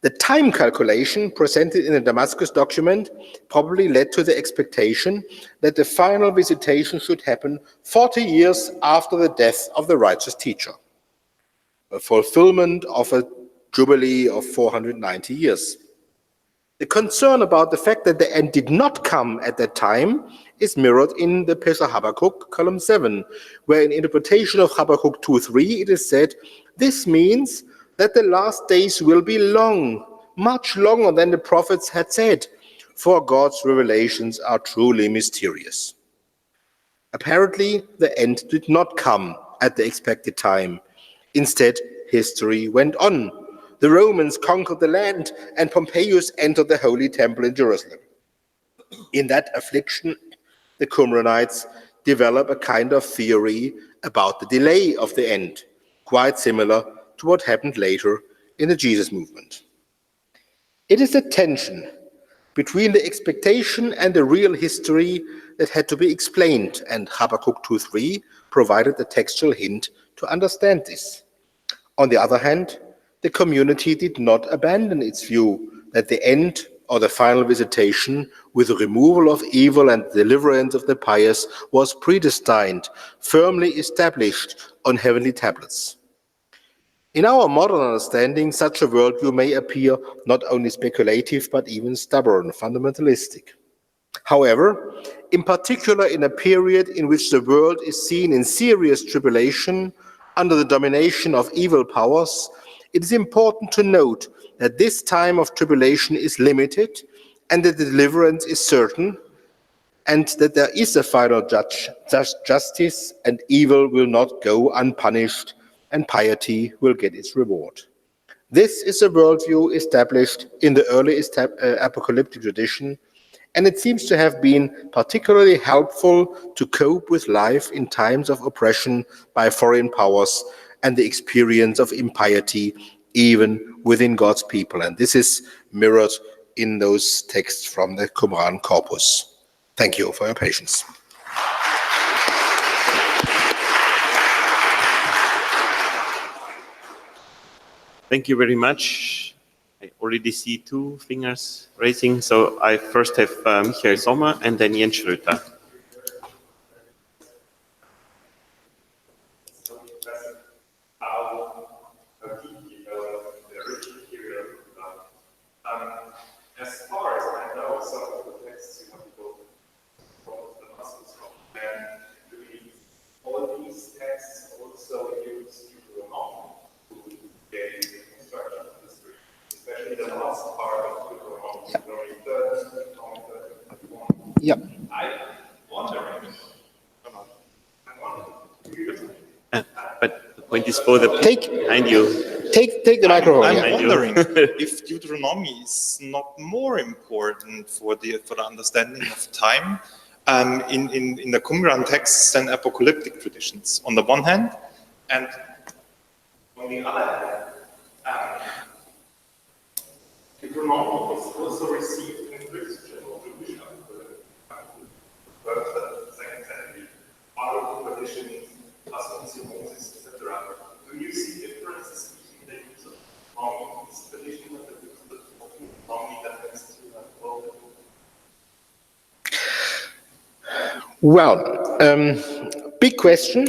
The time calculation presented in the Damascus document probably led to the expectation that the final visitation should happen 40 years after the death of the righteous teacher, a fulfillment of a jubilee of 490 years. The concern about the fact that the end did not come at that time is mirrored in the Pesach Habakkuk, column 7, where in interpretation of Habakkuk 2:3 it is said, "This means that the last days will be long, much longer than the prophets had said, for God's revelations are truly mysterious." Apparently, the end did not come at the expected time. Instead, history went on. The Romans conquered the land, and Pompeius entered the Holy Temple in Jerusalem. In that affliction, the Qumranites develop a kind of theory about the delay of the end, quite similar to what happened later in the Jesus movement. It is the tension between the expectation and the real history that had to be explained, and Habakkuk 2:3 provided the textual hint to understand this. On the other hand, the community did not abandon its view that the end or the final visitation with the removal of evil and deliverance of the pious was predestined, firmly established on heavenly tablets. In our modern understanding, such a worldview may appear not only speculative, but even stubborn, fundamentalistic. However, in particular in a period in which the world is seen in serious tribulation under the domination of evil powers, it is important to note that this time of tribulation is limited and that the deliverance is certain, and that there is a final justice and evil will not go unpunished, and piety will get its reward. This is a worldview established in the early apocalyptic tradition, and it seems to have been particularly helpful to cope with life in times of oppression by foreign powers and the experience of impiety even within God's people. And this is mirrored in those texts from the Qumran corpus. Thank you for your patience. Thank you very much. I already see 2 fingers raising. So I first have Michael Sommer and then Jens Schröter. As far as I know, some of the texts you want to go from the Gnostic school, and all these texts also use Deuteronomy to gain construction of history, especially the last part of Deuteronomy, Deuteronomy 31. Yeah. I'm wondering, But the point is for the behind you. Take the microphone. I'm Yeah. wondering if Deuteronomy is not more important for the understanding of time in the Qumran texts than apocalyptic traditions on the one hand, and on the other hand, Deuteronomy was also received in Christian or Jewish first and second century, other traditions, customs of Moses, etc. Do you see differences between the use of this tradition and the use of Deuteronomy that tends to evolve? Well, big question.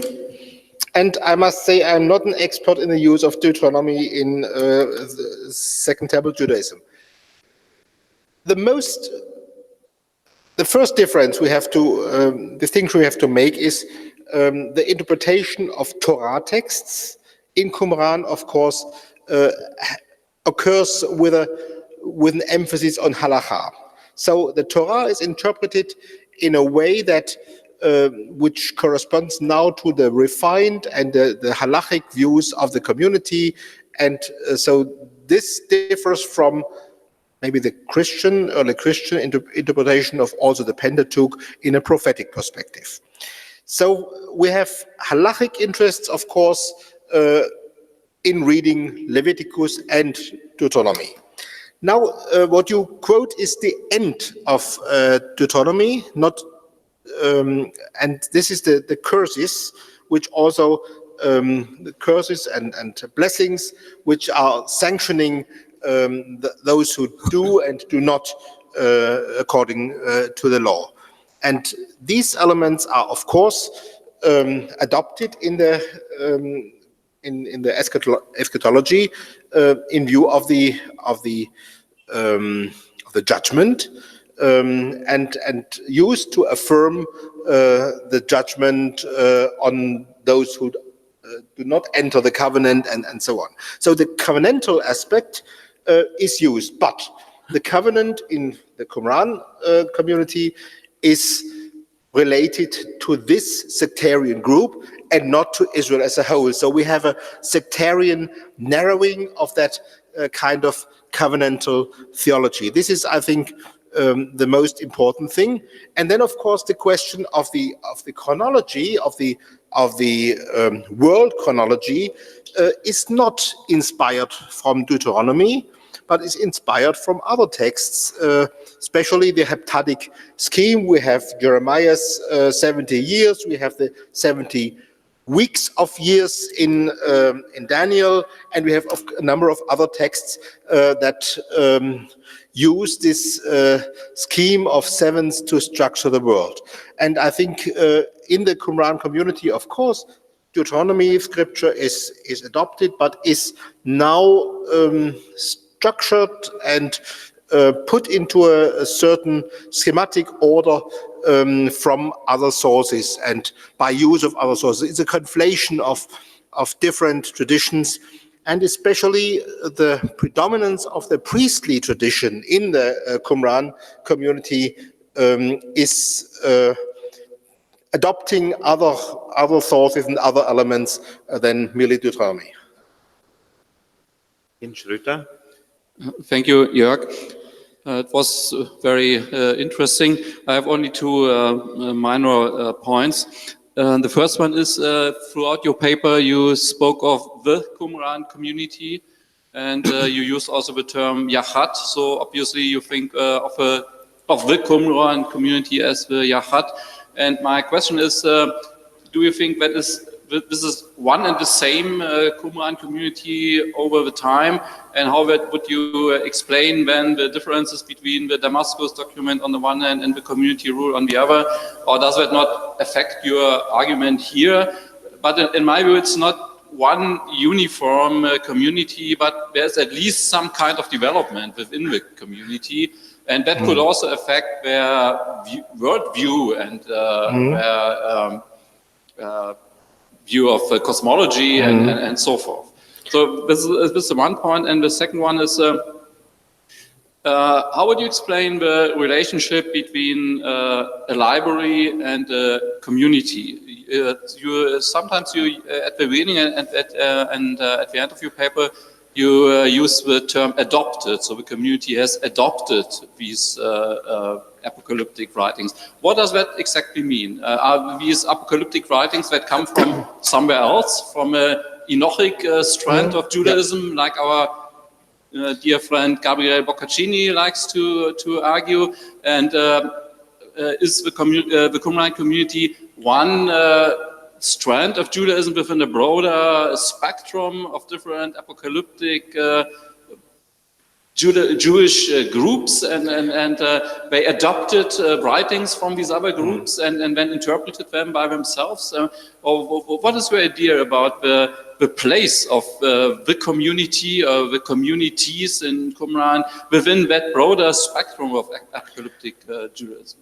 And I must say, I'm not an expert in the use of Deuteronomy in the Second Temple Judaism. The first difference we have to, distinction we have to make is the interpretation of Torah texts in Qumran, of course, occurs with an emphasis on halakha. So the Torah is interpreted in a way that which corresponds now to the refined and the halachic views of the community, and so this differs from maybe the early Christian interpretation of also the Pentateuch in a prophetic perspective. So we have halachic interests, of course, in reading Leviticus and Deuteronomy. Now, what you quote is the end of Deuteronomy, not, and this is the curses, which also the curses and blessings, which are sanctioning those who do and do not according to the law. And these elements are, of course, adopted in the eschatology in view of the judgment, and used to affirm the judgment on those who do not enter the covenant, and so on. So the covenantal aspect is used, but the covenant in the Qumran community is related to this sectarian group and not to Israel as a whole. So we have a sectarian narrowing of that kind of covenantal theology. This is, I think, the most important thing. And then, of course, the question of the chronology of the world chronology is not inspired from Deuteronomy, but is inspired from other texts, especially the heptadic scheme. We have Jeremiah's 70 years, we have the 70 weeks of years in Daniel, and we have a number of other texts that use this scheme of sevens to structure the world. And I think in the Qumran community, of course, Deuteronomy scripture is adopted, but is now structured and put into a certain schematic order from other sources and by use of other sources. It's a conflation of different traditions, and especially the predominance of the priestly tradition in the Qumran community is adopting other sources and other elements than merely Deuteronomy. In Schröter. Thank you, Jörg. It was very interesting. I have only two minor points. The first one is, throughout your paper, you spoke of the Qumran community, and you used also the term Yachat. So obviously you think of the Qumran community as the Yachat. And my question is, do you think that is this is one and the same Qumran community over the time, and how would you explain then the differences between the Damascus document on the one hand and the community rule on the other, or does that not affect your argument here? But in my view, it's not one uniform community, but there's at least some kind of development within the community, and that could also affect their worldview and their view of cosmology and so forth. So this is the one point, and the second one is how would you explain the relationship between a library and a community? Sometimes at the beginning and at the end of your paper, you use the term adopted. So the community has adopted these apocalyptic writings. What does that exactly mean? Are these apocalyptic writings that come from somewhere else, from a Enochic strand of Judaism, like our dear friend Gabriele Boccaccini likes to argue? And is the Qumran community one strand of Judaism within a broader spectrum of different apocalyptic Jewish groups, and they adopted writings from these other groups and then interpreted them by themselves? Or what is your idea about the place of the community or the communities in Qumran within that broader spectrum of apocalyptic Judaism?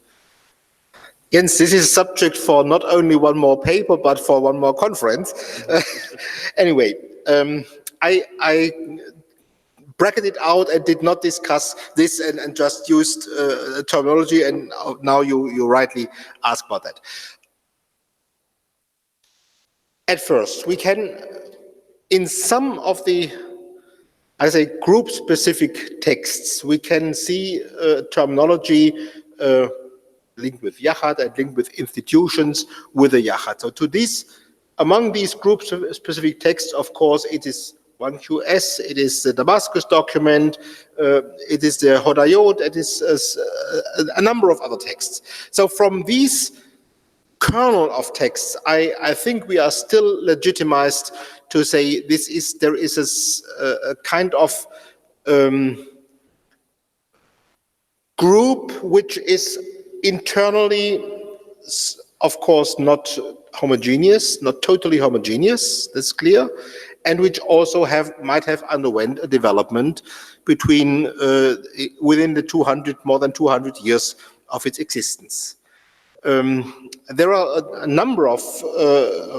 Jens, this is a subject for not only one more paper, but for one more conference. Anyway, I bracketed out and did not discuss this and just used terminology, and now you rightly ask about that. At first, we can, in some of the, I say, group-specific texts, we can see terminology linked with Yachad and linked with institutions with a Yachad. So to this, among these group-specific texts, of course, it is 1QS, it is the Damascus document, it is the Hodayot, it is a number of other texts. So from these kernel of texts, I think we are still legitimized to say there is a kind of group which is internally, of course, not homogeneous, not totally homogeneous, that's clear, and which also might have underwent a development between within the more than 200 years of its existence. There are a number of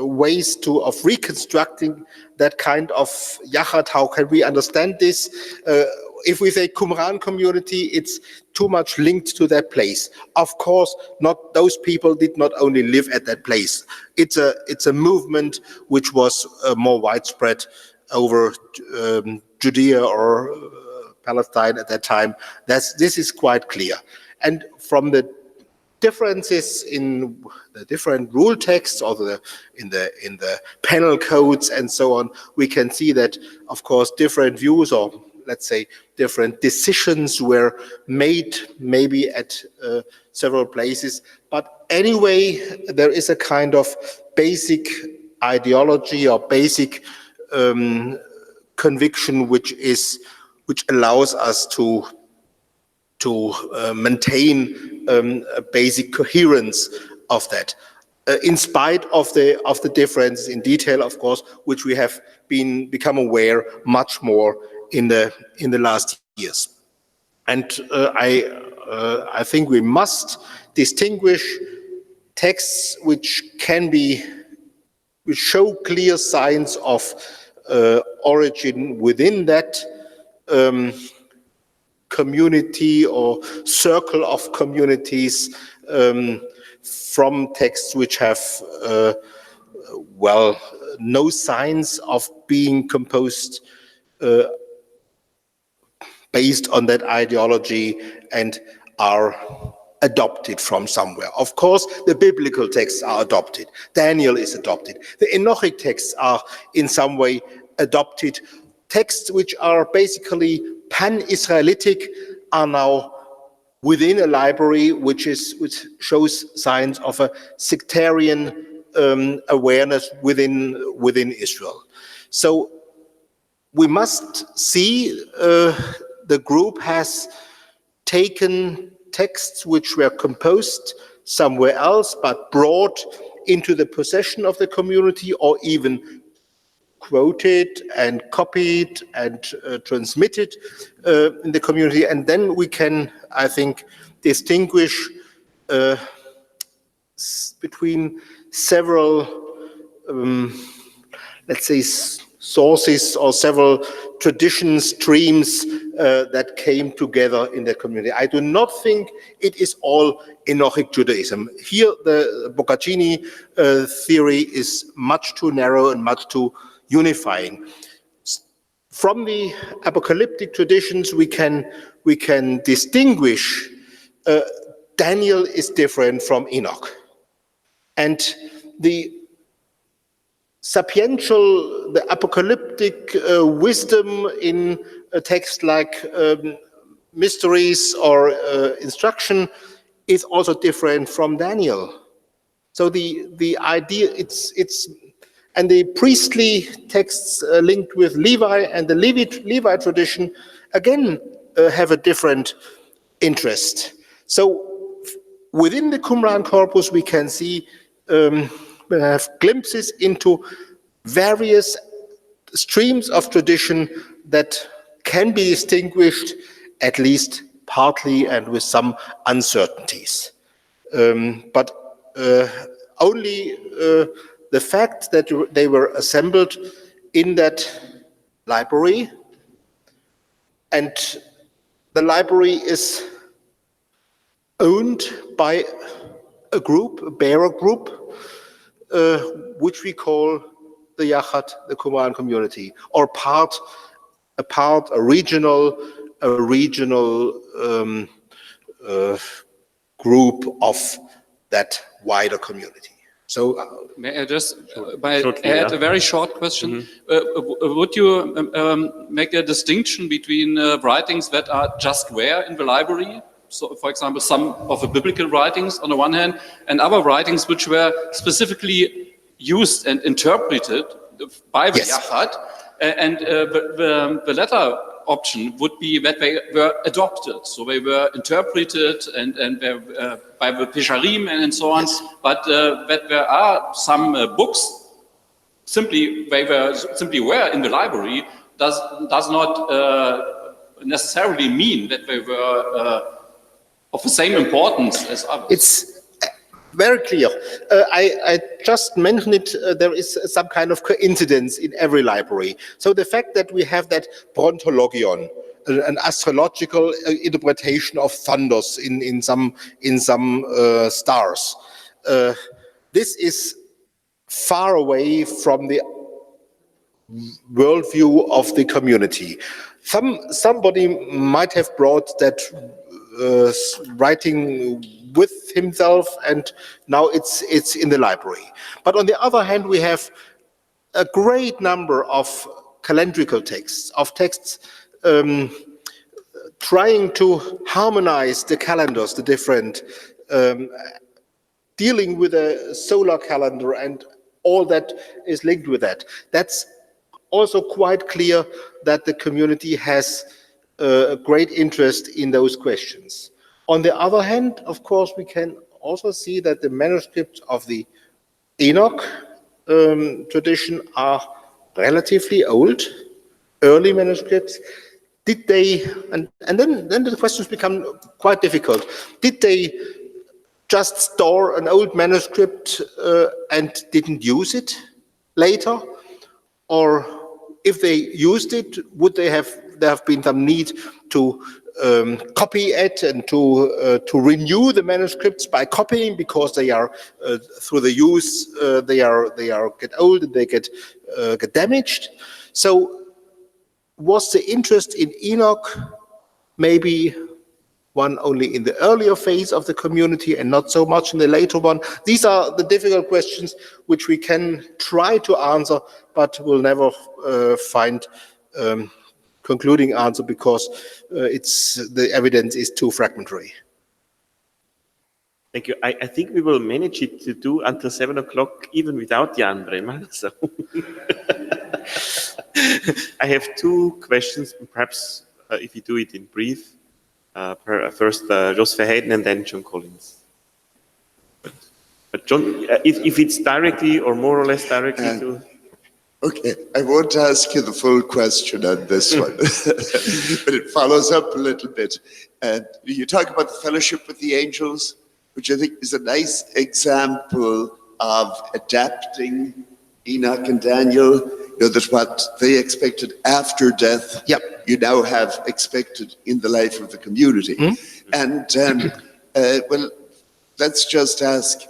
ways of reconstructing that kind of Yachad. How can we understand this? If we say Qumran community, it's too much linked to that place. Of course, not those people did not only live at that place. It's a movement which was more widespread over Judea or Palestine at that time. This is quite clear. And from the differences in the different rule texts or in the penal codes and so on, we can see that, of course, different views, or let's say different decisions, were made maybe at several places. But anyway, there is a kind of basic ideology or basic conviction which allows us to maintain a basic coherence of that, in spite of the differences in detail, of course, which we have become aware much more in the last years. And I think we must distinguish texts which show clear signs of origin within that community or circle of communities, from texts which have no signs of being composed based on that ideology and are adopted from somewhere. Of course, the biblical texts are adopted. Daniel is adopted. The Enochic texts are in some way adopted. Texts which are basically pan-Israelitic are now within a library which shows signs of a sectarian awareness within Israel. So we must see the group has taken texts which were composed somewhere else but brought into the possession of the community, or even quoted and copied and transmitted in the community. And then we can, I think, distinguish between several, let's say, sources or several tradition streams that came together in the community. I do not think it is all Enochic Judaism. Here, the Boccaccini theory is much too narrow and much too unifying. From the apocalyptic traditions, we can distinguish Daniel is different from Enoch. And the sapiential, the apocalyptic wisdom in a text like Mysteries or Instruction is also different from Daniel. So the idea, and the priestly texts linked with Levi and the Levi tradition, again, have a different interest. So within the Qumran corpus, we can see, we have glimpses into various streams of tradition that can be distinguished, at least partly and with some uncertainties. But only the fact that they were assembled in that library, and the library is owned by a group, a bearer group, which we call the Yachad, the Qumran community, or a regional group of that wider community. So, may I just Shortly, add yeah. a very short question? Would you make a distinction between writings that are just where in the library? So, for example, some of the biblical writings on the one hand, and other writings which were specifically used and interpreted by the Yes. Yachad, and the latter option would be that they were adopted, so they were interpreted and by the Pesharim and so on, Yes. but that there are some books simply were in the library does not necessarily mean that they were of the same importance as others. it's very clear. I just mentioned it, there is some kind of coincidence in every library. So the fact that we have that brontologion, an astrological interpretation of thunders in some stars, this is far away from the worldview of the community. Somebody might have brought that writing with himself, and now it's in the library. But on the other hand, we have a great number of calendrical texts, trying to harmonize the calendars, the different, dealing with a solar calendar and all that is linked with that. That's also quite clear that the community has a great interest in those questions. On the other hand, of course, we can also see that the manuscripts of the Enoch tradition are relatively old, early manuscripts. Did they, and then the questions become quite difficult. Did they just store an old manuscript and didn't use it later? Or if they used it, would there have been some need to copy it and to renew the manuscripts by copying, because they are through the use they get old and they get damaged? So was the interest in Enoch maybe one only in the earlier phase of the community and not so much in the later one? These are the difficult questions which we can try to answer, but will never find concluding answer, because the evidence is too fragmentary. Thank you. I think we will manage it to do until 7 o'clock, even without Jan Bremer. So I have two questions, perhaps if you do it in brief. First, Jos Verheyen and then John Collins. But John, if it's directly or more or less directly to... Okay, I won't ask you the full question on this one, but it follows up a little bit. You talk about the fellowship with the angels, which I think is a nice example of adapting Enoch and Daniel, you know, that what they expected after death, Yep. you now have expected in the life of the community. And well, let's just ask,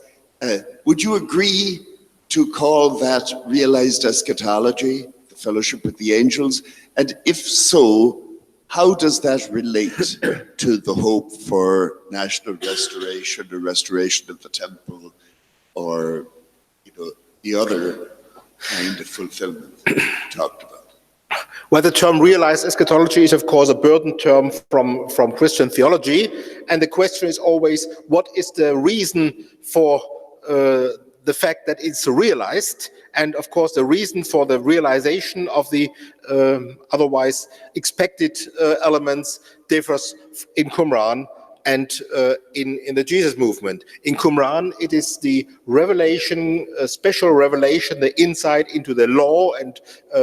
would you agree to call that realized eschatology, the fellowship with the angels? And if so, how does that relate to the hope for national restoration or restoration of the temple, or, you know, the other kind of fulfillment that you talked about? Well, the term realized eschatology is, of course, a burden term from Christian theology. And the question is always, what is the reason for the fact that it's realized? And of course, the reason for the realization of the otherwise expected elements differs in Qumran and in the Jesus movement. In Qumran, it is the revelation, special revelation, the insight into the law and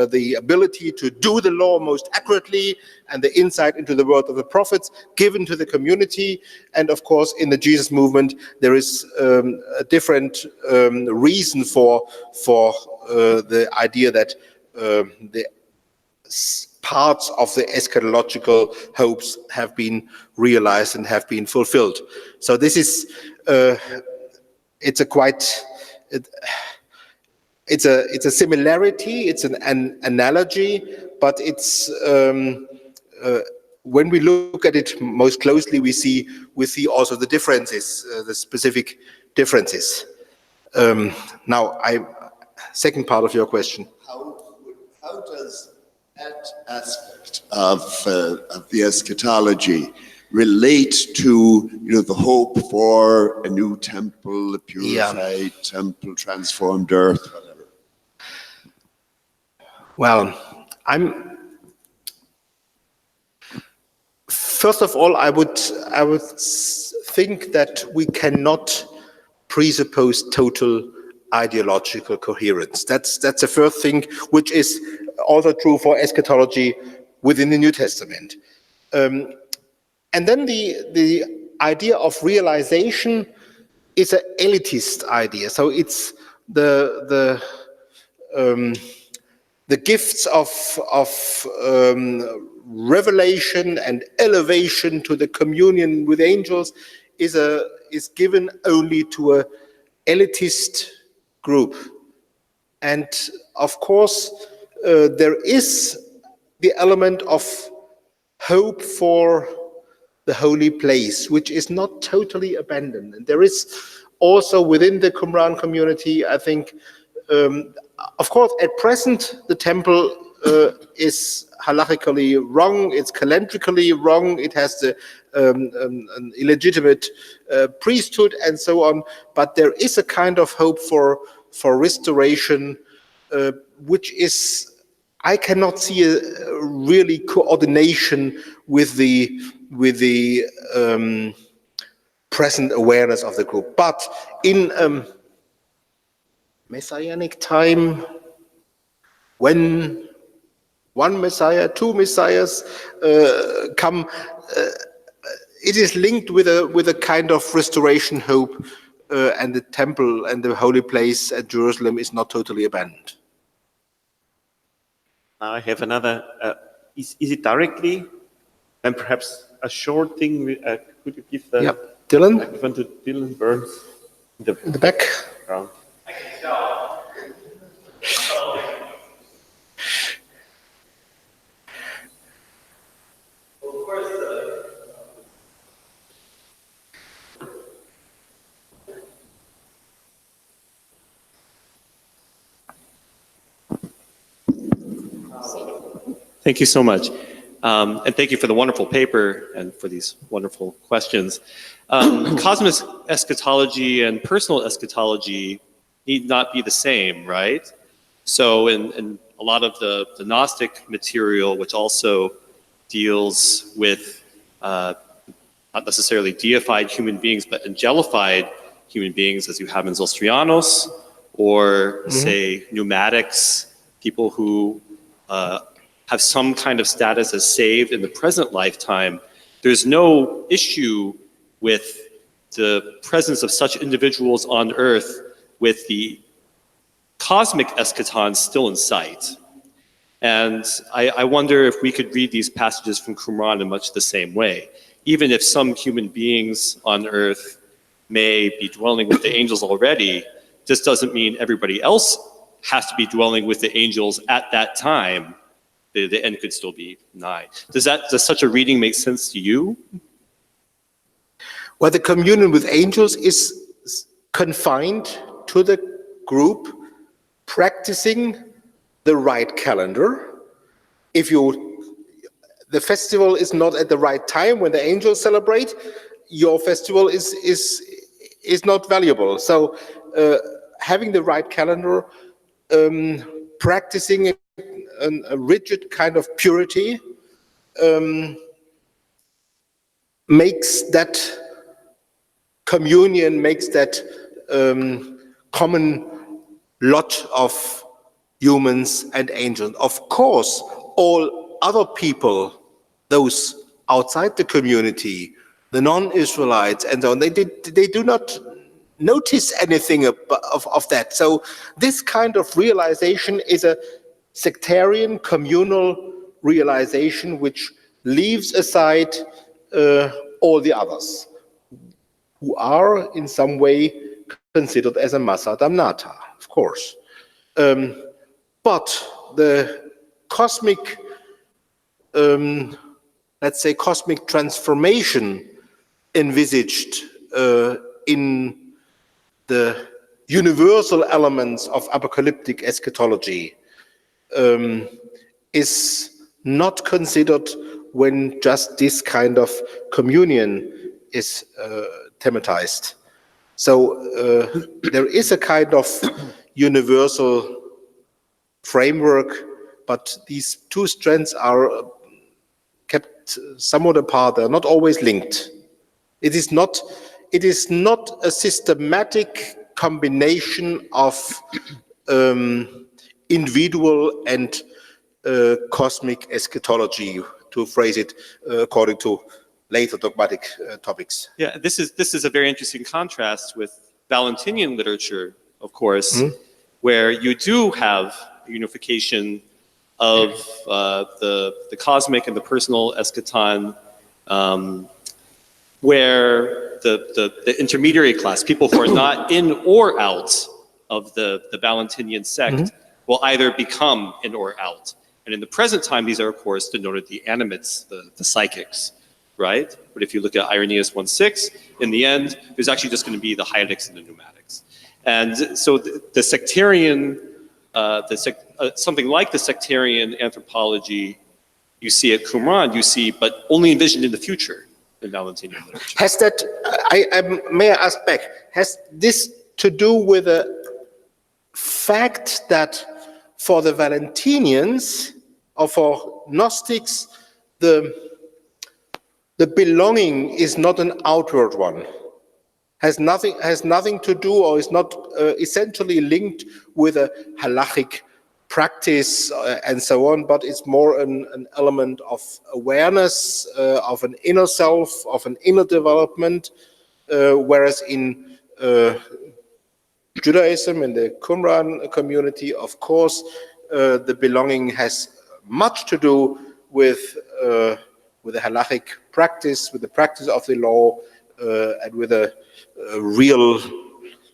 the ability to do the law most accurately, and the insight into the word of the prophets given to the community. And of course, in the Jesus movement, there is a different reason for the idea that the parts of the eschatological hopes have been realized and have been fulfilled. So this is it's a quite it's a similarity, it's an analogy, but it's when we look at it most closely, we see also the differences, the specific differences. Now, second part of your question. How does that aspect of the eschatology relate to, you know, the hope for a new temple, a purified temple, transformed earth, whatever? Well, first of all, I would think that we cannot presuppose total ideological coherence. That's the first thing, which is also true for eschatology within the New Testament. And then the idea of realization is an elitist idea. So it's the gifts of revelation and elevation to the communion with angels is given only to a elitist group. And of course, there is the element of hope for the holy place, which is not totally abandoned. And there is also within the Qumran community, I think, of course, at present, the temple is halachically wrong, it's calendrically wrong, it has an illegitimate priesthood and so on, but there is a kind of hope for restoration, which is, I cannot see a really coordination with the present awareness of the group. But in Messianic time, when one Messiah, two Messiahs come, it is linked with a kind of restoration hope, and the temple and the holy place at Jerusalem is not totally abandoned. I have another. Is it directly? And perhaps a short thing. Could you give the Dylan? microphone to Dylan Burns In the back. Ground. Thank you so much. And thank you for the wonderful paper and for these wonderful questions. Cosmic eschatology and personal eschatology need not be the same, right? So in a lot of the Gnostic material, which also deals with not necessarily deified human beings, but angelified human beings, as you have in Zostrianos, or say pneumatics, people who have some kind of status as saved in the present lifetime. There's no issue with the presence of such individuals on earth with the cosmic eschaton still in sight. And I wonder if we could read these passages from Qumran in much the same way. Even if some human beings on earth may be dwelling with the angels already, this doesn't mean everybody else has to be dwelling with the angels at that time. The end could still be nigh. Does such a reading make sense to you? Well, the communion with angels is confined to the group practicing the right calendar. If the festival is not at the right time when the angels celebrate, your festival is not valuable. So having the right calendar, practicing a rigid kind of purity makes that communion, makes that common lot of humans and angels. Of course, all other people, those outside the community, the non-Israelites and so on, they do not notice anything of that. So this kind of realization is a sectarian communal realization which leaves aside all the others who are in some way considered as a massa damnata, of course. But the cosmic, let's say, cosmic transformation envisaged in the universal elements of apocalyptic eschatology is not considered when just this kind of communion is thematized. So there is a kind of universal framework, but these two strands are kept somewhat apart. They're not always linked. It is not a systematic combination of individual and cosmic eschatology, to phrase it according to later dogmatic topics. Yeah, this is a very interesting contrast with Valentinian literature, of course, where you do have a unification of the cosmic and the personal eschaton, where the intermediary class, people who are not in or out of the Valentinian sect, will either become in or out. And in the present time, these are, of course, denoted the animates, the psychics, right? But if you look at Irenaeus 1:6, in the end, there's actually just going to be the hyetics and the pneumatics. And so the sectarian, something like the sectarian anthropology you see at Qumran, you see, but only envisioned in the future in Valentinian literature. Has that, may I ask back, has this to do with the fact that for the Valentinians or for Gnostics, the belonging is not an outward one, has nothing to do, or is not essentially linked with a halachic practice and so on, but it's more an element of awareness, of an inner self, of an inner development, whereas in Judaism, in the Qumran community, of course, the belonging has much to do with the halachic practice, with the practice of the law, and with the real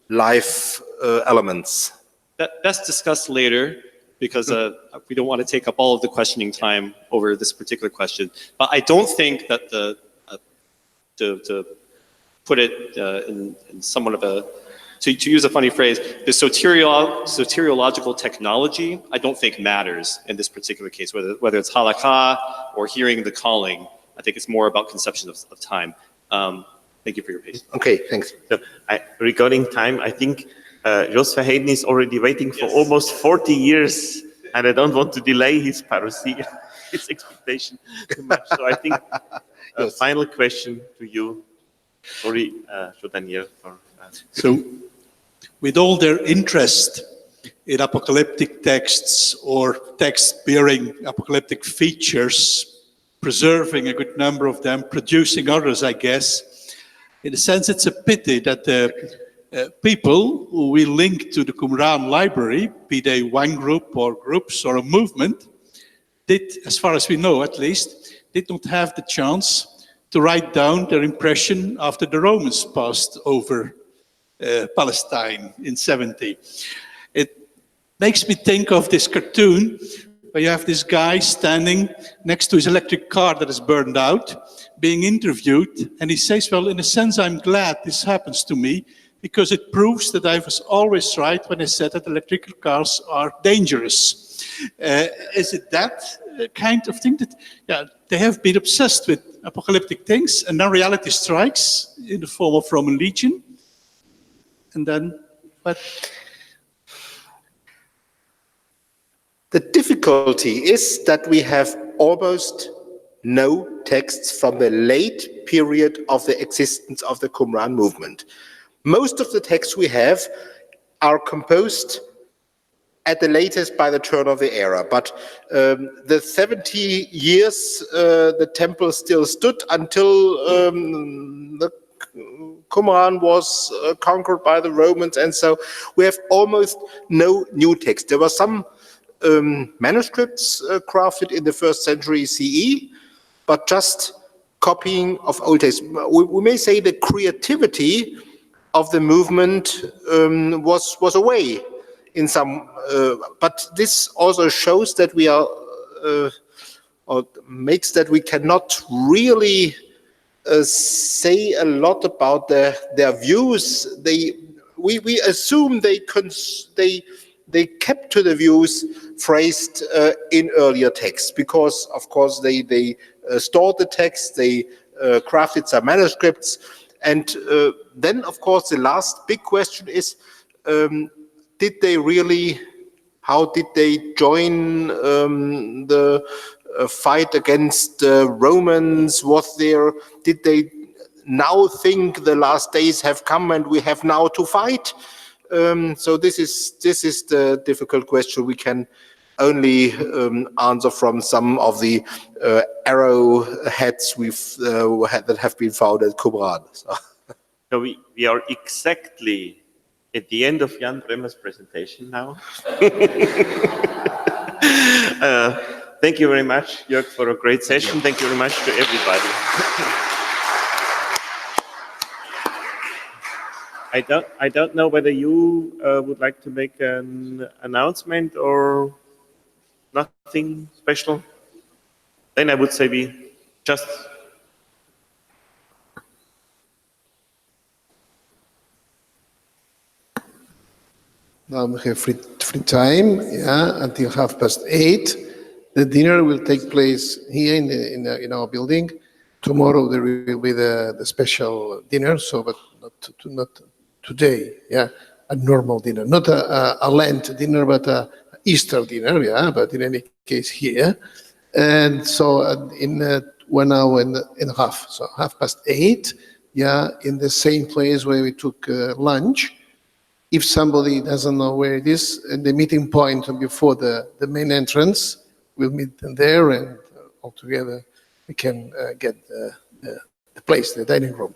life elements. That's discussed later, because we don't want to take up all of the questioning time over this particular question. But I don't think that to put it in somewhat of a to use a funny phrase, the soteriological technology, I don't think matters in this particular case, whether it's halakha or hearing the calling. I think it's more about conception of time. Thank you for your patience. Okay, thanks. So, regarding time, I think Jos Verheyen is already waiting for almost 40 years, and I don't want to delay his parousia, his expectation too much. So I think a final question to you. Sorry, Daniel, for So, with all their interest in apocalyptic texts or texts bearing apocalyptic features, preserving a good number of them, producing others, I guess, in a sense, it's a pity that the people who we link to the Qumran library, be they one group or groups or a movement, did, as far as we know at least, did not have the chance to write down their impression after the Romans passed over Palestine in 70. It makes me think of this cartoon where you have this guy standing next to his electric car that is burned out, being interviewed, and he says, well, in a sense, I'm glad this happens to me because it proves that I was always right when I said that electrical cars are dangerous. Is it that kind of thing that they have been obsessed with apocalyptic things, and now reality strikes in the form of Roman legion? And then what? The difficulty is that we have almost no texts from the late period of the existence of the Qumran movement. Most of the texts we have are composed at the latest by the turn of the era, but the 70 years the temple still stood until the Qumran was conquered by the Romans, and so we have almost no new text. There were some manuscripts crafted in the 1st century CE, but just copying of old texts. We may say the creativity of the movement was away in some, but this also shows that we are, or makes that we cannot really say a lot about their views. We assume they kept to the views phrased in earlier texts because, of course, they stored the text, they crafted some manuscripts, and then, of course, the last big question is: did they really? How did they join the fight against the Romans? Did they now think the last days have come and we have now to fight? So this is the difficult question. We can only answer from some of the arrowheads that have been found at Qumran. So we are exactly at the end of Jan Bremer's presentation now. Thank you very much, Jörg, for a great session. Thank you very much to everybody. I don't know whether you would like to make an announcement or nothing special. Then I would say we just. Now we have free time, until 8:30. The dinner will take place here in our building. Tomorrow there will be the special dinner, but not today, a normal dinner, not a Lent dinner, but a Easter dinner, but in any case here. And so in 1 hour and a half, so 8:30, in the same place where we took lunch. If somebody doesn't know where it is, the meeting point before the main entrance, we'll meet them there, and all together we can get the place, the dining room,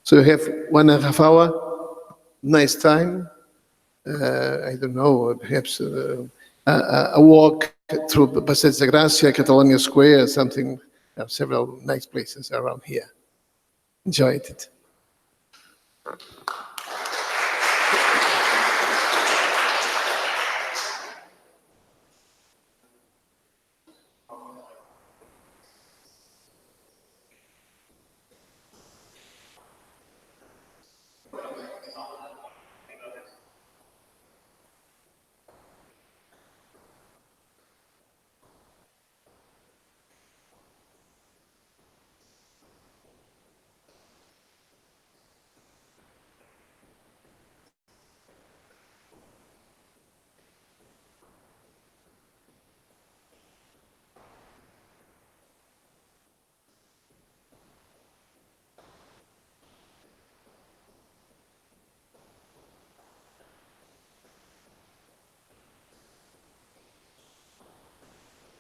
So you have 1.5 hours, nice time. I don't know, perhaps a walk through Passeig de Gràcia, Catalonia Square, something, several nice places around here. Enjoy it.